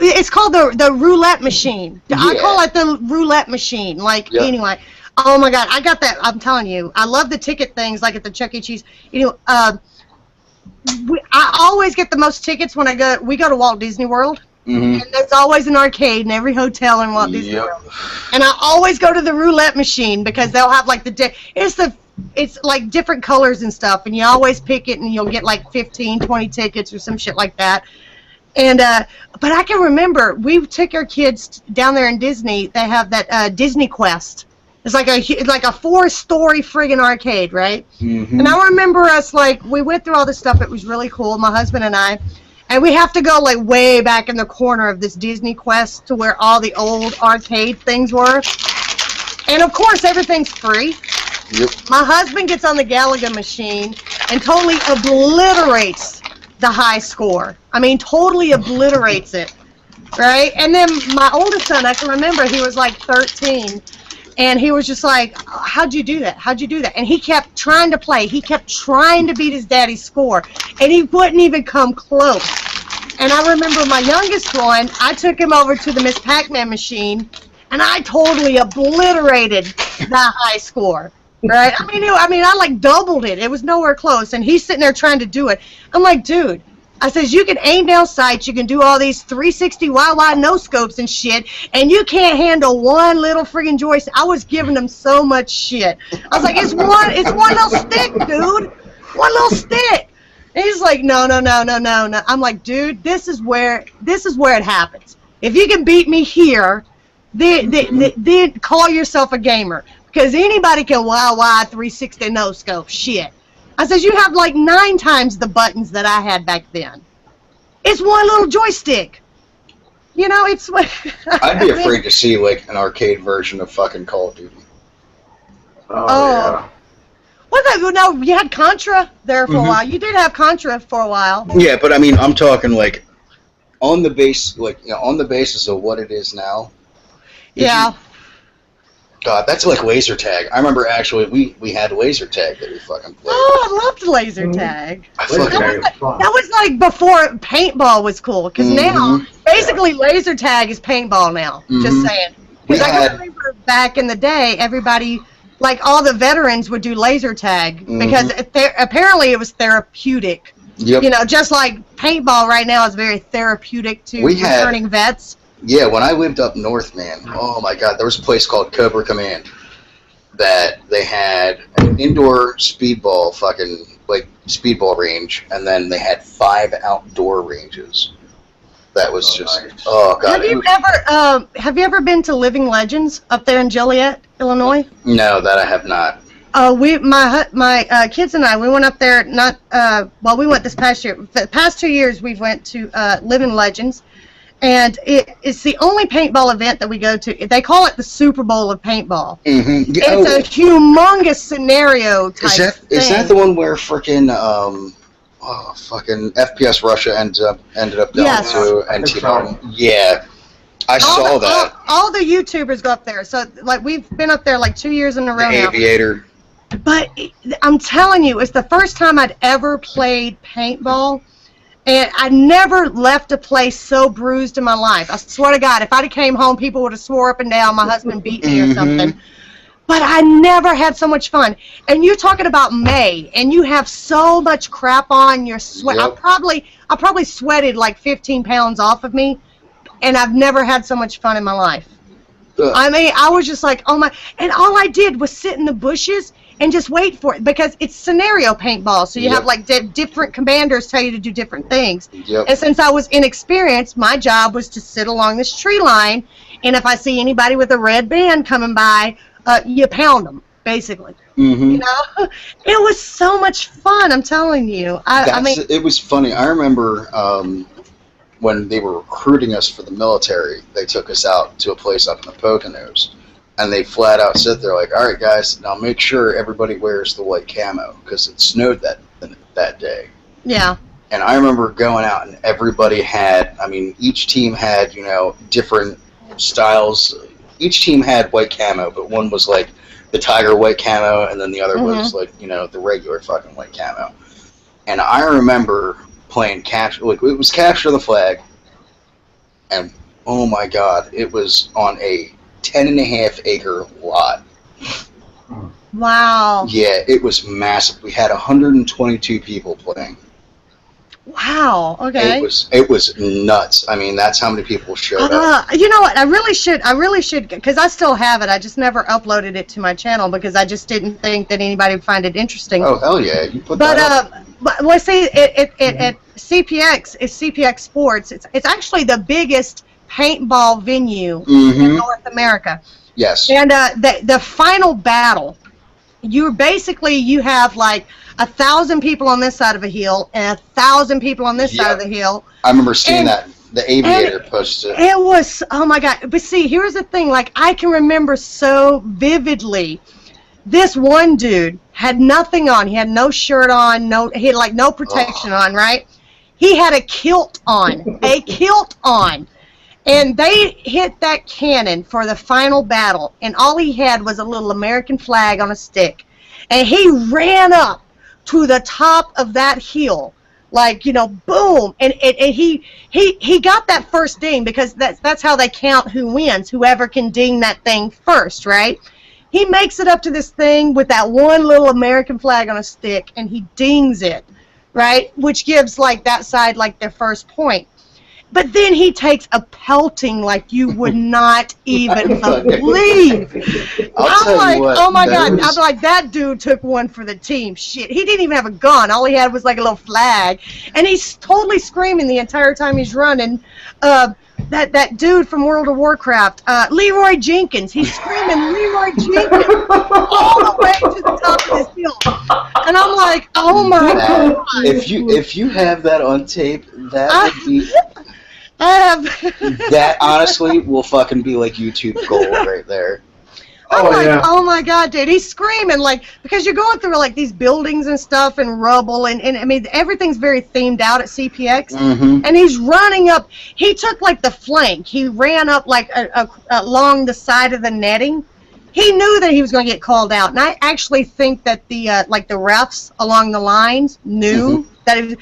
[SPEAKER 4] It's called the roulette machine. Yeah. I call it the roulette machine. Like, anyway. Oh my God, I got that. I'm telling you, I love the ticket things like at the Chuck E. Cheese. I always get the most tickets when we go to Walt Disney World.
[SPEAKER 1] Mm-hmm.
[SPEAKER 4] And there's always an arcade in every hotel in Walt Disney World. And I always go to the roulette machine because they'll have like it's like different colors and stuff, and you always pick it and you'll get like 15, 20 tickets or some shit like that. And but I can remember we took our kids down there in Disney. They have that Disney Quest. It's like a 4-story friggin' arcade, right?
[SPEAKER 1] Mm-hmm.
[SPEAKER 4] And I remember us like we went through all this stuff. It was really cool, my husband and I. And we have to go like way back in the corner of this Disney Quest to where all the old arcade things were. And of course, everything's free.
[SPEAKER 1] Yep.
[SPEAKER 4] My husband gets on the Galaga machine and totally obliterates the high score. I mean, totally obliterates it, right? And then my oldest son, I can remember, he was like 13, and he was just like, how'd you do that? How'd you do that? And he kept trying to play. He kept trying to beat his daddy's score, and he wouldn't even come close. And I remember my youngest one, I took him over to the Miss Pac-Man machine, and I totally obliterated the high score. Right? I mean, I like doubled it. It was nowhere close, and he's sitting there trying to do it. I'm like, dude, I says, you can aim down sights, you can do all these 360 wide no scopes and shit, and you can't handle one little friggin' joystick. I was giving him so much shit. I was like, it's one little stick, dude. One little stick. And he's like, no. I'm like, dude, this is where it happens. If you can beat me here, then call yourself a gamer. Because anybody can wide 360 no scope shit. I says, you have like 9 times the buttons that I had back then. It's one little joystick. You know, it's...
[SPEAKER 1] I'd be afraid to see like an arcade version of fucking Call of Duty.
[SPEAKER 3] Oh, yeah.
[SPEAKER 4] What the, no, you had Contra there for a while. You did have Contra for a while.
[SPEAKER 1] Yeah, but I mean, I'm talking like on the base, like, you know, on the basis of what it is now.
[SPEAKER 4] Yeah.
[SPEAKER 1] God, that's like laser tag. I remember actually we had laser tag that we fucking played.
[SPEAKER 4] Oh, I loved laser tag.
[SPEAKER 1] That
[SPEAKER 4] was like before paintball was cool, because now basically laser tag is paintball now. Just saying. Because I can remember back in the day, everybody, like all the veterans would do laser tag because apparently it was therapeutic.
[SPEAKER 1] Yep.
[SPEAKER 4] You know, just like paintball right now is very therapeutic to returning vets.
[SPEAKER 1] Yeah, when I lived up north, man, oh my God, there was a place called Cobra Command that they had an indoor speedball speedball range, and then they had 5 outdoor ranges. That was oh God.
[SPEAKER 4] Have you ever been to Living Legends up there in Joliet, Illinois?
[SPEAKER 1] No, that I have not.
[SPEAKER 4] My kids and I, we went up there. We went this past year. The past 2 years, we've went to Living Legends. And it's the only paintball event that we go to. They call it the Super Bowl of paintball. It's a humongous scenario type thing.
[SPEAKER 1] Is that the one where frickin' fucking FPS Russia ended up going to NT? Yeah, I saw that.
[SPEAKER 4] All the YouTubers go up there. So like we've been up there like 2 years in a row now.
[SPEAKER 1] Aviator.
[SPEAKER 4] But I'm telling you, it's the first time I'd ever played paintball. And I never left a place so bruised in my life. I swear to God, if I'd have came home, people would have swore up and down my husband beat me or something. But I never had so much fun. And you're talking about May, and you have so much crap on your sweat. Yep. I probably sweated like 15 pounds off of me, and I've never had so much fun in my life. I mean, I was just like, oh my, and all I did was sit in the bushes and just wait for it, because it's scenario paintball, so you have like different commanders tell you to do different things. And since I was inexperienced, my job was to sit along this tree line, and if I see anybody with a red band coming by, you pound them, basically. You know, it was so much fun. I'm telling you. I mean,
[SPEAKER 1] it was funny. I remember when they were recruiting us for the military, they took us out to a place up in the Poconos. And they flat out said, they're like, all right, guys, now make sure everybody wears the white camo, because it snowed that day.
[SPEAKER 4] Yeah.
[SPEAKER 1] And I remember going out, and everybody had, I mean, each team had, you know, different styles. Each team had white camo, but one was like the tiger white camo, and then the other was like, you know, the regular fucking white camo. And I remember playing it was Capture the Flag, and oh my God, it was on a 10.5 acre lot.
[SPEAKER 4] Wow.
[SPEAKER 1] Yeah, it was massive. We had 122 people playing.
[SPEAKER 4] Wow. Okay.
[SPEAKER 1] It was nuts. I mean, that's how many people showed up.
[SPEAKER 4] You know what? I really should, because I still have it. I just never uploaded it to my channel because I just didn't think that anybody would find it interesting.
[SPEAKER 1] Oh hell yeah! You put that up.
[SPEAKER 4] But well, see, it CPX is CPX Sports. It's actually the biggest paintball venue in North America.
[SPEAKER 1] Yes.
[SPEAKER 4] And the final battle, you have like 1,000 people on this side of a hill and 1,000 people on this side of the hill.
[SPEAKER 1] I remember seeing that. The Aviator posted.
[SPEAKER 4] It was, oh my God. But see, here's the thing. Like, I can remember so vividly. This one dude had nothing on. He had no shirt on. He had like no protection on, right? He had a kilt on. A kilt on. And they hit that cannon for the final battle. And all he had was a little American flag on a stick. And he ran up to the top of that hill, like, you know, boom, and he got that first ding, because that's how they count who wins, whoever can ding that thing first, right? He makes it up to this thing with that one little American flag on a stick, and he dings it, right, which gives like that side like their first point. But then he takes a pelting like you would not even believe. I'm like, oh my God. I'm like, that dude took one for the team. Shit. He didn't even have a gun. All he had was like a little flag. And he's totally screaming the entire time he's running. That dude from World of Warcraft, Leroy Jenkins. He's screaming Leroy Jenkins all the way to the top of this hill. And I'm like, oh my God.
[SPEAKER 1] If you have that on tape, that would be... that honestly will fucking be like YouTube gold right there.
[SPEAKER 4] Oh my God, dude, he's screaming like, because you're going through like these buildings and stuff and rubble, and I mean everything's very themed out at CPX, and he's running up. He took like the flank. He ran up like along the side of the netting. He knew that he was going to get called out, and I actually think that the like the refs along the lines knew that he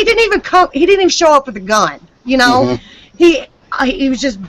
[SPEAKER 4] didn't even come. He didn't even show up with a gun. You know, he was just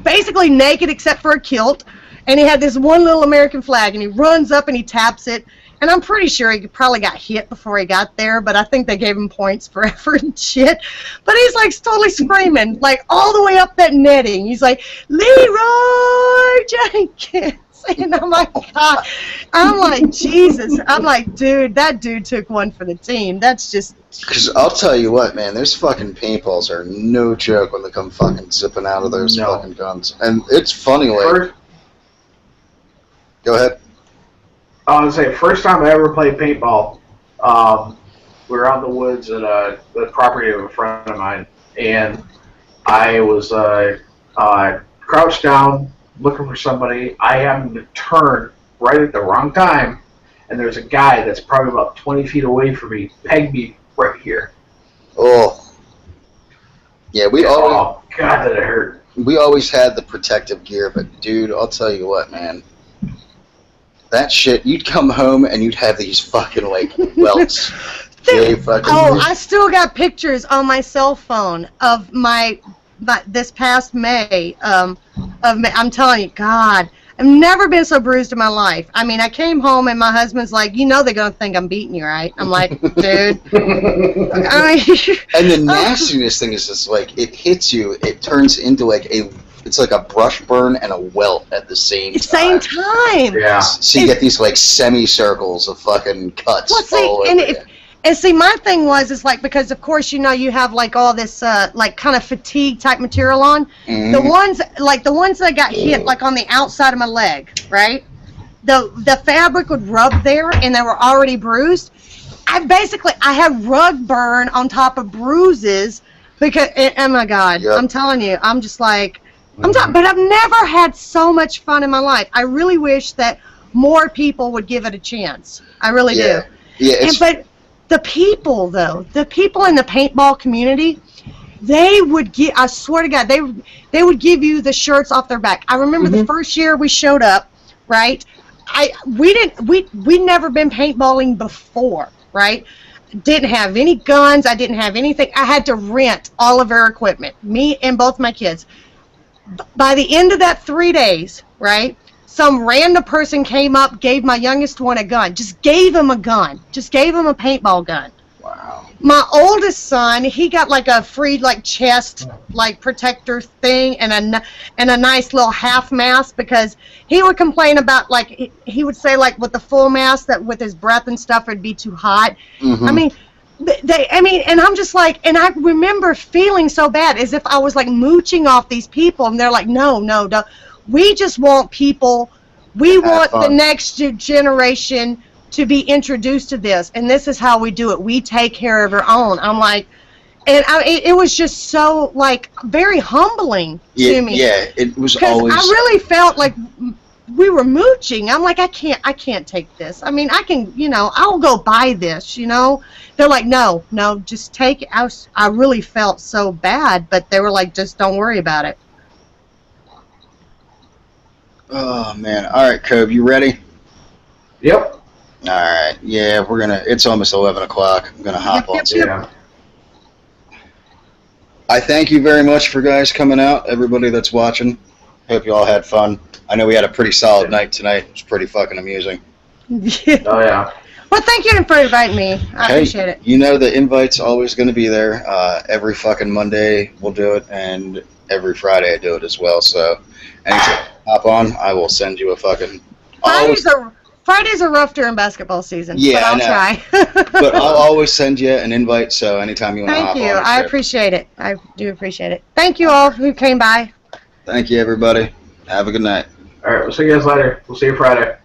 [SPEAKER 4] basically naked except for a kilt, and he had this one little American flag, and he runs up and he taps it, and I'm pretty sure he probably got hit before he got there, but I think they gave him points for effort and shit. But he's like totally screaming, like all the way up that netting. He's like, Leroy Jenkins. And I'm like, God. I'm like, Jesus. I'm like, dude, that dude took one for the team. That's just...
[SPEAKER 1] Because I'll tell you what, man, those fucking paintballs are no joke when they come fucking zipping out of those fucking guns. And it's funny, like... Go ahead.
[SPEAKER 3] I was going to say, first time I ever played paintball, we were out in the woods at the property of a friend of mine, and I was crouched down, looking for somebody. I happened to turn right at the wrong time, and there's a guy that's probably about 20 feet away from me, pegged me right here.
[SPEAKER 1] Oh. Yeah, we always...
[SPEAKER 3] Oh, God, that it hurt.
[SPEAKER 1] We always had the protective gear, but, dude, I'll tell you what, man. That shit, you'd come home and you'd have these fucking, like, welts.
[SPEAKER 4] I still got pictures on my cell phone of this past May, I'm telling you, God, I've never been so bruised in my life. I mean, I came home and my husband's like, you know they're going to think I'm beating you, right? I'm like, dude.
[SPEAKER 1] And the nastiness thing is just like, it hits you, it turns into like it's like a brush burn and a welt at the same time.
[SPEAKER 3] Yeah.
[SPEAKER 1] So you get these like semicircles of fucking cuts all over you.
[SPEAKER 4] And see, my thing is like, because of course, you know, you have like all this like kind of fatigue type material on. The ones that got hit like on the outside of my leg, right? The fabric would rub there, and they were already bruised. I had rug burn on top of bruises because, oh my God, I'm telling you, I'm just like, but I've never had so much fun in my life. I really wish that more people would give it a chance. I really do.
[SPEAKER 1] Yeah.
[SPEAKER 4] But the people, though, the people in the paintball community, they would give, I swear to God, they would give you the shirts off their back. I remember the first year we showed up, right? We'd never been paintballing before, right? Didn't have any guns. I didn't have anything. I had to rent all of our equipment, me and both my kids. By the end of that 3 days, right, some random person came up, gave my youngest one a gun. Just gave him a gun. Just gave him a paintball gun.
[SPEAKER 1] Wow.
[SPEAKER 4] my oldest son, he got like a free like chest like protector thing and a nice little half mask because he would complain about like he would say like with the full mask that with his breath and stuff it'd be too hot.
[SPEAKER 1] Mm-hmm.
[SPEAKER 4] I mean, and I'm just like, and I remember feeling so bad as if I was like mooching off these people, and they're like, no, we just want people, we want the next generation to be introduced to this, and this is how we do it. We take care of our own. I'm like, and it was just so like very humbling to me.
[SPEAKER 1] Yeah, it was
[SPEAKER 4] because
[SPEAKER 1] always.
[SPEAKER 4] I really felt like we were mooching. I'm like, I can't take this. I mean, I can, I'll go buy this. They're like, no, just take it. I really felt so bad, but they were like, just don't worry about it.
[SPEAKER 1] Oh man! All right, Cobe, you ready?
[SPEAKER 3] Yep.
[SPEAKER 1] All right, yeah, it's almost 11 o'clock. I'm gonna hop on to it.
[SPEAKER 3] Yeah.
[SPEAKER 1] I thank you very much for guys coming out, everybody that's watching. Hope you all had fun. I know we had a pretty solid night tonight. It was pretty fucking amusing.
[SPEAKER 3] Oh yeah.
[SPEAKER 4] Well, thank you for inviting me. I appreciate it.
[SPEAKER 1] You know the invite's always going to be there. Every fucking Monday we'll do it, and every Friday I do it as well. So anytime you hop on, I will send you a fucking...
[SPEAKER 4] Fridays are rough during basketball season,
[SPEAKER 1] yeah,
[SPEAKER 4] but I'll try.
[SPEAKER 1] But I'll always send you an invite, so anytime you want to hop on.
[SPEAKER 4] Thank you. I appreciate it. I do appreciate it. Thank you all who came by.
[SPEAKER 1] Thank you, everybody. Have a good night.
[SPEAKER 3] All right, we'll see you guys later. We'll see you Friday.